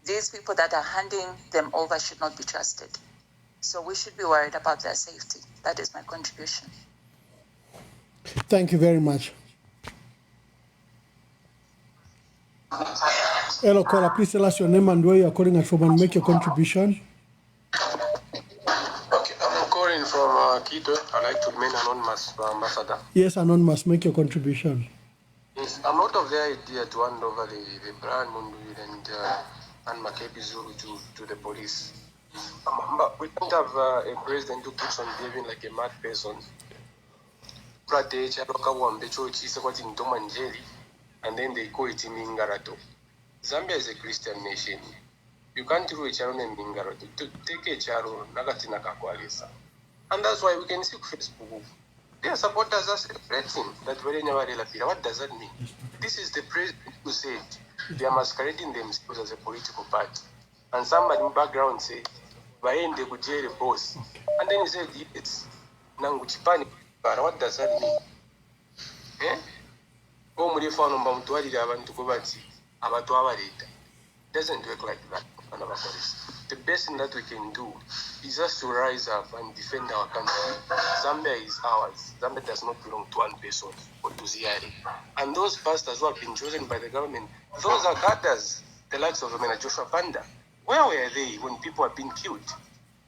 these people that are handing them over should not be trusted. So we should be worried about their safety. That is my contribution. Thank you very much. Hello, caller. Please tell us your name and where you are calling us from and make your contribution. Okay, I'm calling from Quito. I'd like to remain anonymous, Ambassador. Yes, anonymous, make your contribution. Yes, I'm out of the idea to hand over the brand Mundubile and Makebi Zulu to the police. But we don't have a president who keeps on behaving like a mad person. And then they call it Mingarato. Zambia is a Christian nation. You can't rule a charo named Mingarato. Take a charo, Nagatina Kakwalisa. And that's why we can see Facebook. Their supporters are celebrating that very never. What does that mean? This is the president who said they are masquerading themselves as a political party. And somebody in the background said, Vaende Gujere boss. And then he said, it's Nanguchipani. But what does that mean? Eh? Doesn't work like that. The best thing that we can do is just to rise up and defend our country. Zambia is ours. Zambia does not belong to one person or to Ziari. And those pastors who have been chosen by the government, those are cadres, the likes of Joshua Panda. Where were they when people have been killed?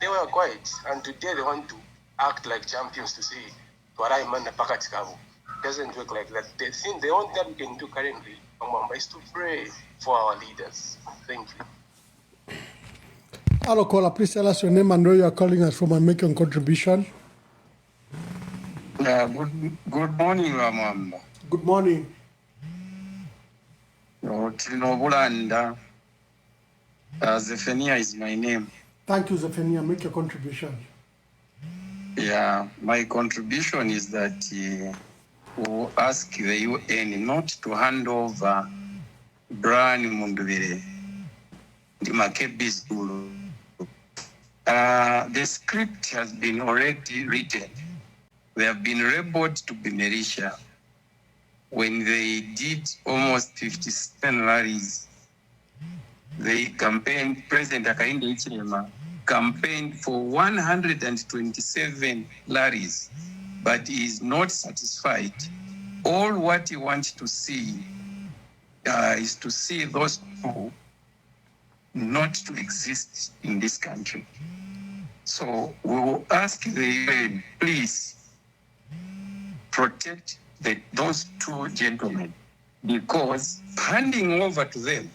They were quiet. And today they want to act like champions to say, doesn't work like that. The only thing we can do currently is to pray for our leaders. Thank you. Hello, caller. Please tell us your name and where you are calling us from and make your contribution. Good morning, Ramamba. Good morning. Zephania is my name. Thank you, Zephania. Make your contribution. Yeah, my contribution is that we'll ask the UN not to hand over Brian Mundubile, the Makebi Zulu. The script has been already written. They have been labeled to be militia when they did almost 57 rallies. They campaigned, President Hakainde Hichilema campaigned for 127 rallies, but he is not satisfied. All what he wants to see is to see those people not to exist in this country. So we will ask the UN, please protect those two gentlemen, because handing over to them,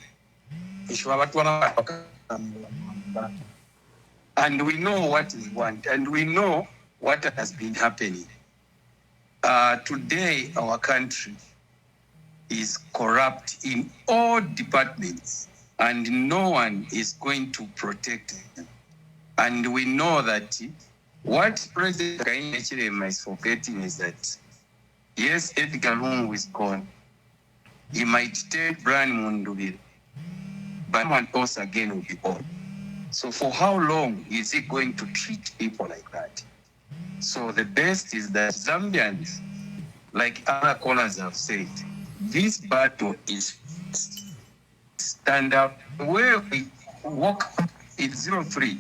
and we know what we want, and we know what has been happening. Today, our country is corrupt in all departments, and no one is going to protect them. And we know that what President Hakainde Hichilema is forgetting is that, yes, Edgar Lungu is gone. He might take Brian Mundubile, but someone else again will be gone. So for how long is he going to treat people like that? So the best is that Zambians, like other callers have said, this battle is stand up. Where we walk in 03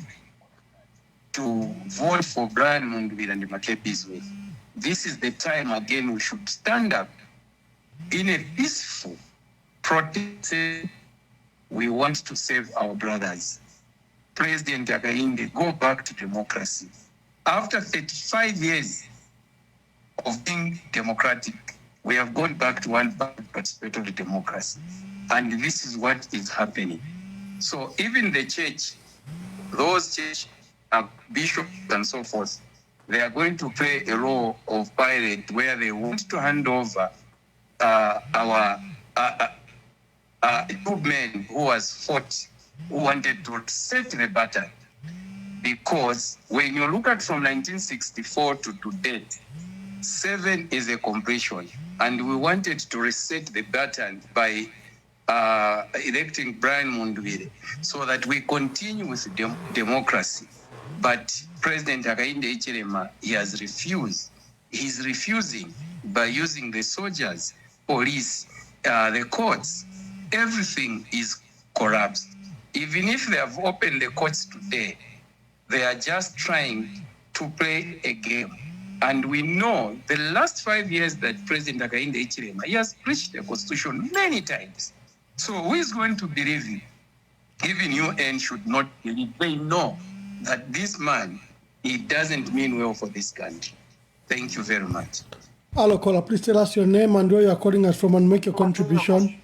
to vote for Brian Mundubile and the Makebi Zulu. This is the time again we should stand up in a peaceful protest. We want to save our brothers. President Hakainde, go back to democracy. After 35 years of being democratic, we have gone back to one participatory democracy. And this is what is happening. So even the church, those church bishops and so forth, they are going to play a role of pirate where they want to hand over our two men who was fought, who wanted to set the battle. Because when you look at from 1964 to date, 7 is a completion. And we wanted to reset the baton by electing Brian Mundubile so that we continue with democracy. But President Hakainde Hichilema, he has refused. He's refusing by using the soldiers, police, the courts. Everything is corrupt. Even if they have opened the courts today, they are just trying to play a game. And we know the last 5 years that President Hakainde Hichilema, he has preached the constitution many times. So who is going to believe him? Even UN should not believe. They know that this man, he doesn't mean well for this country. Thank you very much. Hello, caller. Please tell us your name and where you are calling us from and make your contribution.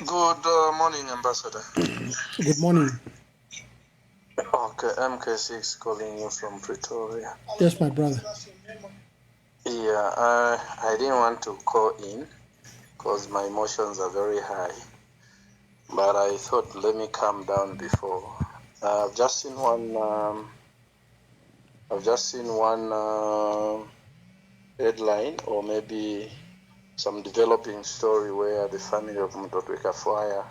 Good morning, Ambassador. Good morning. Okay, MK6 calling you from Pretoria. Yes, my brother. Yeah, I didn't want to call in because my emotions are very high. But I thought, let me calm down before. I've just seen one headline, or maybe some developing story where the family of Mutotwe Kafwaya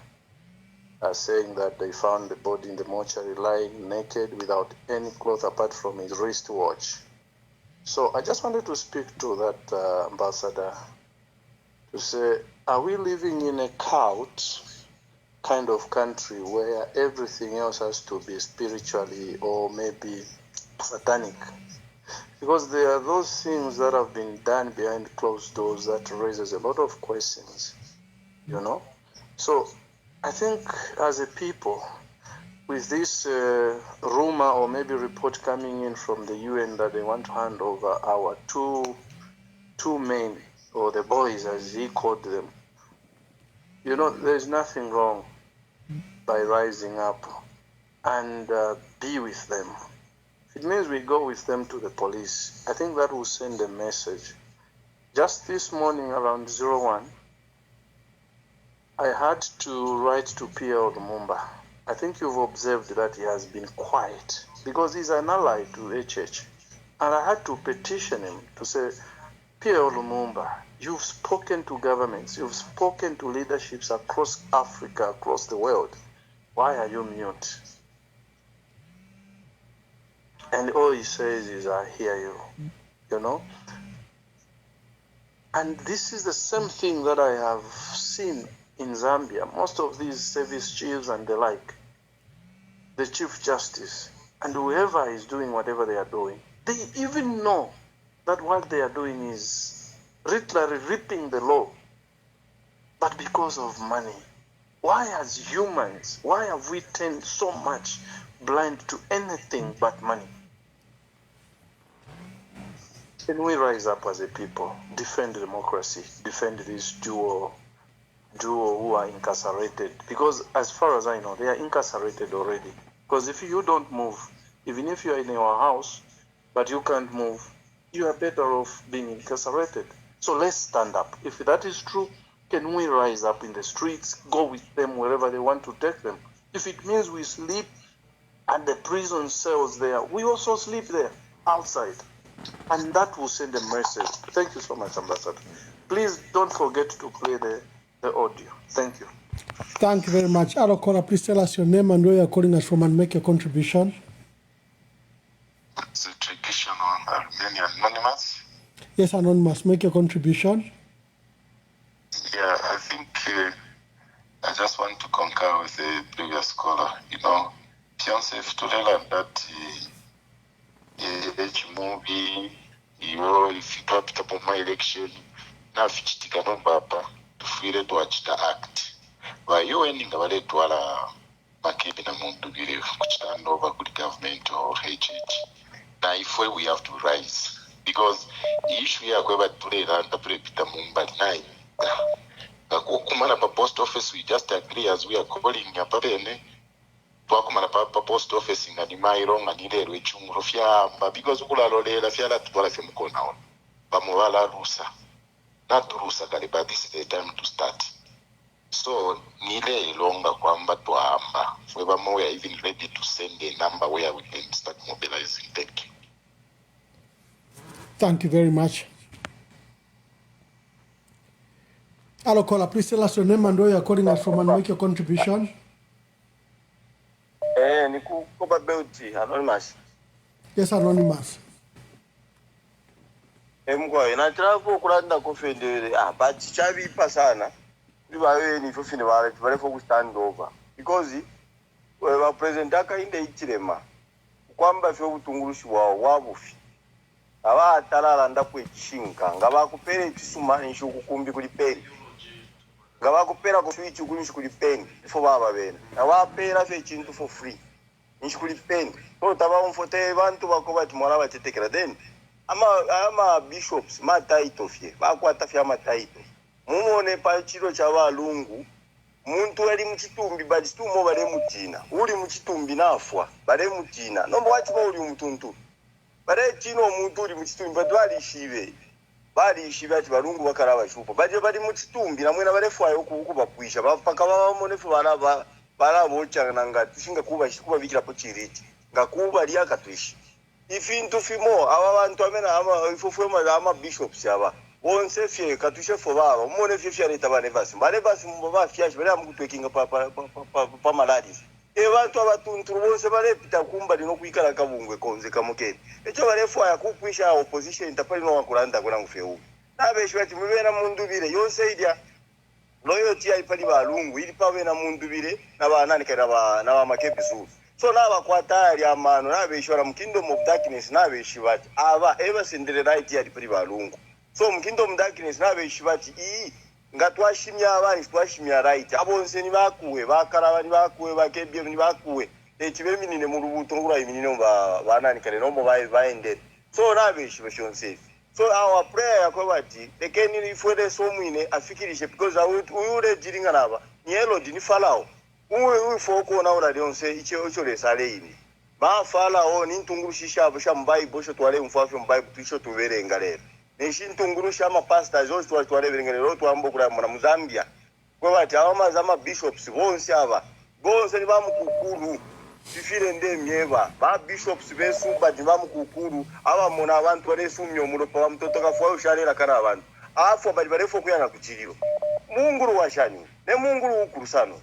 are saying that they found the body in the mortuary lying naked without any cloth apart from his wristwatch. So I just wanted to speak to that ambassador to say, are we living in a cult kind of country where everything else has to be spiritually or maybe satanic? Because there are those things that have been done behind closed doors that raises a lot of questions, you know? So I think as a people, with this rumor or maybe report coming in from the UN that they want to hand over our two men, or the boys as he called them, you know, there's nothing wrong by rising up and be with them. If it means we go with them to the police, I think that will send a message. Just this morning around 01, I had to write to Pierre Lumumba. I think you've observed that he has been quiet because he's an ally to HH. And I had to petition him to say, Pierre Lumumba, you've spoken to governments, you've spoken to leaderships across Africa, across the world. Why are you mute? And all he says is, I hear you, you know? And this is the same thing that I have seen in Zambia. Most of these service chiefs and the like, the Chief Justice, and whoever is doing whatever they are doing, they even know that what they are doing is literally ripping the law. But because of money, why as humans, why have we turned so much blind to anything but money? Can we rise up as a people, defend democracy, defend these duo who are incarcerated? Because as far as I know, they are incarcerated already. Because if you don't move, even if you are in your house, but you can't move, you are better off being incarcerated. So let's stand up. If that is true, can we rise up in the streets, go with them wherever they want to take them? If it means we sleep at the prison cells there, we also sleep there, outside. And that will send a message. Thank you so much, Ambassador. Please don't forget to play the audio. Thank you. Thank you very much. Hello, caller. Please tell us your name and where you are calling us from and make your contribution. It's a traditional Armenian anonymous. Yes, Anonymous, make your contribution. Yeah, I think I just want to concur with the previous caller. You know, Fiancé Futulela that movie, if you talk about my election, now Fichitika no Baba, to feel to watch the act. Why you ending about it while Makebi na Mundubile could stand over good government or HH. Now, if we have to rise, because the issue we are going to play and the Peter Mumbai night. Kumana pa post office, we just agree as we are calling a papene. Kumana pa post office in Animairo and Nile, which Rufia, because Ula la Fiala to Palafim now. Bamuala Rusa. Not Rusa, but this is the time to start. So, Nile longer Kwamba to Amba. Furthermore, we are even ready to send a number where we can start mobilizing. Thank you. Thank you very much. Hello, caller. Please tell us your name and where you are calling us from and make your contribution. Nikukoba Beauty, Anonymous. Yes, Anonymous. Mkwa, inataka kulanda kufende, but chavi pasana. Libaweni ife fine vale tibale for stand over because wa president akainde ichirema kwamba fe utungurushi wao wabufi aba atalala ndakwe chinga ngaba kupere chisuma inshukukumbi kuli peni ngaba kupera ku switch kulishi kuli peni ifo baba bena awapera fe chintu for free nishikuli peni so taba umfote bantu bakoba timora batetekera then ama bishops ma title fye bakwata fya ma title mumone pa chiro cha balungu muntu ali muchitumbi bali situmo bale mutina uli muchitumbi nafwa bale mutina nombo wachiba uli mutuntu bale chino muntu uli muchitumbi badwali shibe bali shibe ati balungu bakala bashupa baje bali muchitumbi na mwena bale fwa yoku bakwisha bapaka babone fu bala bocha nanga tushinga kuba bikira po chiriti ngakuba liya katwishi ifintu fimo aba bantu amena ama ifufwe ama bishops aba bonse fye katushe fo baba umone fye leta bane basi mbo ba fye bale amukutwekinga pa malaris bantu abatuntu bose bale pita kumba lino kuikala kabungwe konze kamukeni echo bale fo yakukwisha opposition tapali no wakulanda kuna ngufye ubu nabeshwe ati mubena Mundubile yose idia loyalty ayipali balungu ili pawe na Mundubile na banani kana na makebizu so naba kwatali amano nabeshora mu kingdom of darkness nabeshibati aba ever sindire right ya dipali balungu so mu kingdom of darkness nabeshibati ngatwashimya abani twashimya right abonse ni bakuwe bakarabani bakuwe bakebye ni bakuwe ekibe minine mu rubuto ngura iminine banani kale nombo baende so nabeshibashonse so our prayer yakwabati lekeni ifwede so mwine afikirishe because uyure jiringa naba nielo dini falao uwe foko na ora leonse icho lesale ini ba falao ni ntungurushisha abusha mbai bosho twale mfafu mbai tuisho tuverenga lero nishi ntungurusha ama pastors zo twale verenga lero twambo kula mu Zambia kwabati abama zama bishops bonse aba bonse ni bamukukuru sifire ndemyeba ba bishops besu badi bamukukuru aba mona abantu balesumyo mulopa bamutoto kafwa ushalera kana abantu afo bali barefo kuyana kuchiriro munguru washani ne munguru ukurusano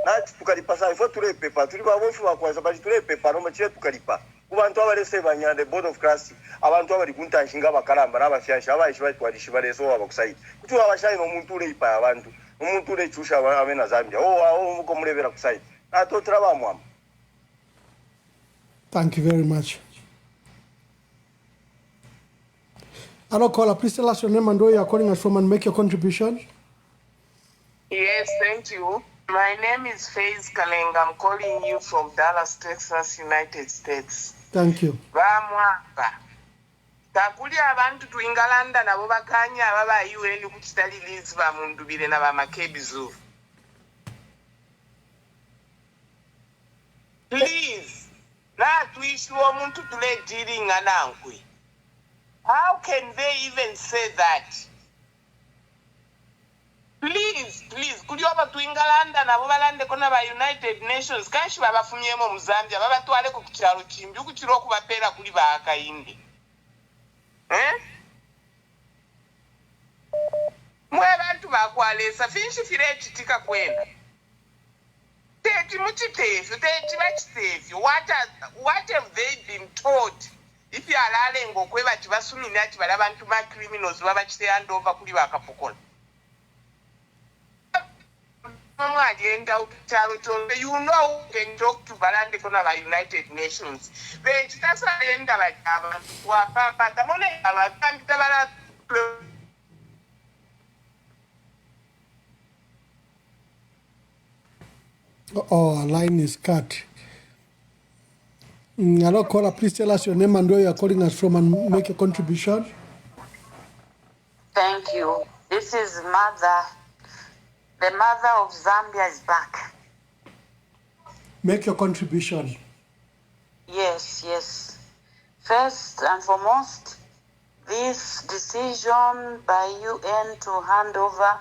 nati tukalipasa ifo tule pepa tuli babofu bakwaza bali tule pepa no machire tukalipa kubantu abalese banyande board of class abantu abali kuntanshinga bakalamba nabafyasha abayishi bali twalishi baleso abakusayi kuti abashayi no muntu ule ipa abantu umuntu ule chusha abena Zambia muko mulebera kusayi ato traba mwam. Thank you very much. Hello, caller. Please tell us your name and where you are calling us from and make your contribution. Yes, thank you. My name is Faith Kalenga. I'm calling you from Dallas, Texas, United States. Thank you. Bamwamba. Takuli abantu tuingalanda nabo bakanya ababa UN kutitali lizi ba Mundubile na ba Makebizu. Please, na tuishi omuntu tule dealing anankwe. How can they even say that? Please, kuli oba tuingalanda nabo balande kona ba United Nations kanshi babafumyemo mu Zambia babatwale ku kichalo kimbi ukukiro okubapera kuli ba akainde. Mwe bantu bakwalesa finshi firechi tika kwenda. Teti muchitefu, teti bachitefu. What have they been taught? If you are allowing okweba chibasumina chibala bantu ma criminals babachite hand over kuli bakapokola. You know you can talk to Balande Kona by United Nations. But that's why I end up like our line is cut. Hello, caller. Please tell us your name and where you are calling us from and make a contribution. Thank you. This is Mother. The mother of Zambia is back. Make your contribution. Yes. First and foremost, this decision by UN to hand over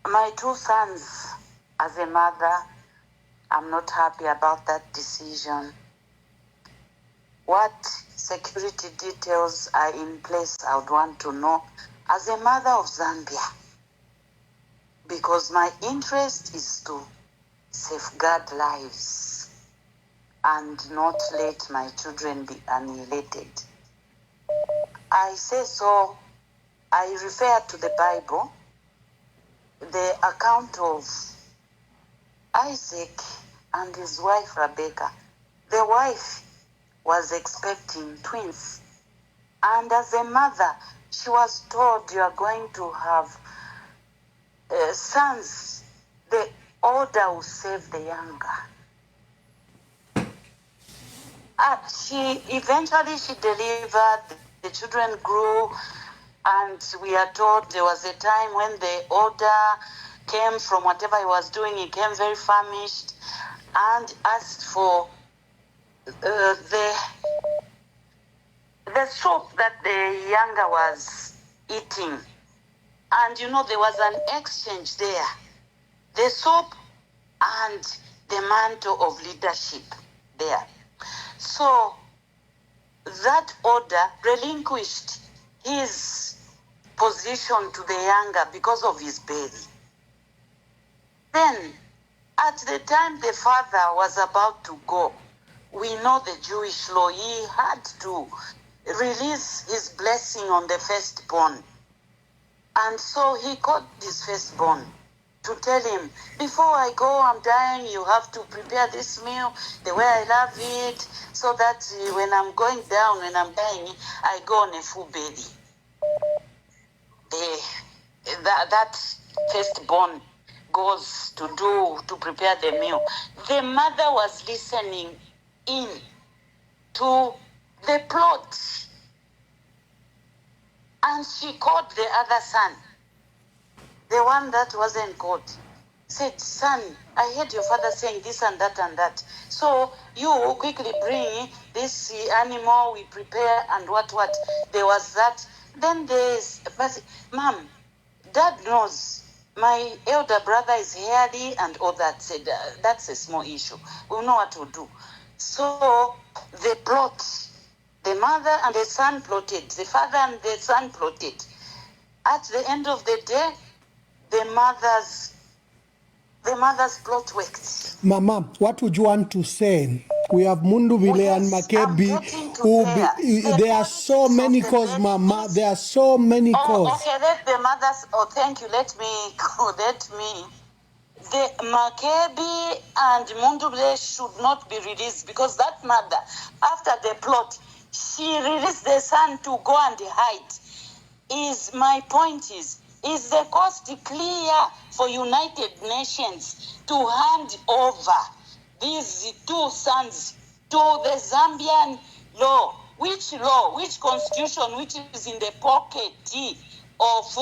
my two sons as a mother, I'm not happy about that decision. What security details are in place, I would want to know as a mother of Zambia. Because my interest is to safeguard lives and not let my children be annihilated. I say so, I refer to the Bible, the account of Isaac and his wife Rebecca. The wife was expecting twins, and as a mother, she was told, you are going to have sons. The older will save the younger. She delivered. The children grew, and we are told there was a time when the older came from whatever he was doing. He came very famished and asked for the soup that the younger was eating. And there was an exchange there. The soup and the mantle of leadership there. So that order relinquished his position to the younger because of his belly. Then, at the time the father was about to go, we know the Jewish law, he had to release his blessing on the firstborn. And so he called his firstborn to tell him, before I go, I'm dying, you have to prepare this meal the way I love it, so that when I'm going down, when I'm dying, I go on a full belly. That firstborn goes to prepare the meal. The mother was listening in to the plot, and she called the other son. The one that wasn't called said, son, I heard your father saying this and that and that. So you quickly bring this animal, we prepare, and what. There was that. Then there's, Mom, Dad knows my elder brother is hairy and all that. Said, that's a small issue. We'll know what to do. So they plot. The mother and the son plotted. The father and the son plotted. At the end of the day, the mother's plot worked. Mama, what would you want to say? We have Mundubile and Makebi. There are so many cause, Mama. There are so many cause. Okay, let the mothers. Oh, thank you. Let me. The Makebi and Mundubile should not be released, because that mother, after the plot, she released the son to go and hide. My point is the cost clear for United Nations to hand over these two sons to the Zambian law? Which constitution, which is in the pocket of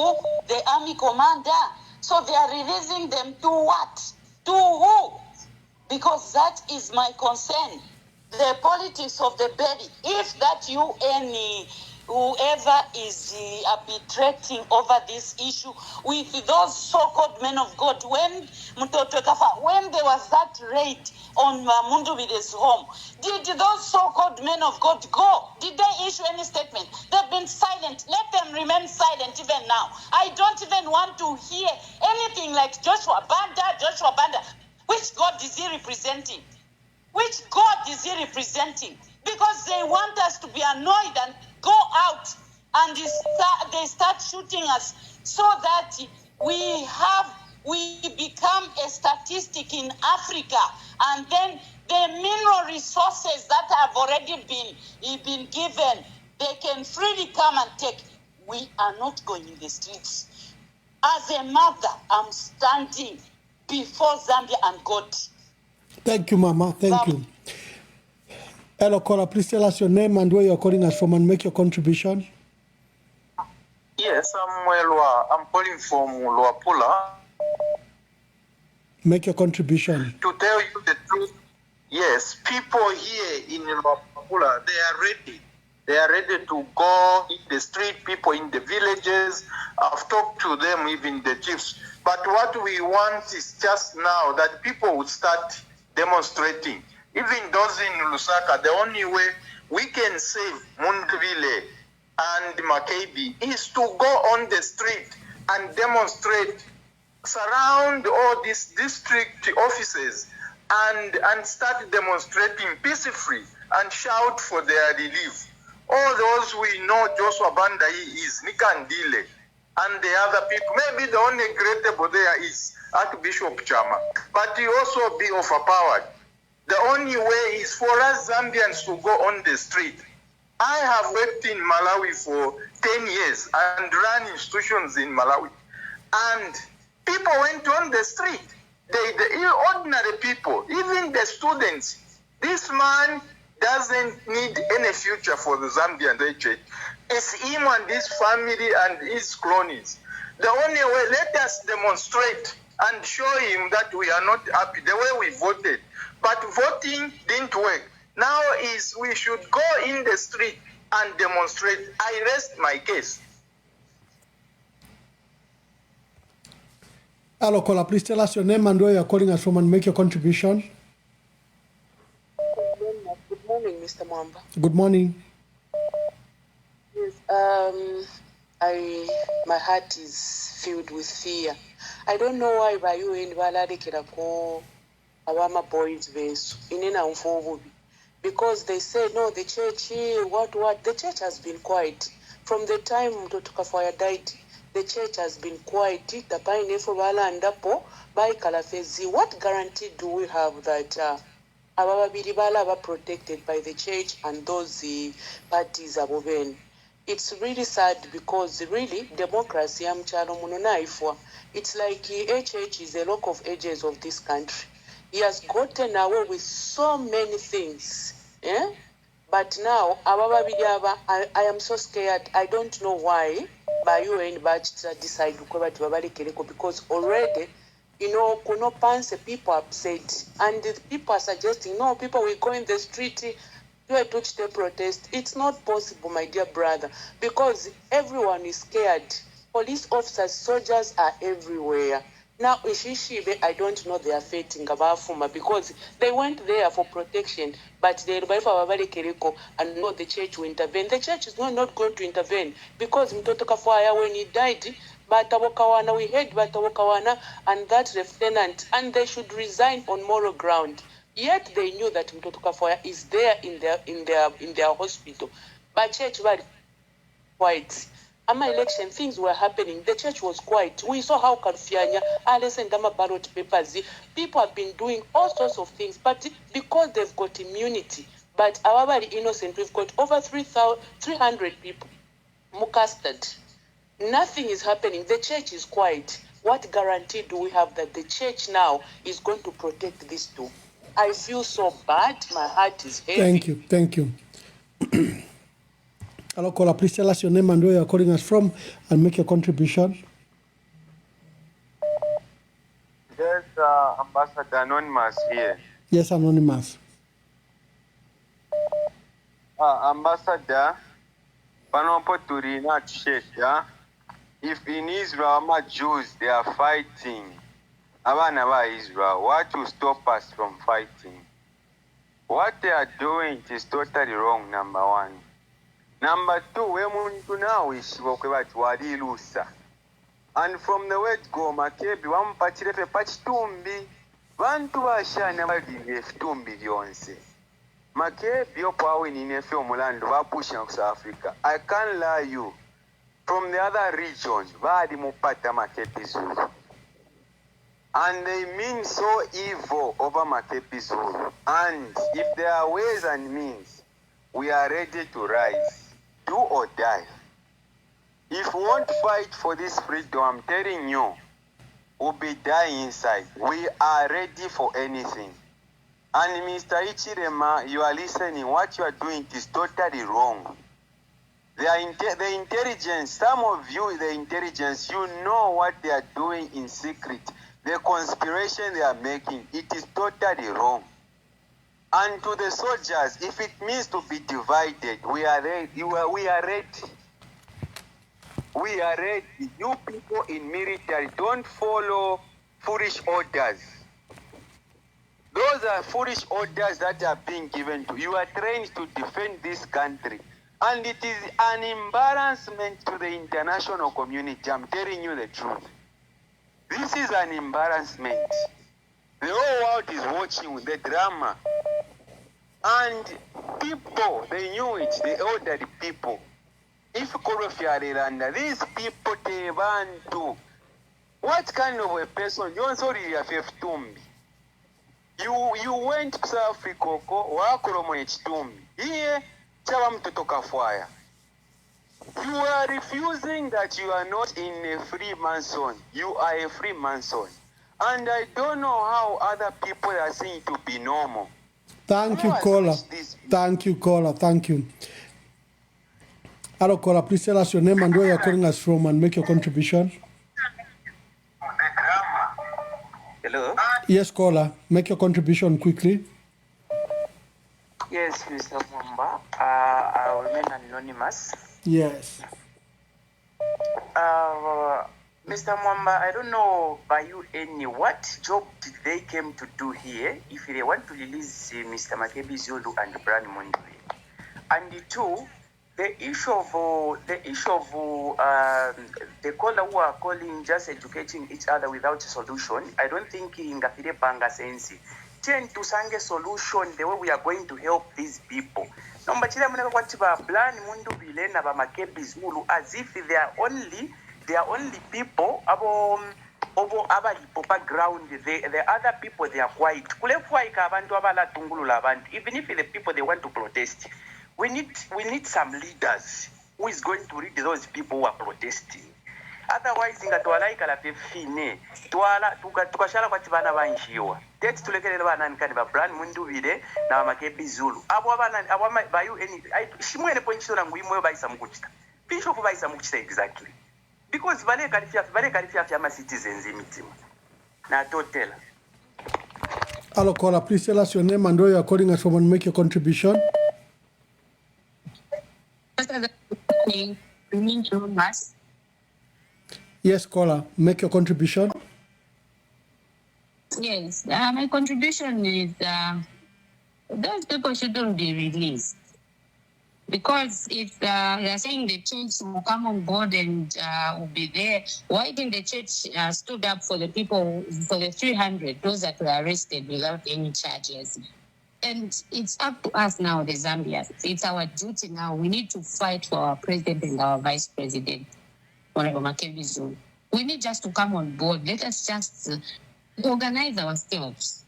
the army commander? So they are releasing them to what? To who? Because that is my concern. The politics of the belly. If that UN, whoever is arbitrating over this issue with those so-called men of God, when there was that raid on Mundubile's home, did those so-called men of God go? Did they issue any statement? They've been silent. Let them remain silent even now. I don't even want to hear anything like Joshua Banda. Which God is he representing? Which God is he representing? Because they want us to be annoyed and go out and they start shooting us, so that we become a statistic in Africa, and then the mineral resources that have already been given, they can freely come and take. We are not going in the streets. As a mother, I'm standing before Zambia and God. Thank you, Mama. Thank you. Hello, caller. Please tell us your name and where you're calling us from and make your contribution. Yes, I'm calling from Luapula. Make your contribution. To tell you the truth, yes, people here in Luapula, they are ready. They are ready to go in the street, people in the villages. I've talked to them, even the chiefs. But what we want is just now that people would start demonstrating. Even those in Lusaka, the only way we can save Mundubile and Makebi is to go on the street and demonstrate, surround all these district offices and start demonstrating peacefully and shout for their relief. All those we know Joshua Banda is Nikandile. and the other people. Maybe the only regrettable there is Archbishop Chama, but he also be overpowered. The only way is for us Zambians to go on the street. I have worked in Malawi for 10 years and run institutions in Malawi. And people went on the street. The ordinary people, even the students. This man doesn't need any future for the Zambian church. It's him and his family and his cronies. The only way, let us demonstrate and show him that we are not happy the way we voted. But voting didn't work. Now is we should go in the street and demonstrate. I rest my case. Hello, caller. Please tell us your name and where you're calling us from and make your contribution. Good morning, Mr. Mwamba. Good morning. Yes, my heart is filled with fear. I don't know why by you in Valadekerako Awama boys vase in an because they say no, the church the church has been quiet. From the time Mtotukafaya died, the church has been quiet. The Painefo Vala and Dapo by Kalafezi. What guarantee do we have that Ababiribala are protected by the church and those parties above? It's really sad because really democracy it's like HH is a lock of edges of this country. He has gotten away with so many things. But now I am so scared. I don't know why Bayu and Bachita decide to cover to Babali because already Kuno Panse people upset and the people are suggesting no, people will go in the street to touch the protest. It's not possible, my dear brother, because everyone is scared. Police officers, soldiers are everywhere. Now, Ishishibe, I don't know their fate in Gabafuma because they went there for protection, but they and know the church will intervene. The church is not going to intervene because Mtotoka Fire, when he died, Batawokawana, we heard Batawokawana and that lieutenant, and they should resign on moral ground. Yet they knew that Mtotoka Fire is there in their hospital. But church was quiet. At my election, things were happening. The church was quiet. We saw how Kalfianya, Alice and Dama ballot papers. People have been doing all sorts of things, but because they've got immunity. But our very innocent, we've got over 300 people mukasted. Nothing is happening. The church is quiet. What guarantee do we have that the church now is going to protect these two? I feel so bad. My heart is heavy. Thank you. Hello, caller. Please tell us your name and where you're calling us from and make your contribution. Yes, Ambassador Anonymous here. Yes, Anonymous. Ambassador, Panompo Turina Cheshia. If in Israel, Jews, they are fighting, Abanaba Israel, what will stop us from fighting? What they are doing is totally wrong, number one. Number two, we muntu now is wadi lusa. And from the word go, Makebi, one pachirefe pachitumbi, bantu bashana badi tumbi yonse. Makebi opa in nefe omulando ba pushing South Africa. I can't lie you. From the other regions, badi mupata Makebi Zulu. And they mean so evil over Makebi Zulu. And if there are ways and means, we are ready to rise. Do or die. If we won't fight for this freedom, I'm telling you, we'll be dying inside. We are ready for anything. And Mr. Ichirema, you are listening. What you are doing is totally wrong. The intelligence, some of you, the intelligence, you know what they are doing in secret. The conspiration they are making, it is totally wrong. And to the soldiers, if it means to be divided, we are ready. We are ready. We are ready. You people in military, don't follow foolish orders. Those are foolish orders that are being given to you. You are trained to defend this country. And it is an embarrassment to the international community. I'm telling you the truth. This is an embarrassment. The whole world is watching the drama. And people, they knew it, the elderly people. if Kolofiarelanda, these people they want to. What kind of a person? You also really have Tumbi. You went to South Africa, wakolomo echitumbi. Here, chaba mtoto kafwaya. You are refusing that you are not in a Freemason. You are a Freemason. And I don't know how other people are saying to be normal. Thank you, caller. Thank you, caller. Thank you. Hello, caller. Please tell us your name and where you're calling us from and make your contribution. Hello? Yes, caller. Make your contribution quickly. Yes, Mr. Mwamba. I will remain anonymous. Yes. Mr. Mwamba, I don't know by you any what job did they came to do here if they want to release Mr. Makebi Zulu and Brian Mundubile. And two, the issue of the caller who are calling just educating each other without a solution, I don't think ingafire panga sensi. Tend to sang a solution the way we are going to help these people. Number chile muna kwati ba Brian Mundubile na ba Makebi Zulu as if they are only people abo background. The other people they are white. Even if the people they want to protest, we need some leaders who is going to lead those people who are protesting. Otherwise, ingatwalaika la fine tukashala kwati bana banjiwa. Tete tulekelele bana nkani ba Brian Mundubile na Makebi Zulu. Abo bayu any shimwene ponchito na nguimwe baisa mukuchita. Bishop baisa mukuchita exactly. Because vale karifia fiama citizens imitima. Na totela. Hello, caller. Please tell us your name and where you are calling us from and make your contribution. Yes, caller. Make your contribution. Yes, my contribution is those people shouldn't be released. Because if they are saying the church will come on board and will be there, why didn't the church stood up for the people, for the 300, those that were arrested without any charges? And it's up to us now, the Zambians. It's our duty now. We need to fight for our president and our vice president, Honorable Makebi Zulu. We need just to come on board. Let us just organize ourselves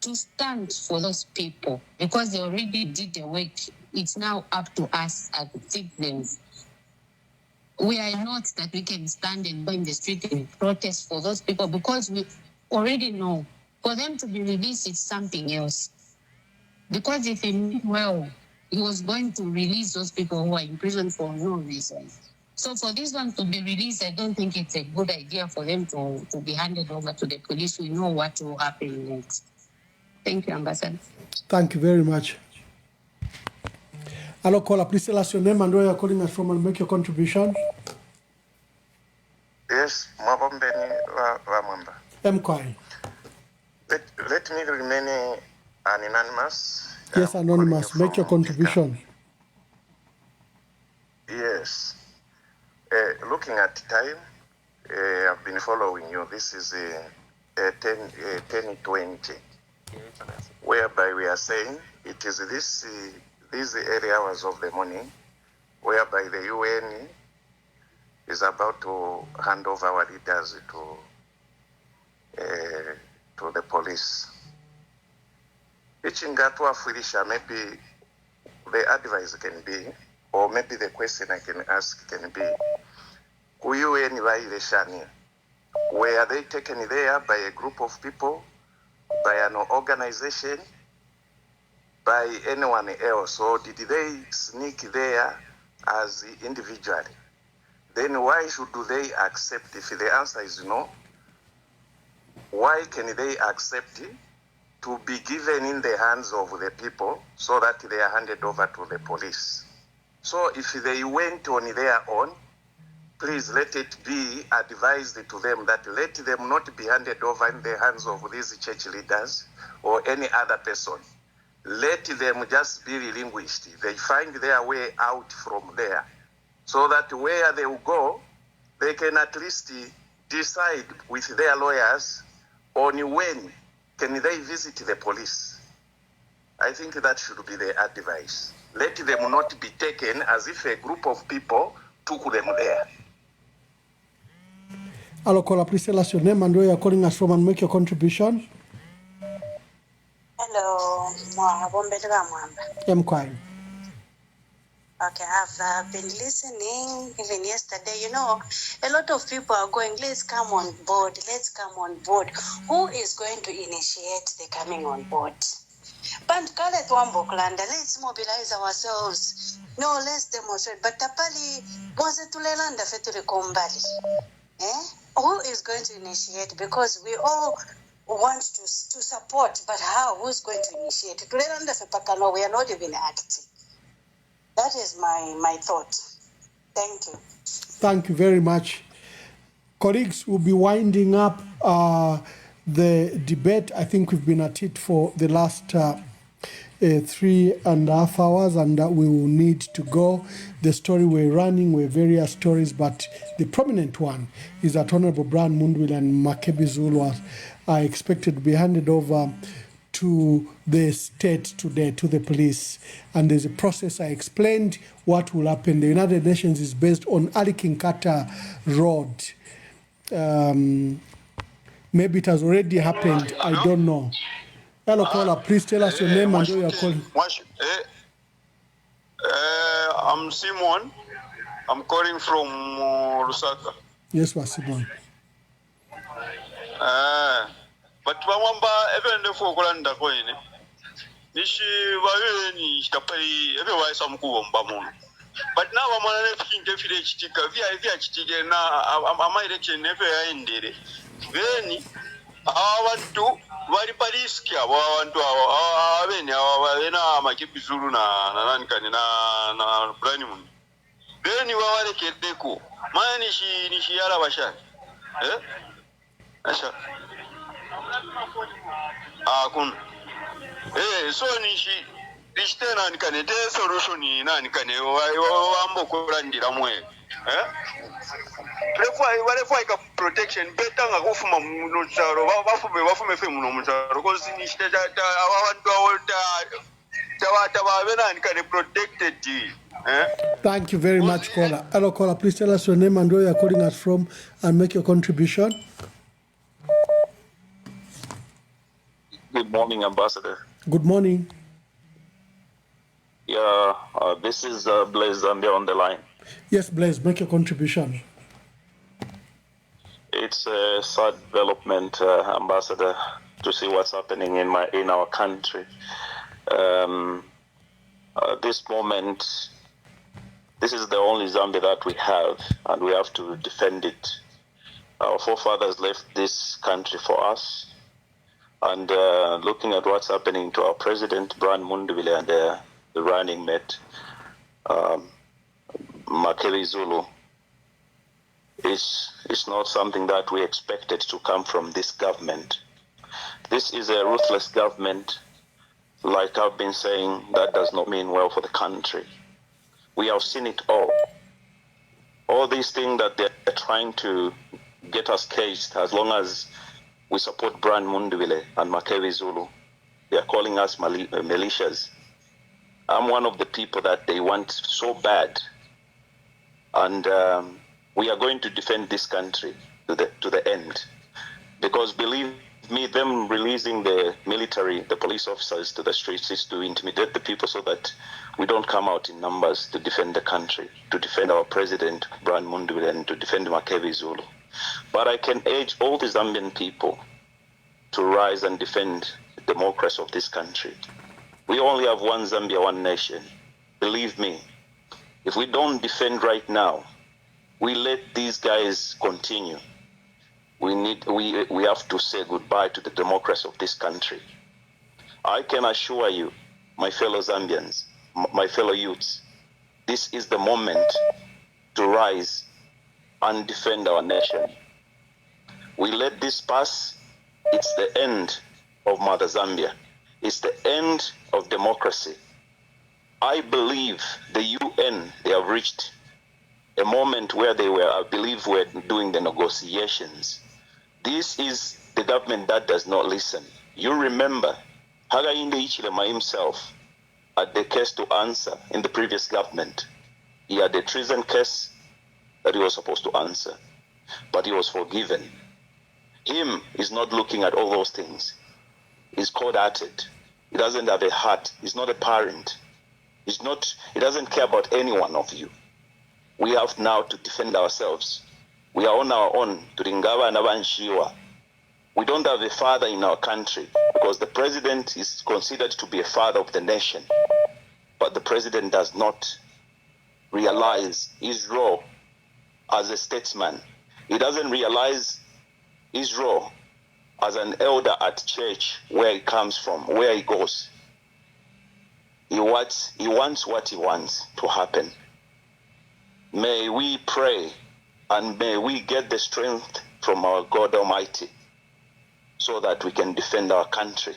to stand for those people because they already did the work. It's now up to us as citizens. We are not that we can stand and go in the street and protest for those people because we already know for them to be released, it's something else. Because if he knew well, he was going to release those people who are in prison for no reason. So for this one to be released, I don't think it's a good idea for them to be handed over to the police. We know what will happen next. Thank you, Ambassador. Thank you very much. Hello, caller. Please tell us your name and where you are calling us from and make your contribution. Yes, Mwabombeni Ramwamba. Mkwai. Let me remain anonymous. Yes, anonymous. Make your contribution. Yes. Looking at time, I've been following you. This is 10:20, whereby we are saying it is these early hours of the morning, whereby the UN is about to hand over our leaders to the police. Maybe the advice can be, or maybe the question I can ask can be, were they taken there by a group of people, by an organization, by anyone else, or did they sneak there as individually? Then why should they accept? If the answer is no, why can they accept to be given in the hands of the people so that they are handed over to the police? So if they went on their own, please let it be advised to them that let them not be handed over in the hands of these church leaders or any other person. Let them just be relinquished. They find their way out from there so that where they will go, they can at least decide with their lawyers on when can they visit the police. I think that should be the advice. Let them not be taken as if a group of people took them there. Hello, caller, please tell us your name and where you're calling us from and make your contribution. Hello, I'm quiet. Okay, I've been listening even yesterday. You know, a lot of people are going, let's come on board, let's come on board. Who is going to initiate the coming on board? But let's mobilize ourselves. No, let's demonstrate. But tapali, who is going to initiate? Because we all want to support, but how? Who's going to initiate? We are not even acting. That is my thought. Thank you. Thank you very much. Colleagues, we'll be winding up the debate. I think we've been at it for the last 3.5 hours, and we will need to go. The story we're running were various stories, but the prominent one is that Honorable Brian Mundubile and Makebi Zulu are expected to be handed over to the state today, to the police. And there's a process. I explained what will happen. The United Nations is based on Ali Kinkata Road. Maybe it has already happened. I don't know. Hello, caller. Please tell us your name and where you're calling. I'm Simon. I'm calling from Lusaka. Yes, Simon. But Wamba, even the Fokulanda coin. Nishi Vayeni, Tapai, everywhere some Kuombamun. But now I'm on a definite sticker, via chicken. I'm election never ended. Then I want to very Pariski, I want to our Makebi Zulu na Branimun. Then you are a kid deco. Mine is she Arabasha. Asha. Akun. So nishi Kristena and Canada solution in Ankane, Wambo Kurandiramwe. Whatever I got protection, better I go from Munuzaro, Wafum Femunumuzaro, because in protected. Thank you very much, caller. Hello, caller. Please tell us your name and where you're calling us from and make your contribution. Good morning, Ambassador. Good morning. Yeah, this is Blaise Zambia on the line. Yes, Blaise, make your contribution. It's a sad development, Ambassador, to see what's happening in our country. This moment, this is the only Zambia that we have, and we have to defend it. Our forefathers left this country for us. And looking at what's happening to our president, Brian Mundubile, and the running mate, Makebi Zulu, is not something that we expected to come from this government. This is a ruthless government. Like I've been saying, that does not mean well for the country. We have seen it all. All these things that they're trying to get us caged, as long as we support Brian Mundubile and Makebi Zulu. They are calling us militias. I'm one of the people that they want so bad. And we are going to defend this country to the end. Because believe me, them releasing the military, the police officers to the streets is to intimidate the people so that we don't come out in numbers to defend the country, to defend our president, Brian Mundubile, and to defend Makebi Zulu. But I can urge all the Zambian people to rise and defend the democracy of this country. We only have one Zambia, one nation. Believe me, if we don't defend right now, we let these guys continue. We have to say goodbye to the democracy of this country. I can assure you, my fellow Zambians, my fellow youths, this is the moment to rise and defend our nation. We let this pass, it's the end of Mother Zambia. It's the end of democracy. I believe the UN, they have reached a moment where I believe we're doing the negotiations. This is the government that does not listen. You remember, Hakainde Hichilema himself had the case to answer in the previous government. He had a treason case, that he was supposed to answer, but he was forgiven. Him is not looking at all those things. He's cold-hearted. He doesn't have a heart. He's not a parent. He doesn't care about any one of you. We have now to defend ourselves. We are on our own. We don't have a father in our country because the president is considered to be a father of the nation. But the president does not realize his role as a statesman. He doesn't realize his role as an elder at church, where he comes from, where he goes. He wants what he wants to happen. May we pray and may we get the strength from our God Almighty so that we can defend our country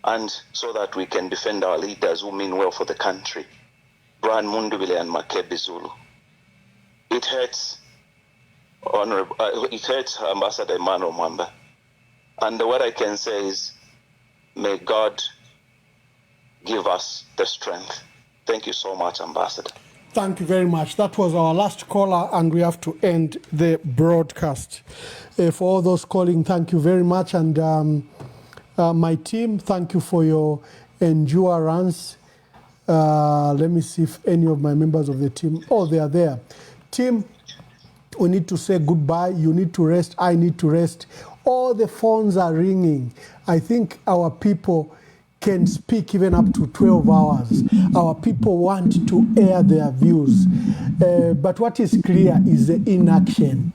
and so that we can defend our leaders who mean well for the country. Brian Mundubile and Makebi Zulu. It hurts, Ambassador Emmanuel Mwamba. And what I can say is, may God give us the strength. Thank you so much, Ambassador. Thank you very much. That was our last caller, and we have to end the broadcast. For all those calling, thank you very much. And my team, thank you for your endurance. Let me see if any of my members of the team, they are there. Team, we need to say goodbye. You need to rest. I need to rest. All the phones are ringing. I think our people can speak even up to 12 hours. Our people want to air their views. But what is clear is the inaction.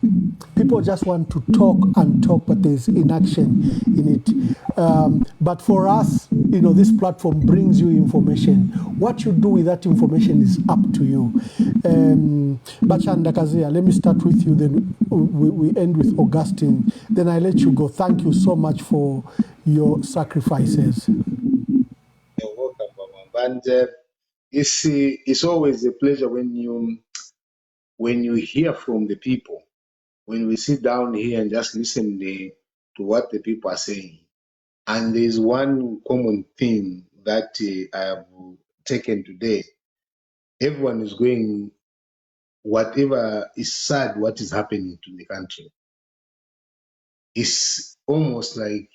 People just want to talk and talk, but there's inaction in it. But for us, this platform brings you information. What you do with that information is up to you. Bachanda Kazia, let me start with you, then we end with Augustine. Then I let you go. Thank you so much for your sacrifices. You're welcome, Mama. And it's always a pleasure when you hear from the people, when we sit down here and just listen to what the people are saying. And there's one common theme that I have taken today. Everyone is going, whatever is sad, what is happening to the country. It's almost like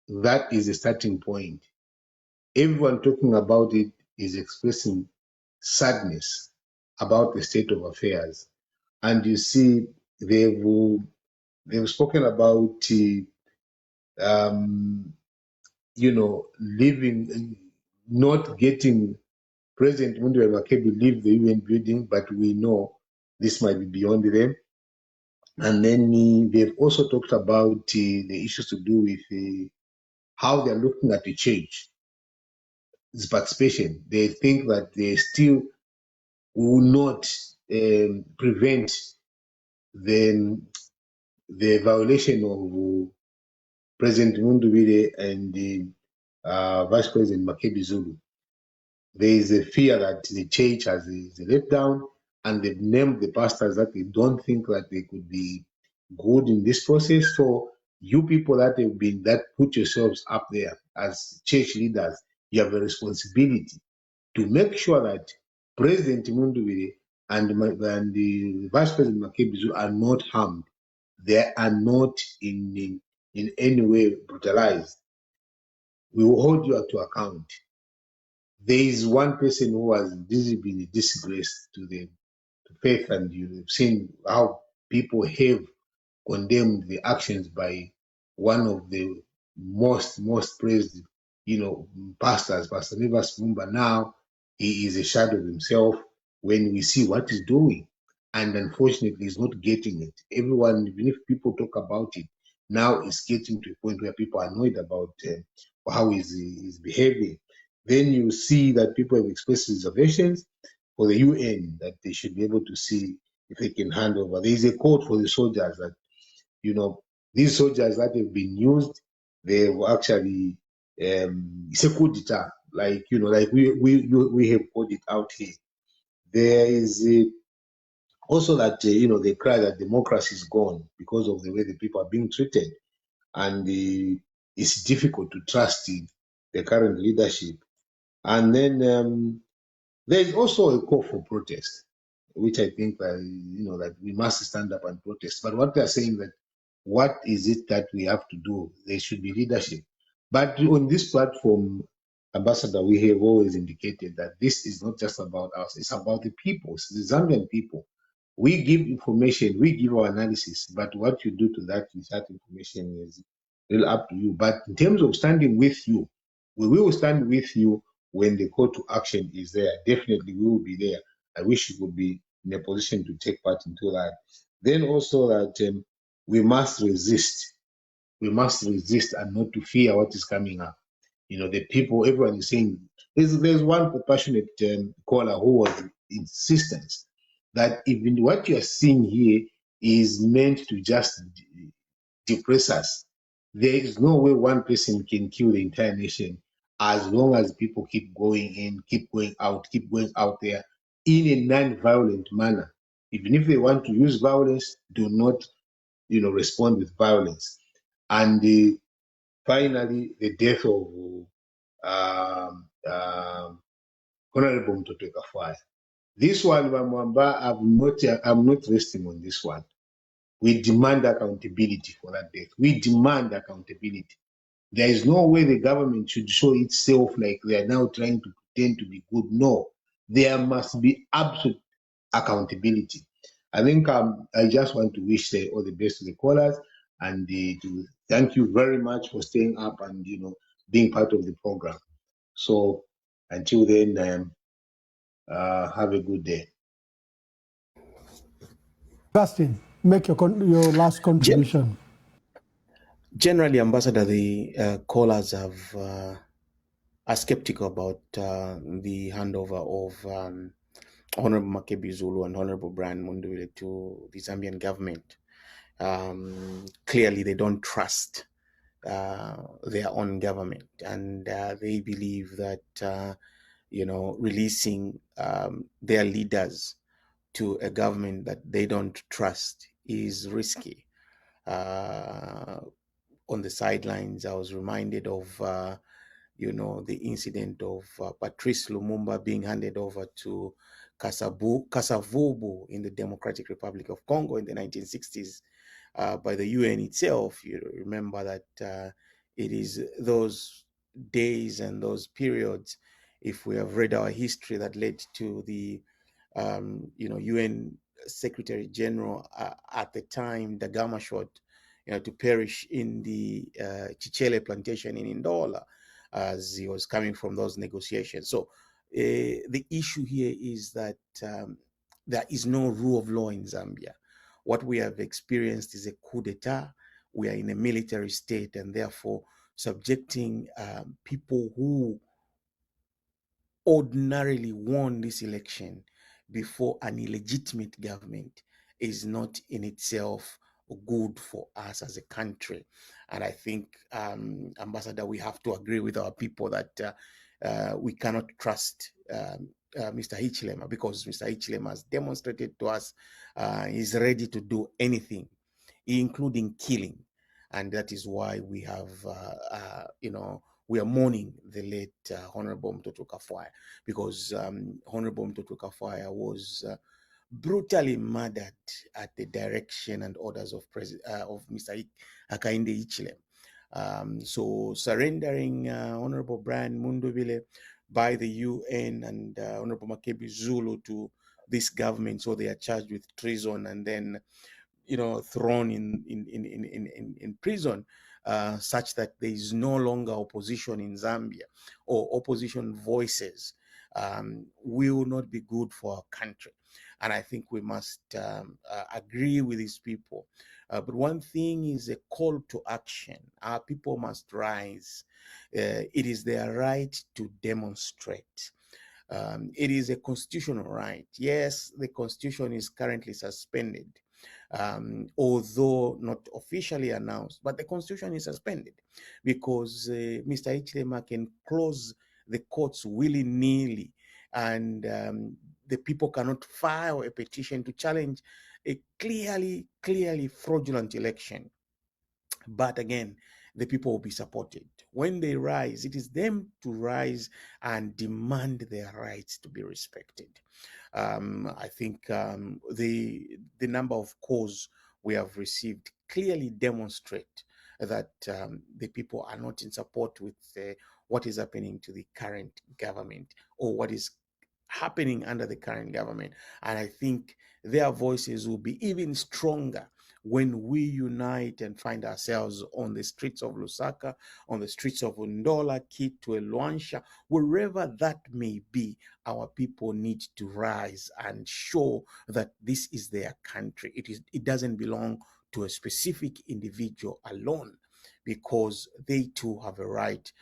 that is a starting point. Everyone talking about it is expressing sadness about the state of affairs. And you see, they've spoken about, leaving, not getting President Mundubile Makebi leave the UN building, but we know this might be beyond them. And then they've also talked about the issues to do with how they're looking at the change, this participation. They think that they still will not prevent the violation of President Mundubile and the Vice President Makebi Zulu. There is a fear that the church has a letdown, and they've named the pastors that they don't think that they could be good in this process. So you people that put yourselves up there as church leaders, you have a responsibility to make sure that President Mundubile and the Vice President Makebi Zulu are not harmed. They are not in any way brutalized. We will hold you to account. There is one person who has been a disgrace to faith, and you've seen how people have condemned the actions by one of the most praised, pastors, Pastor Nivas Mumba. Now he is a shadow of himself when we see what he's doing, and unfortunately he's not getting it. Everyone, even if people talk about it, now it's getting to a point where people are annoyed about how he's behaving. Then you see that people have expressed reservations for the UN that they should be able to see if they can hand over. There is a code for the soldiers that, these soldiers that have been used, they've actually, it's a coup d'etat, like we have called it out here. There is also that, they cry that democracy is gone because of the way the people are being treated. And it's difficult to trust the current leadership. And then there is also a call for protest. which I think that we must stand up and protest. But what they are saying that what is it that we have to do? There should be leadership. But on this platform, Ambassador, we have always indicated that this is not just about us, it's about the people, it's the Zambian people. We give information, we give our analysis, but what you do to that with that information is really up to you. But in terms of standing with you, we will stand with you when the call to action is there. Definitely we will be there. I wish you would be in a position to take part into that. Then also that we must resist. We must resist and not to fear what is coming up. The people, everyone is saying, there's one compassionate caller who was insistent that even what you are seeing here is meant to just depress us. There is no way one person can kill the entire nation as long as people keep going in, keep going out there in a non-violent manner. Even if they want to use violence, do not, respond with violence. And finally, the death of Honorable Mtoto Kafwaya. This one, Mwamba, I'm not resting on this one. We demand accountability for that death. We demand accountability. There is no way the government should show itself like they are now trying to pretend to be good. No, there must be absolute accountability. I think I just want to wish all the best to the callers and to thank you very much for staying up and being part of the program. So until then, have a good day. Justin, make your last contribution. Generally, Ambassador, the callers are skeptical about the handover of Honorable Makebi Zulu and Honorable Brian Mundubile to the Zambian government. Clearly, they don't trust their own government, and they believe that releasing their leaders to a government that they don't trust is risky. On the sidelines, I was reminded of the incident of Patrice Lumumba being handed over to Kasavubu in the Democratic Republic of Congo in the 1960s by the UN itself. You remember that it is those days and those periods, if we have read our history, that led to the UN Secretary General at the time, Dagama Shot, to perish in the Chichele plantation in Ndola as he was coming from those negotiations. So the issue here is that there is no rule of law in Zambia. What we have experienced is a coup d'etat. We are in a military state, and therefore subjecting people who ordinarily won this election before an illegitimate government is not in itself good for us as a country. And I think, Ambassador, we have to agree with our people that we cannot trust Mr. Hichilema, because Mr. Hichilema has demonstrated to us he's ready to do anything, including killing. And that is why we have, we are mourning the late Honorable Mtoto Kafwaya, because Honorable Mtoto Kafwaya was brutally murdered at the direction and orders of Mr. Hakainde Hichilema. So surrendering Honorable Brian Mundubile by the UN and Honorable Makebi Zulu to this government, so they are charged with treason and then thrown in prison, such that there is no longer opposition in Zambia or opposition voices, will not be good for our country. And I think we must agree with these people. But one thing is a call to action. Our people must rise. It is their right to demonstrate. It is a constitutional right. Yes, the constitution is currently suspended, although not officially announced, but the constitution is suspended because Mr. Hichilema can close the courts willy-nilly, and the people cannot file a petition to challenge a clearly fraudulent election. But again, the people will be supported. When they rise, it is them to rise and demand their rights to be respected. I think the number of calls we have received clearly demonstrate that the people are not in support with what is happening to the current government or what is happening under the current government. And I think their voices will be even stronger when we unite and find ourselves on the streets of Lusaka, on the streets of Undola, Kitwe, Luansha, wherever that may be. Our people need to rise and show that this is their country. It doesn't belong to a specific individual alone, because they too have a right,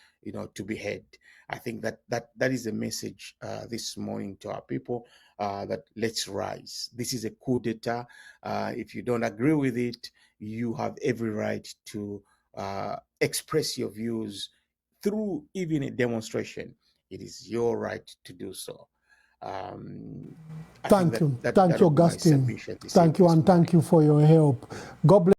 to be heard. I think that is a message this morning to our people, that let's rise. This is a coup d'etat. If you don't agree with it, you have every right to express your views through even a demonstration. It is your right to do so. Thank you, Augustine. Thank you, and thank you for your help. God bless.